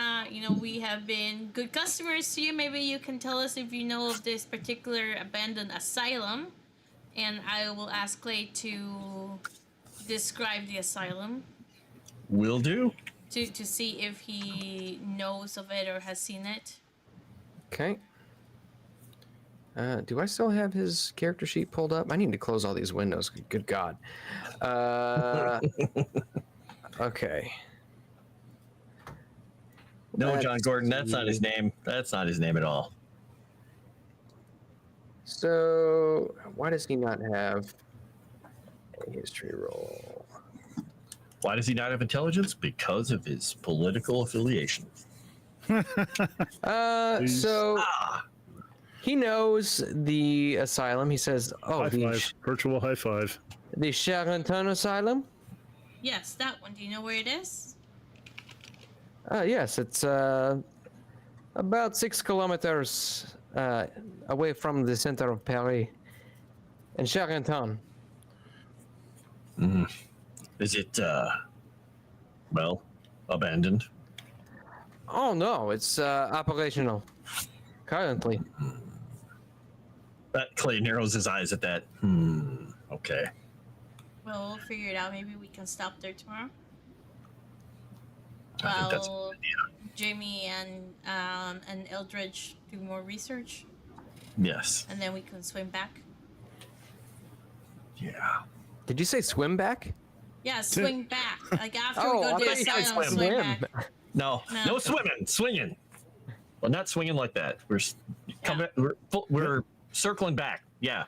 we have been good customers to you, maybe you can tell us if you know of this particular abandoned asylum, and I will ask Clay to describe the asylum Will do. to see if he knows of it or has seen it. Okay. Do I still have his character sheet pulled up? I need to close all these windows. Good God. Okay. No, Let's John Gordon, that's not his see. name. That's not his name at all. So, why does he not have a history roll? Why does he not have intelligence? Because of his political affiliation. So he knows the asylum. He says, "Oh, High the five. Virtual high five. the Charenton Asylum." Yes, that one. Do you know where it is? Yes, it's about 6 kilometers away from the center of Paris, in Charenton. Is it, well, abandoned? Oh no, it's operational currently. That Clay narrows his eyes at that. Okay. Well, we'll figure it out. Maybe we can stop there tomorrow. I think that's a Well, good idea. Jamie and Eldritch do more research, Yes. and then we can swim back. Yeah. Did you say swim back? Yeah, swing back. Like after Oh, we I go to thought the you said asylum, swim. swim back. No, No. no swimming, swinging. Well, not swinging like that. Coming. We're circling back. Yeah,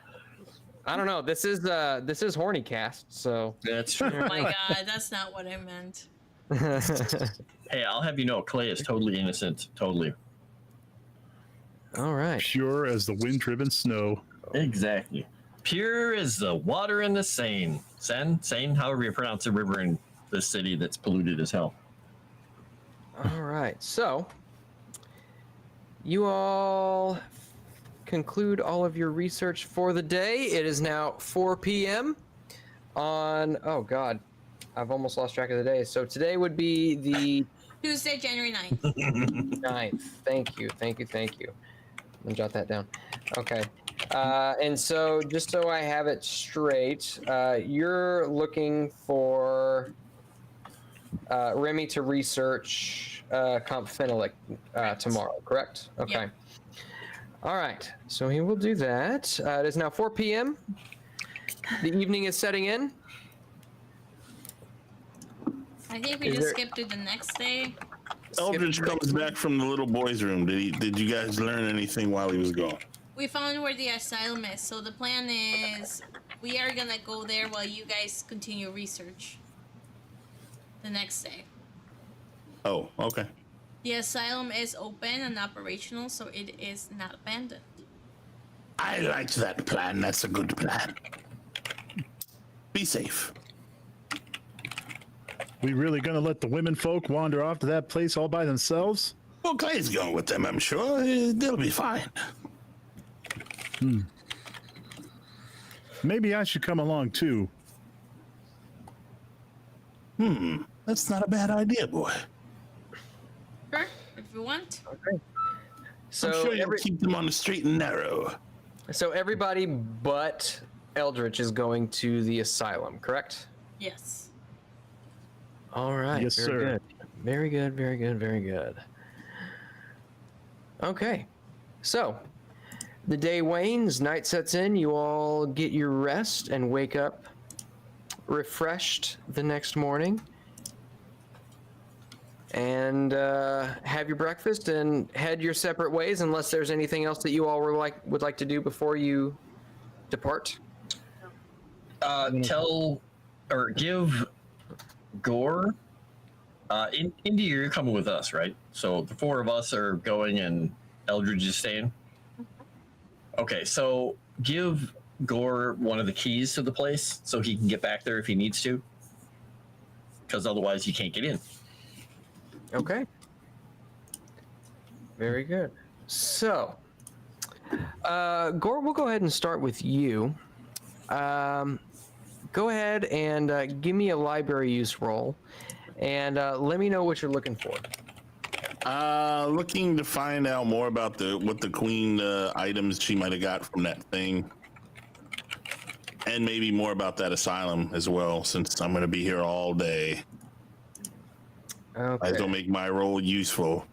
I don't know. This is horny cast, so. that's true. Oh my god, that's not what I meant. Hey, I'll have you know, Clay is totally innocent. Totally. All right. Pure as the wind-driven snow. Exactly. Pure as the water in the Seine. Seine, however you pronounce a river in this city that's polluted as hell. All right. So, you all conclude all of your research for the day. It is now 4 p.m. on, oh God, I've almost lost track of the day. So today would be the Tuesday, January 9th. 9th. Thank you. Let me jot that down. Okay. And so just so I have it straight, you're looking for Remy to research comprehension tomorrow, correct? Okay. Yep. All right. So he will do that. It is now 4 p.m. The evening is setting in. I think we Is just there- skip to the next day. Eldridge comes back from the little boy's room. Did you guys learn anything while he was gone? We found where the asylum is, so the plan is we are gonna go there while you guys continue research the next day. Oh, okay. The asylum is open and operational, so it is not abandoned. I like that plan. That's a good plan. Be safe. We really gonna let the women folk wander off to that place all by themselves? Well, Clay's going with them, I'm sure. They'll be fine. Maybe I should come along too. That's not a bad idea, boy. Sure, if you want. So I'm sure you'll keep them on the straight and narrow. So everybody but Eldritch is going to the asylum, correct? Yes. All right. Yes, very sir. Good. Very good. Okay. So, the day wanes, night sets in, you all get your rest and wake up refreshed the next morning. And have your breakfast and head your separate ways unless there's anything else that you all would like to do before you depart. Tell or give Gore. Indy, you're coming with us, right? So the four of us are going and Eldridge is staying. Okay, so give Gore one of the keys to the place so he can get back there if he needs to. Because otherwise you can't get in. Okay. Very good. So, Gore, we'll go ahead and start with you. Go ahead and give me a library use roll, and let me know what you're looking for. Looking to find out more about what the queen items she might have got from that thing, and maybe more about that asylum as well, since I'm going to be here all day. I Okay. don't make my role useful.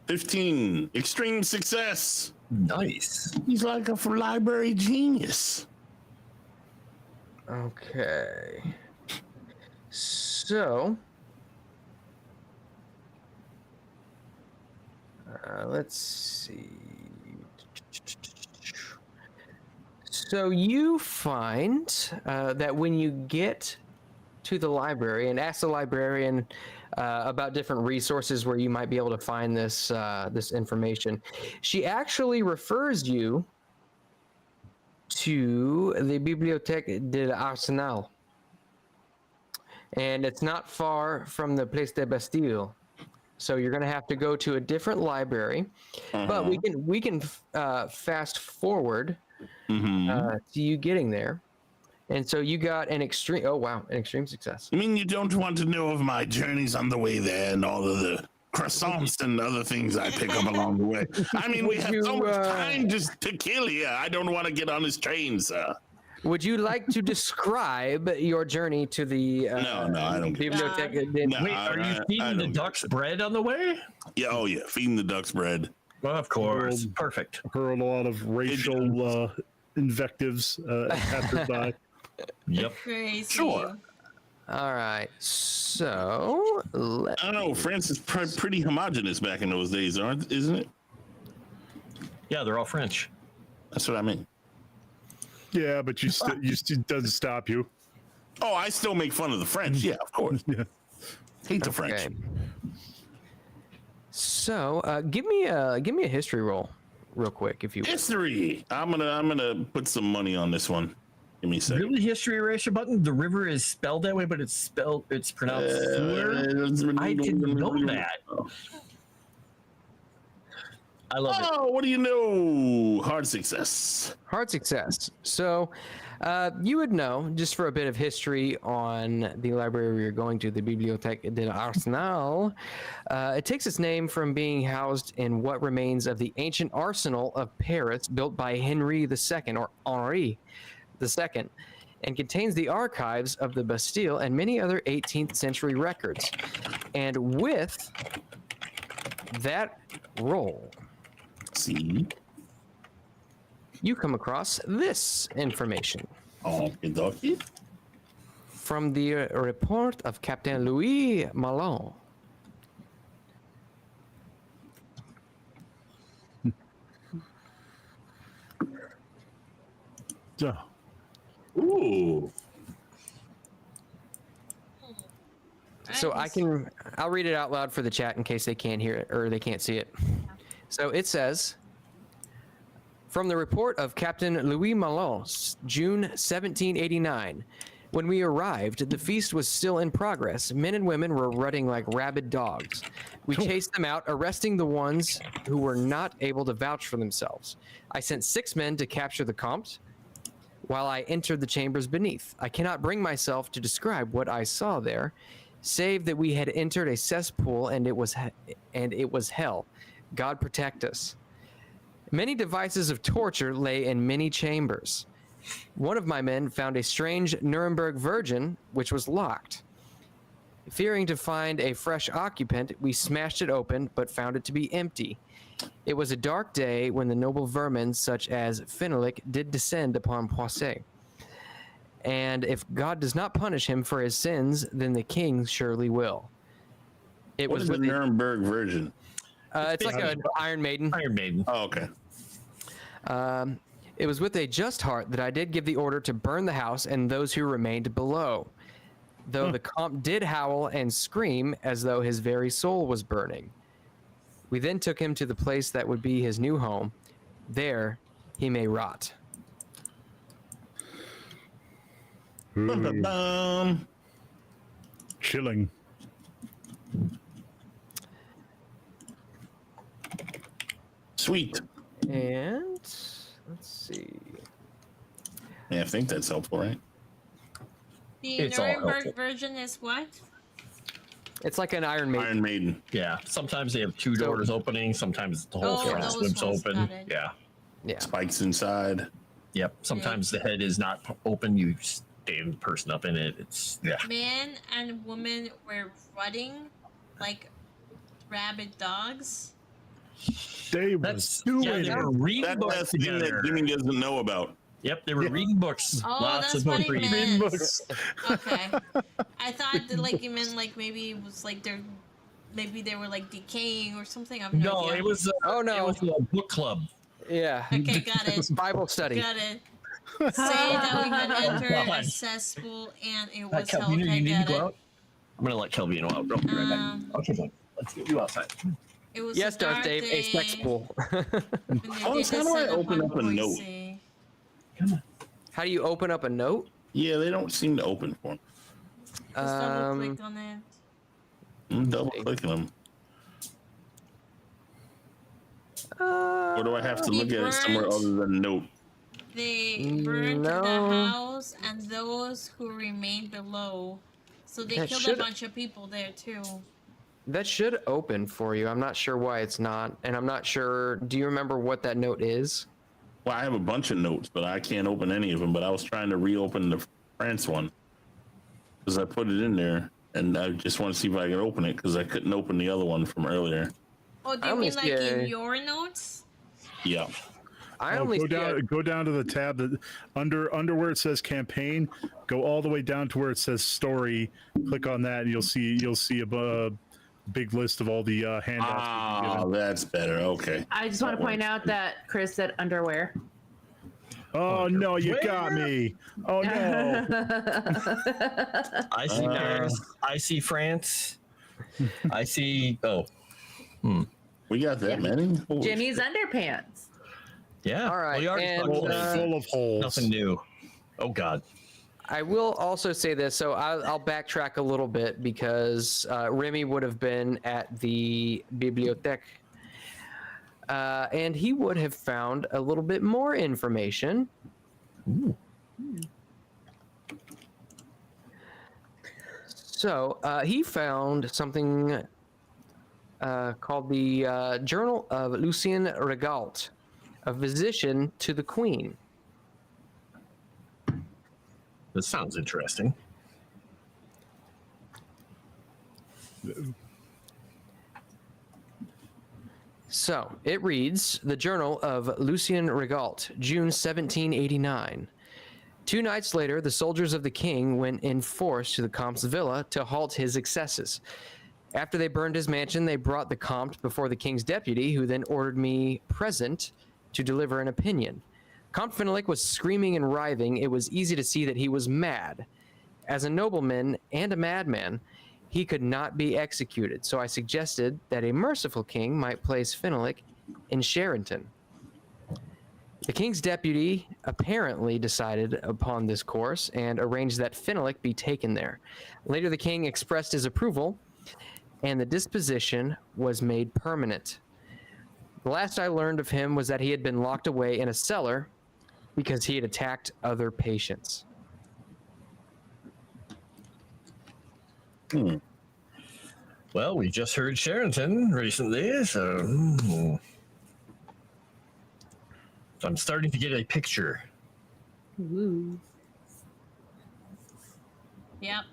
15, extreme success. Nice. He's like a library genius. Okay. So, let's see. So you find that when you get to the library and ask the librarian about different resources where you might be able to find this this information, she actually refers you to the Bibliothèque de l'Arsenal, and it's not far from the Place de Bastille. So you're going to have to go to a different library, but we can fast forward to you getting there. And so you got an extreme. Oh wow, an extreme success. I mean, you don't want to know of my journeys on the way there and all of the croissants and other things I pick up along the way. I mean, we have so much time just to kill here. I don't want to get on this train, sir. Would you like to describe your journey to the No, I don't. bibliotheca? No, Wait, are you feeding the ducks bread on the way? Yeah, oh yeah, feeding the ducks bread. Well, of course. Perfect. Heard a lot of racial invectives after Yep. Crazy. Sure. All right, so I don't know. France is pretty homogenous back in those days, isn't it? Yeah, they're all French. That's what I mean. Yeah, but you still doesn't stop you. Oh, I still make fun of the French. Yeah, of course. Yeah. Hate the French. okay. So give me a history roll, real quick, if you will. History. I'm gonna put some money on this one. Give me a second. Really, history eraser button? The river is spelled that way, but it's pronounced Fleur? I didn't know that. I love it. Oh, what do you know? Hard success. Hard success. So you would know, just for a bit of history on the library you're going to, the Bibliothèque de l'Arsenal. It takes its name from being housed in what remains of the ancient arsenal of Paris, built by Henry II, or Henri II, and contains the archives of the Bastille and many other 18th century records. And with that roll, See. you come across this information Okie from the report of Captain Louis Malon. So, Ooh. So I'll read it out loud for the chat in case they can't hear it or they can't see it. So it says, from the report of Captain Louis Malon, June 1789, when we arrived, the feast was still in progress. Men and women were rutting like rabid dogs. We chased them out, arresting the ones who were not able to vouch for themselves. I sent 6 men to capture the Comte while I entered the chambers beneath. I cannot bring myself to describe what I saw there, save that we had entered a cesspool and it was hell. God protect us. Many devices of torture lay in many chambers. One of my men found a strange Nuremberg Virgin, which was locked. Fearing to find a fresh occupant, we smashed it open, but found it to be empty. It was a dark day when the noble vermin, such as Fenelic, did descend upon Poissy. And if God does not punish him for his sins, then the king surely will. It What was is the with Nuremberg Virgin? it's like an Iron Maiden. Iron Maiden. Oh, okay. It was with a just heart that I did give the order to burn the house and those who remained below. Though the Comte did howl and scream as though his very soul was burning. We then took him to the place that would be his new home. There he may rot. Bum. chilling. Sweet. And let's see. Yeah, I think that's helpful, right? The It's all Nuremberg helpful. version is what? It's like an Iron Maiden. Iron Maiden. Yeah. Sometimes they have 2 doors opening. Sometimes the whole Oh, front those slips ones, open. got it. Yeah. Yeah. Spikes inside. Yep. Sometimes the head is not open. You stand the person up in it. It's Man and woman were rutting like rabid dogs. They were That's doing yeah. They it. were reading That's books the thing together. that Jimmy doesn't know about. Yep. They were reading books. Oh, Lots that's of what book he reading. meant. books. Okay. I thought that like you meant like maybe it was like they're maybe they were like decaying or something. I'm No, it was. Oh, no. It was a book club. Yeah. Okay, got it. Bible study. Got it. Say that we had entered a cesspool and it was hell. Kelvino, Okay, you need to got go it. out. I'm gonna let Kelvino out. Don't be right back. Okay, then. Let's get you outside. It was Yes, a Darth dark Dave, a day sex pool. when they Oh, did so how do I descend open upon up a note? Boise. How do you open up a note? Yeah, they don't seem to open for me. Just double click on it. I'm double clicking them. Or do I have to look at it somewhere other than note? They burned the No. house and those who remained below. So they That killed should- a bunch of people there too. That should open for you. I'm not sure why it's not, and I'm not sure. Do you remember what that note is? Well, I have a bunch of notes, but I can't open any of them. But I was trying to reopen the France one because I put it in there, and I just want to see if I can open it because I couldn't open the other one from earlier. Oh, do I you only mean like see in a- your notes? Yeah. I only see Go down to the tab that under where it says campaign. Go all the way down to where it says story. Click on that, and you'll see a big list of all the handouts. we've Ah, given. that's better. Okay. I just want to point out that Chris said underwear. Oh no, you got me! Oh no! I see Paris. I see France. I see. Oh, We got that many? Holy Jimmy's shit. underpants. yeah. All right, Well, you already and, talked full, about it. full of holes. Nothing new. Oh God. I will also say this, so I'll backtrack a little bit because Remy would have been at the bibliothèque, and he would have found a little bit more information. So he found something called the Journal of Lucien Regault, a physician to the Queen. This sounds interesting. So it reads the Journal of Lucien Regault, June 1789. 2 nights later, the soldiers of the king went in force to the Comte's villa to halt his excesses. After they burned his mansion, they brought the Comte before the king's deputy, who then ordered me present to deliver an opinion. Comte Fenelick was screaming and writhing. It was easy to see that he was mad. As a nobleman and a madman, he could not be executed, so I suggested that a merciful king might place Fenelick in Charenton. The king's deputy apparently decided upon this course and arranged that Fenelick be taken there. Later, the king expressed his approval, and the disposition was made permanent. The last I learned of him was that he had been locked away in a cellar because he had attacked other patients. Well, we just heard Charenton recently, so I'm starting to get a picture. Ooh. Yep.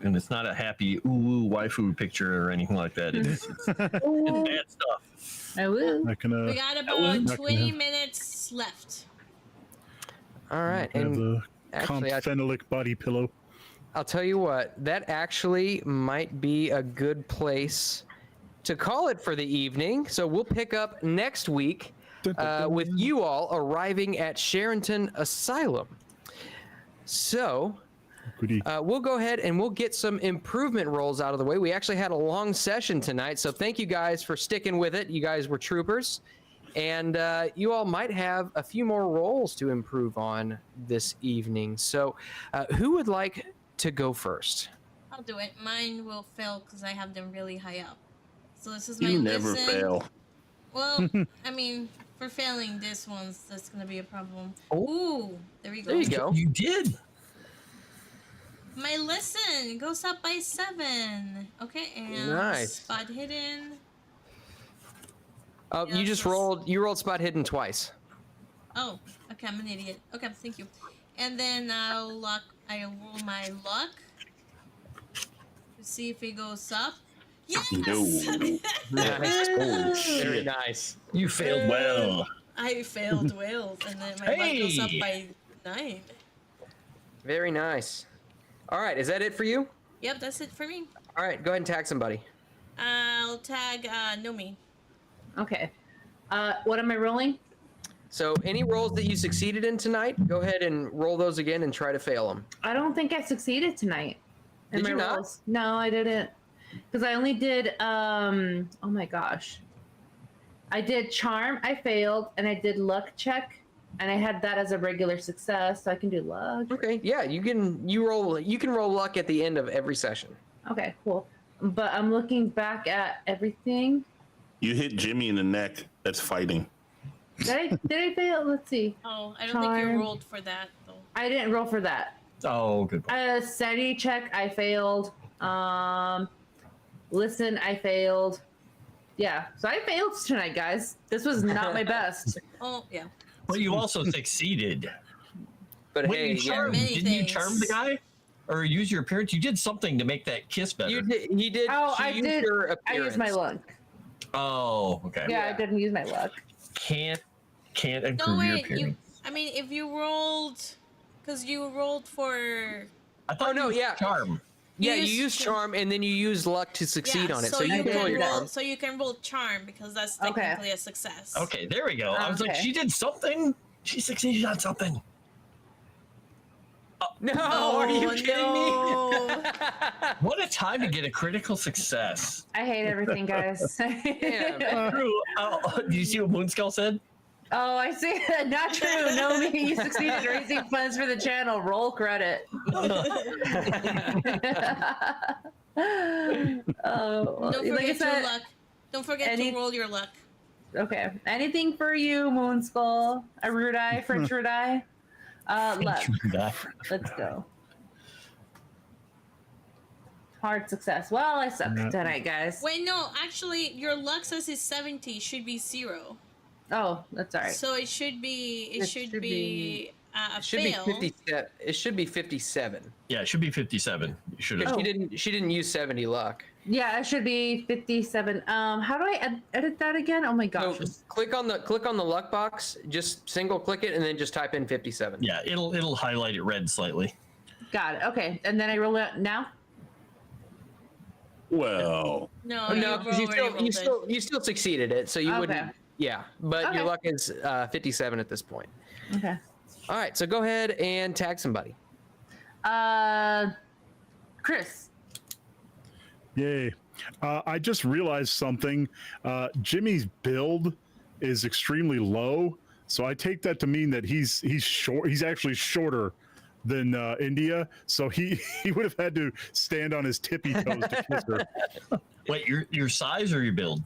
And it's not a happy ooh waifu picture or anything like that. It's bad stuff. I will. Not gonna We got not about gonna 20 have- minutes left. All right, have and the actually, Comte Fenelick body pillow. I'll tell you what, that actually might be a good place to call it for the evening. So we'll pick up next week with you all arriving at Charenton Asylum. So Goody. we'll go ahead and we'll get some improvement rolls out of the way. We actually had a long session tonight, so thank you guys for sticking with it. You guys were troopers. And you all might have a few more rolls to improve on this evening. So who would like to go first? I'll do it. Mine will fail because I have them really high up. So this is my You never listen. fail. Well, I mean, for failing this one, that's gonna be a problem. Oh. Ooh, there we go. There you go. You did. My listen goes up by 7. Okay, and Nice. spot hidden. Oh, you just Yes. rolled spot hidden twice. Oh, okay, I'm an idiot. Okay, thank you. And then I'll roll my luck to see if it goes up. Yes! No. Nice. Oh, Very shit. nice. You failed well. I failed well, and then my luck goes up Hey! by 9. Very nice. All right, is that it for you? Yep, that's it for me. All right, go ahead and tag somebody. I'll tag Nomi. Okay. What am I rolling? So any rolls that you succeeded in tonight, go ahead and roll those again and try to fail them. I don't think I succeeded tonight. in Did my you not? rolls. No, I didn't. Because I only did oh my gosh. I did charm, I failed, and I did luck check, and I had that as a regular success, so I can do luck. Okay, yeah, you can roll luck at the end of every session. Okay, cool. But I'm looking back at everything. You hit Jimmy in the neck. That's fighting. Did I fail? Let's see. Oh, I don't think you Charm. rolled for that though. I didn't roll for that. Oh, good point. Sanity check, I failed. Listen, I failed. Yeah, so I failed tonight, guys. This was not my best. Oh yeah. But you also succeeded. But When hey, you charmed, many didn't you things. charm the guy? Or use your appearance? You did something to make that kiss better. you did. He did. Oh, she I used did. her I used my appearance. luck. Oh, okay. Yeah, I didn't use my luck. Can't improve No your wait, appearance. I mean, if you rolled, because you rolled for. I thought no, you used yeah. charm. Yeah, You you use use charm, and then you use luck to succeed Yeah, on it. so So you you roll can your roll. charm. So you can roll charm because that's Okay. technically a success. Okay, there we go. I was like, Okay. she did something. She succeeded on something. No, Oh, are you kidding me? no. What a time to get a critical success. I hate everything, guys. Damn. True. Oh, do you see what Moonskull said? Oh, I see. Not true. Nomi, you succeeded raising funds for the channel. Roll credit. Oh, Don't like I forget said, your luck. Don't forget any- to roll your luck. okay. Anything for you, Moonskull? A Rudai, French Rudai? Luck. Let's go. Hard success. Well, I suck tonight, guys. Wait, no. Actually, your luck says it's 70. Should be 0. Oh, that's all right. So it should be. It, should be a It should fail. be 57. It should be 57. Yeah, it should be 57. You should have. Oh. She didn't use 70 luck. Yeah, it should be 57. How do I edit that again? Oh my So gosh. click on the luck box. Just single click it, and then just type in 57. Yeah, it'll highlight it red slightly. Got it. Okay, and then I roll it now. Well, No, Oh, no, you because rolled you still succeeded it, so you Okay. wouldn't. Yeah, but Okay. your luck is 57 at this point. Okay. All right, so go ahead and tag somebody. Chris. Yay. I just realized something. Jimmy's build is extremely low, so I take that to mean that he's short. He's actually shorter than India, so he would have had to stand on his tippy toes to kiss her. Wait, your size or your build?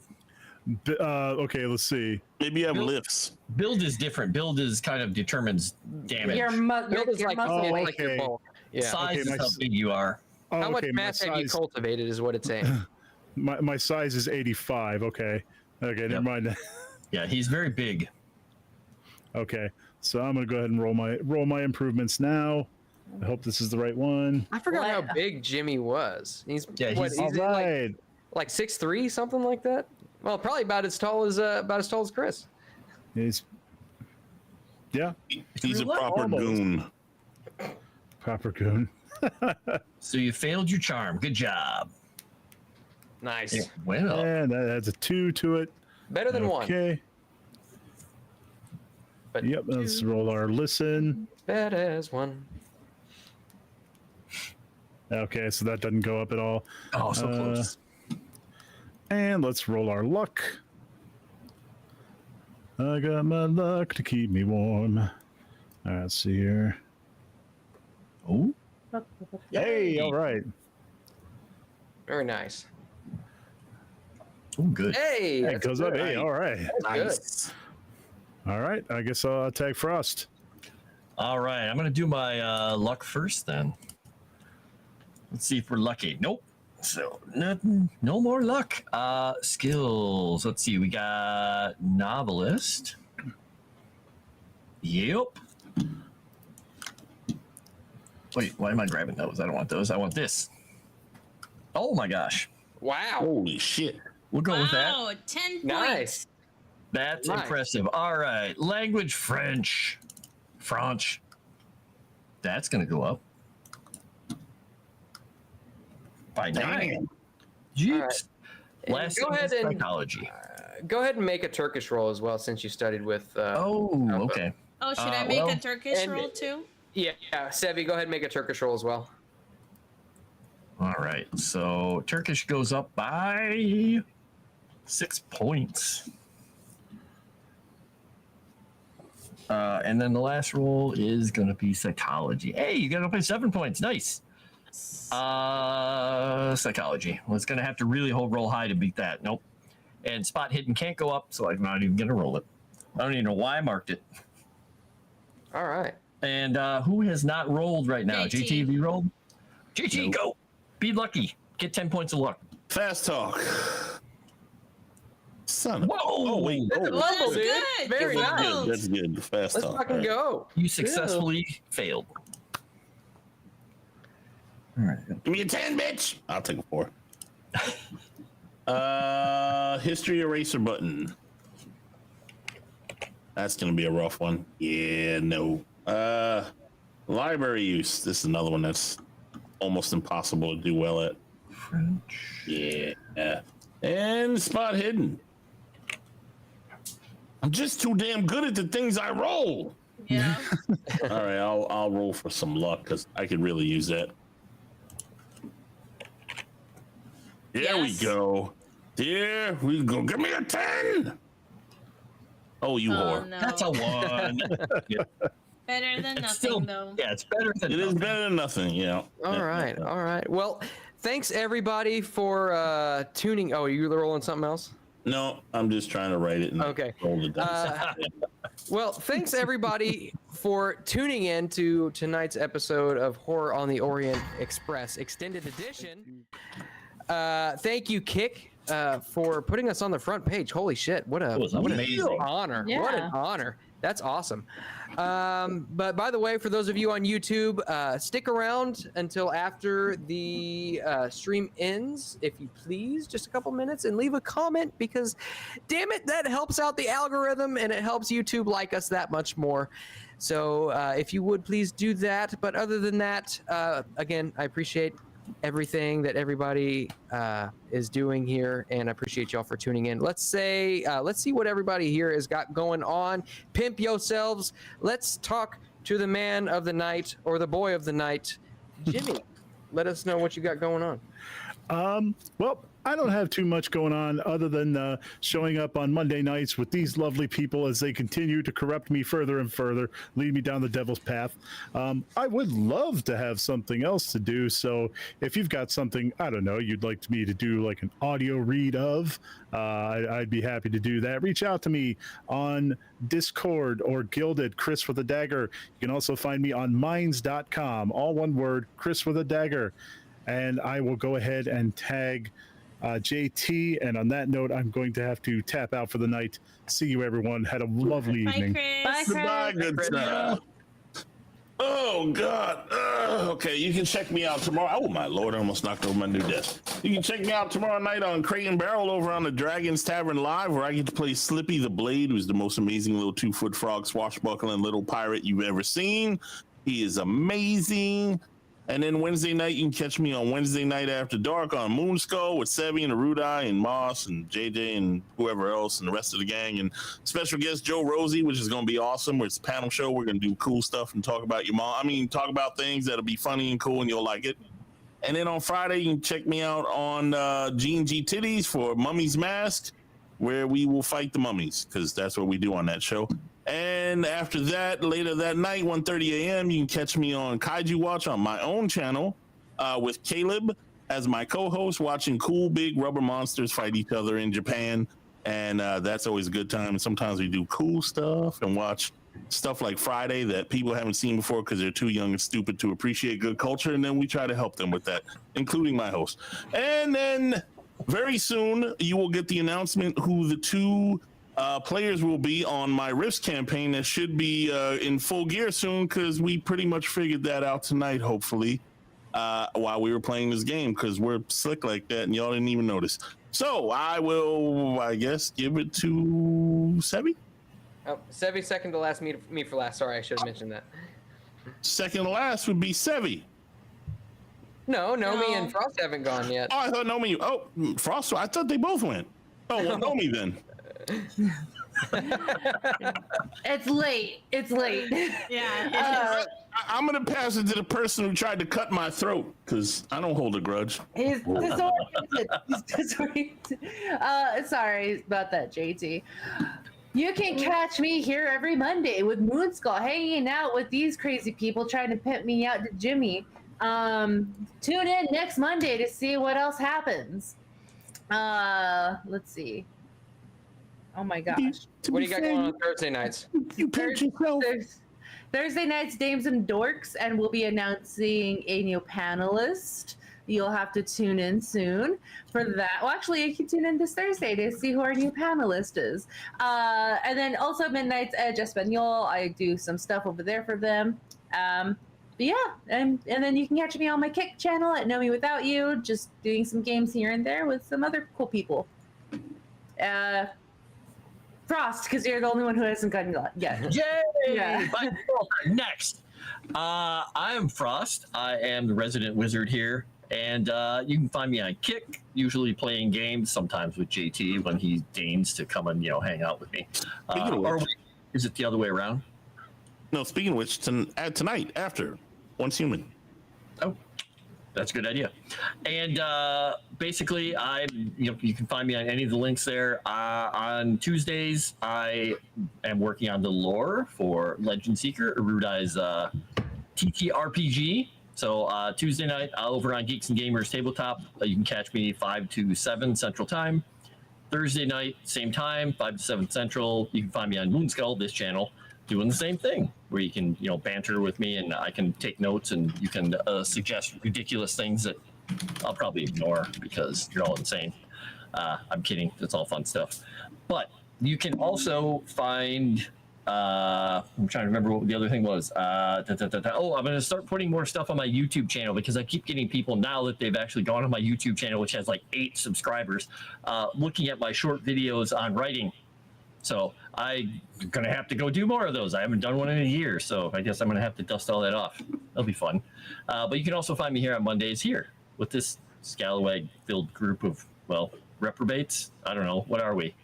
Okay, let's see. maybe you have Nope. lifts. Build is different. Build is kind of determines damage. Your Build is your like, muscle oh, weight. like your okay. bulk. Yeah. Size Okay, is my how s- big you are. Oh, How much okay, my mass have you size, cultivated is what it's saying. my size is 85. Okay, never mind. Yeah, he's very big. Okay, so I'm gonna go ahead and roll my improvements now. I hope this is the right one. I forgot What? how big Jimmy was. He's Yeah, what, he's- All he's right. like 6'3", something like that. Well, probably about as tall as Chris. He's yeah, He's a proper Almost. goon. proper goon. So you failed your charm. Good job. Nice. It went up. And that adds a 2 to it. Better than one. Okay. But Yep. Let's roll our listen. bad as one. Okay, so that doesn't go up at all. Oh, so close. And let's roll our luck. I got my luck to keep me warm. All right, let's see here. Oh, Hey, all right. Very nice. oh, good. Hey, That that's goes up. good. Hey, all right. That's good. All right. I guess I'll tag Frost. All right, I'm gonna do my luck first then. Let's see if we're lucky. Nope. So nothing. No more luck. Skills. Let's see. We got novelist. Yep. Wait, why am I grabbing those? I don't want those. I want this. Oh my gosh. Wow. Holy shit. We'll go with that. Wow, 10 points. Nice. That's Nice. impressive. All right. Language French. French. That's going to go up. By 9. Jeez. All right. And Last go thing ahead is and psychology. go ahead and make a Turkish roll as well, since you studied with. Oh, okay. Oh, should I make well, a Turkish and- roll too? Yeah, Sevvy, go ahead and make a Turkish roll as well. All right. So Turkish goes up by 6 points. And then the last roll is going to be psychology. Hey, you got up by 7 points. Nice. Psychology. Well, it's going to have to really roll high to beat that. Nope. And spot hidden can't go up, so I'm not even going to roll it. I don't even know why I marked it. All right. And who has not rolled right now? JT. JT, have you rolled? JT, go. Be lucky. Get 10 points of luck. Fast talk. Son of Whoa! Oh, wait. That's a Oh, fumble, that's dude. good. Very Good nice. fumble. that's good. Fast Let's talk. fucking All right. go. You successfully failed. All right. Give me a 10, bitch. I'll take a 4. History eraser button. That's gonna be a rough one. Yeah, no. Library use. This is another one that's almost impossible to do well at. French. Yeah. And spot hidden. I'm just too damn good at the things I roll. Yeah. All right, I'll roll for some luck because I could really use that. There we Yes. go. There we go. Give me a 10. Oh, you Oh whore. no. That's a 1. Yeah, Better than it's nothing still, though. yeah, it's better than It is nothing. better than nothing, yeah. All right. All right. Well, thanks everybody for tuning. Oh, are you rolling something else? No, I'm just trying to write it and Okay. roll the dice. Well, thanks everybody for tuning in to tonight's episode of Horror on the Orient Express Extended Edition. Thank you, Kick, for putting us on the front page. Holy shit! What It was an amazing. honor! Yeah. What an honor! That's awesome. But by the way, for those of you on YouTube, stick around until after the stream ends, if you please, just a couple minutes, and leave a comment because, damn it, that helps out the algorithm and it helps YouTube like us that much more. So if you would please do that. But other than that, again, I appreciate everything that everybody is doing here, and I appreciate y'all for tuning in. Let's see what everybody here has got going on. Pimp yourselves. Let's talk to the man of the night or the boy of the night, Jimmy. Let us know what you got going on. Well, I don't have too much going on other than showing up on Monday nights with these lovely people as they continue to corrupt me further and further, lead me down the devil's path. I would love to have something else to do. So if you've got something, I don't know, you'd like me to do like an audio read of, I'd be happy to do that. Reach out to me on Discord or Gilded, KrisWithADagger. You can also find me on minds.com, all one word, KrisWithADagger. And I will go ahead and tag JT. And on that note, I'm going to have to tap out for the night. See you, everyone. Had a lovely Bye, evening. Chris. Bye, Goodbye, Chris. good sir. Oh, God. Okay, you can check me out tomorrow. Oh, my Lord, I almost knocked over my new desk. You can check me out tomorrow night on Crate and Barrel over on the Dragon's Tavern Live, where I get to play Slippy the Blade, who's the most amazing little 2-foot frog swashbuckling little pirate you've ever seen. He is amazing. And then Wednesday night, you can catch me on Wednesday night after dark on Moonskull with Sevvy and Arudai and Moss and JJ and whoever else and the rest of the gang. And special guest Joe Rosie, which is going to be awesome. It's a panel show. We're going to do cool stuff and talk about your mom. I mean, talk about things that'll be funny and cool and you'll like it. And then on Friday, you can check me out on G&G Titties for Mummy's Mask, where we will fight the mummies, because that's what we do on that show. And after that, later that night, 1:30 a.m., you can catch me on Kaiju Watch on my own channel with Caleb as my co-host, watching cool big rubber monsters fight each other in Japan. And that's always a good time. And sometimes we do cool stuff and watch stuff like Friday that people haven't seen before because they're too young and stupid to appreciate good culture. And then we try to help them with that, including my host. And then very soon, you will get the announcement who the two players will be on my Rifts campaign that should be in full gear soon, because we pretty much figured that out tonight, hopefully, while we were playing this game, because we're slick like that and y'all didn't even notice. So I will, I guess, give it to Sevvy. Oh, Sevvy second to last, me for last. Sorry, I should have mentioned that. Second to last would be Sevvy. No, Nomi No. and Frost haven't gone yet. Oh, I thought Nomi. Oh, Froste. I thought they both went. Oh, well, Nomi then. It's late. It's late. Yeah. I'm going to pass it to the person who tried to cut my throat, because I don't hold a grudge. He's disoriented. He's disoriented. Sorry about that, JT. You can catch me here every Monday with Moonskull, hanging out with these crazy people trying to pimp me out to Jimmy. Tune in next Monday to see what else happens. Let's see. Oh my gosh. What do you got going on Thursday nights? You pimped yourself. Thursday night's Dames and Dorks, and we'll be announcing a new panelist. You'll have to tune in soon for that. Well, actually, you can tune in this Thursday to see who our new panelist is. And then also Midnight's Edge Espanol. I do some stuff over there for them. But yeah, and then you can catch me on my Kick channel at Nomi Without You, just doing some games here and there with some other cool people. Froste, because you're the only one who hasn't gotten yet. Yay! Yeah. Next, I'm Frost. I am the resident wizard here, and you can find me on Kick, usually playing games, sometimes with JT when he deigns to come and hang out with me. Speaking of Or which- wait, is it the other way around? No, speaking of which, tonight after Once Human. Oh, that's a good idea. And basically, you can find me on any of the links there. On Tuesdays, I am working on the lore for Legend Seeker, Erudai's TTRPG. So Tuesday night, over on Geeks and Gamers Tabletop, you can catch me 5 to 7 Central Time. Thursday night, same time, 5 to 7 Central. You can find me on Moonskull, this channel, doing the same thing, where you can banter with me, and I can take notes, and you can suggest ridiculous things that I'll probably ignore because you're all insane. I'm kidding. That's all fun stuff. But you can also find. I'm trying to remember what the other thing was. Oh, I'm going to start putting more stuff on my YouTube channel, because I keep getting people now that they've actually gone on my YouTube channel, which has like 8 subscribers, looking at my short videos on writing. So I'm going to have to go do more of those. I haven't done one in a year, so I guess I'm going to have to dust all that off. That'll be fun. But you can also find me here on Mondays here with this scalawag-filled group of, reprobates. I don't know. What are we?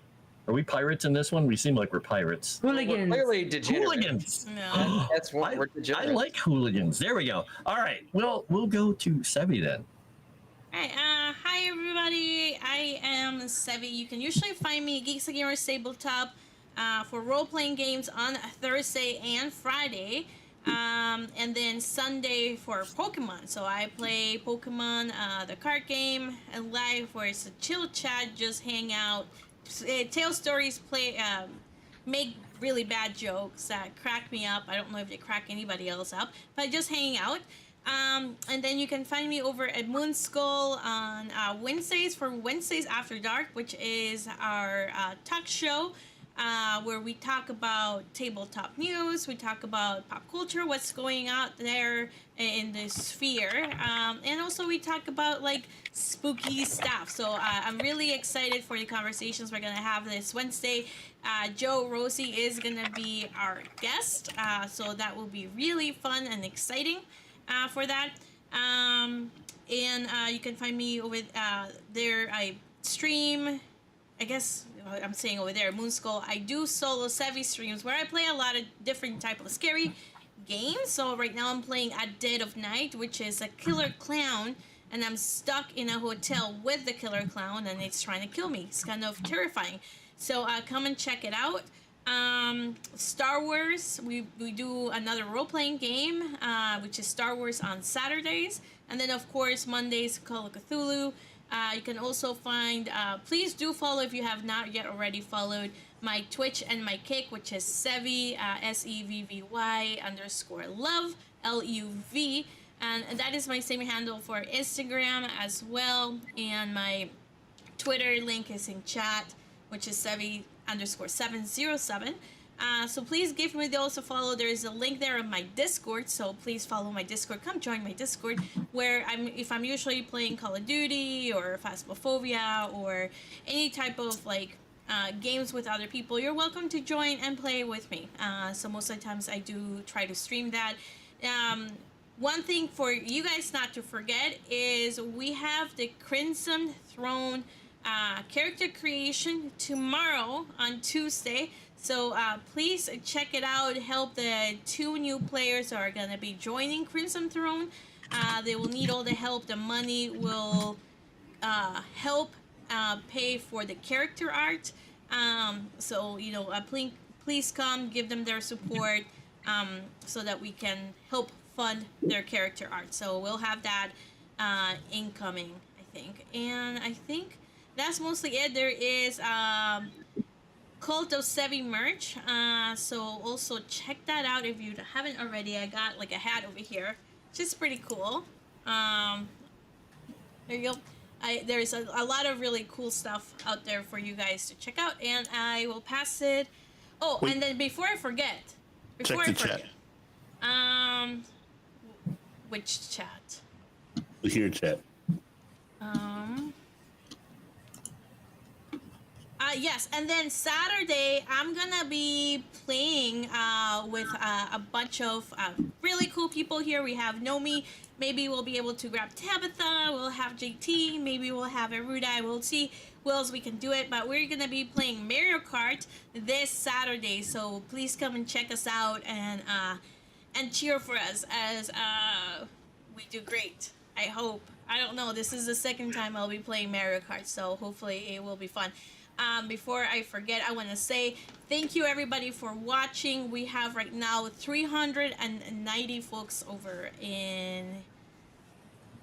Are we pirates in this one? We seem like we're pirates. Hooligans. Well, clearly degenerate. Hooligans! No. That's what we're I degenerate. like hooligans. There we go. All right. Well, we'll go to Sevvy then. Alright, hi everybody, I am Sevvy. You can usually find me at Geeks and Gamers Tabletop for role-playing games on Thursday and Friday, and then Sunday for Pokemon. So I play Pokemon, the card game, live, where it's a chill chat, just hang out, tell stories, make really bad jokes that crack me up. I don't know if they crack anybody else up, but just hanging out. And then you can find me over at Moonskull on Wednesdays for Wednesdays After Dark, which is our talk show where we talk about tabletop news, we talk about pop culture, what's going out there in the sphere, and also we talk about like spooky stuff. So I'm really excited for the conversations we're gonna have this Wednesday. Joe Rosie is gonna be our guest, so that will be really fun and exciting. For that, and you can find me over there. I stream, I guess I'm saying over there, Moonskull. I do solo Sevvy streams where I play a lot of different type of scary games. So right now I'm playing At Dead of Night, which is a killer clown, and I'm stuck in a hotel with the killer clown, and it's trying to kill me. It's kind of terrifying. So come and check it out. Star Wars, we do another role-playing game, which is Star Wars on Saturdays, and then of course Mondays Call of Cthulhu. You can also find, please do follow, if you have not yet already followed, my Twitch and my Kick, which is Sevvy, SEVVY_love, LUV, and that is my same handle for Instagram as well, and my Twitter link is in chat, which is Sevvy_707. So please give me those a follow. There is a link there on my Discord, so please follow my Discord. Come join my Discord, where if I'm usually playing Call of Duty or Phasmophobia or any type of games with other people, you're welcome to join and play with me. So most of the times I do try to stream that. One thing for you guys not to forget is we have the Crimson Throne character creation tomorrow on Tuesday, so please check it out. Help the 2 new players are gonna be joining Crimson Throne. They will need all the help. The money will help pay for the character art, so please come, give them their support, so that we can help fund their character art. So we'll have that incoming, I think, and I think that's mostly it. There is Cult of Sevvy merch. So also check that out if you haven't already. I got like a hat over here, which is pretty cool. There you go. There's a lot of really cool stuff out there for you guys to check out, and I will pass it. Oh, Wait. and then before I forget, Chat. Which chat? Here, chat. Yes, and then Saturday I'm gonna be playing with a bunch of really cool people here. We have Nomi. Maybe we'll be able to grab Tabitha. We'll have JT. Maybe we'll have Eruda. We'll see who else we can do it. But we're gonna be playing Mario Kart this Saturday. So please come and check us out and cheer for us as we do great. I hope. I don't know. This is the second time I'll be playing Mario Kart, so hopefully it will be fun. Before I forget, I want to say thank you everybody for watching. We have right now 390 folks over in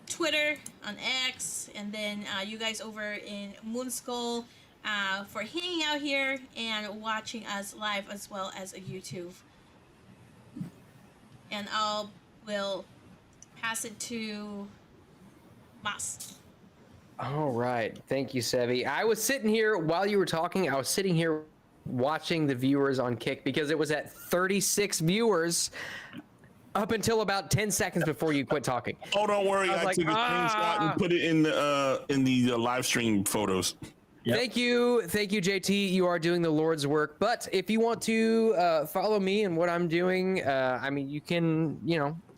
Twitter, on X, and then you guys over in Moonskull for hanging out here and watching us live as well as a YouTube. And will pass it to Mas. All right. Thank you, Sevvy. I was sitting here while you were talking. I was sitting here watching the viewers on Kick because it was at 36 viewers up until about 10 seconds before you quit talking. Oh, don't worry. I took a screenshot and put it in the live stream photos. Yep. Thank you, JT. You are doing the Lord's work. But if you want to follow me and what I'm doing, I mean, you can,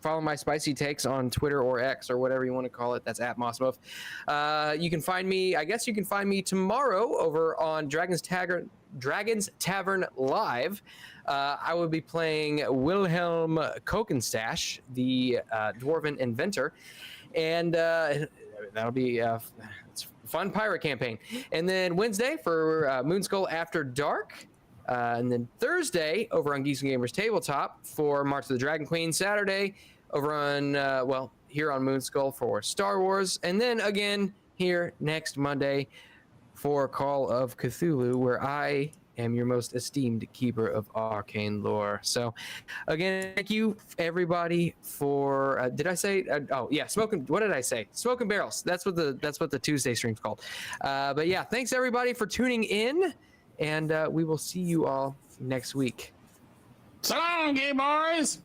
follow my spicy takes on Twitter or X or whatever you want to call it. That's at Mossmuff. You can find me. I guess you can find me tomorrow over on Dragon's Tavern Live. I will be playing Wilhelm Kokenstash, the dwarven inventor, and that'll be it's a fun pirate campaign. And then Wednesday for Moonskull After Dark. And then Thursday over on Geeks and Gamers Tabletop for March of the Dragon Queen. Saturday over on, here on Moonskull for Star Wars. And then again here next Monday for Call of Cthulhu, where I am your most esteemed keeper of arcane lore. So again, thank you everybody for, did I say, what did I say? Smoking Barrels. That's what the Tuesday stream's called. But yeah, thanks everybody for tuning in. And we will see you all next week. So long, gay boys.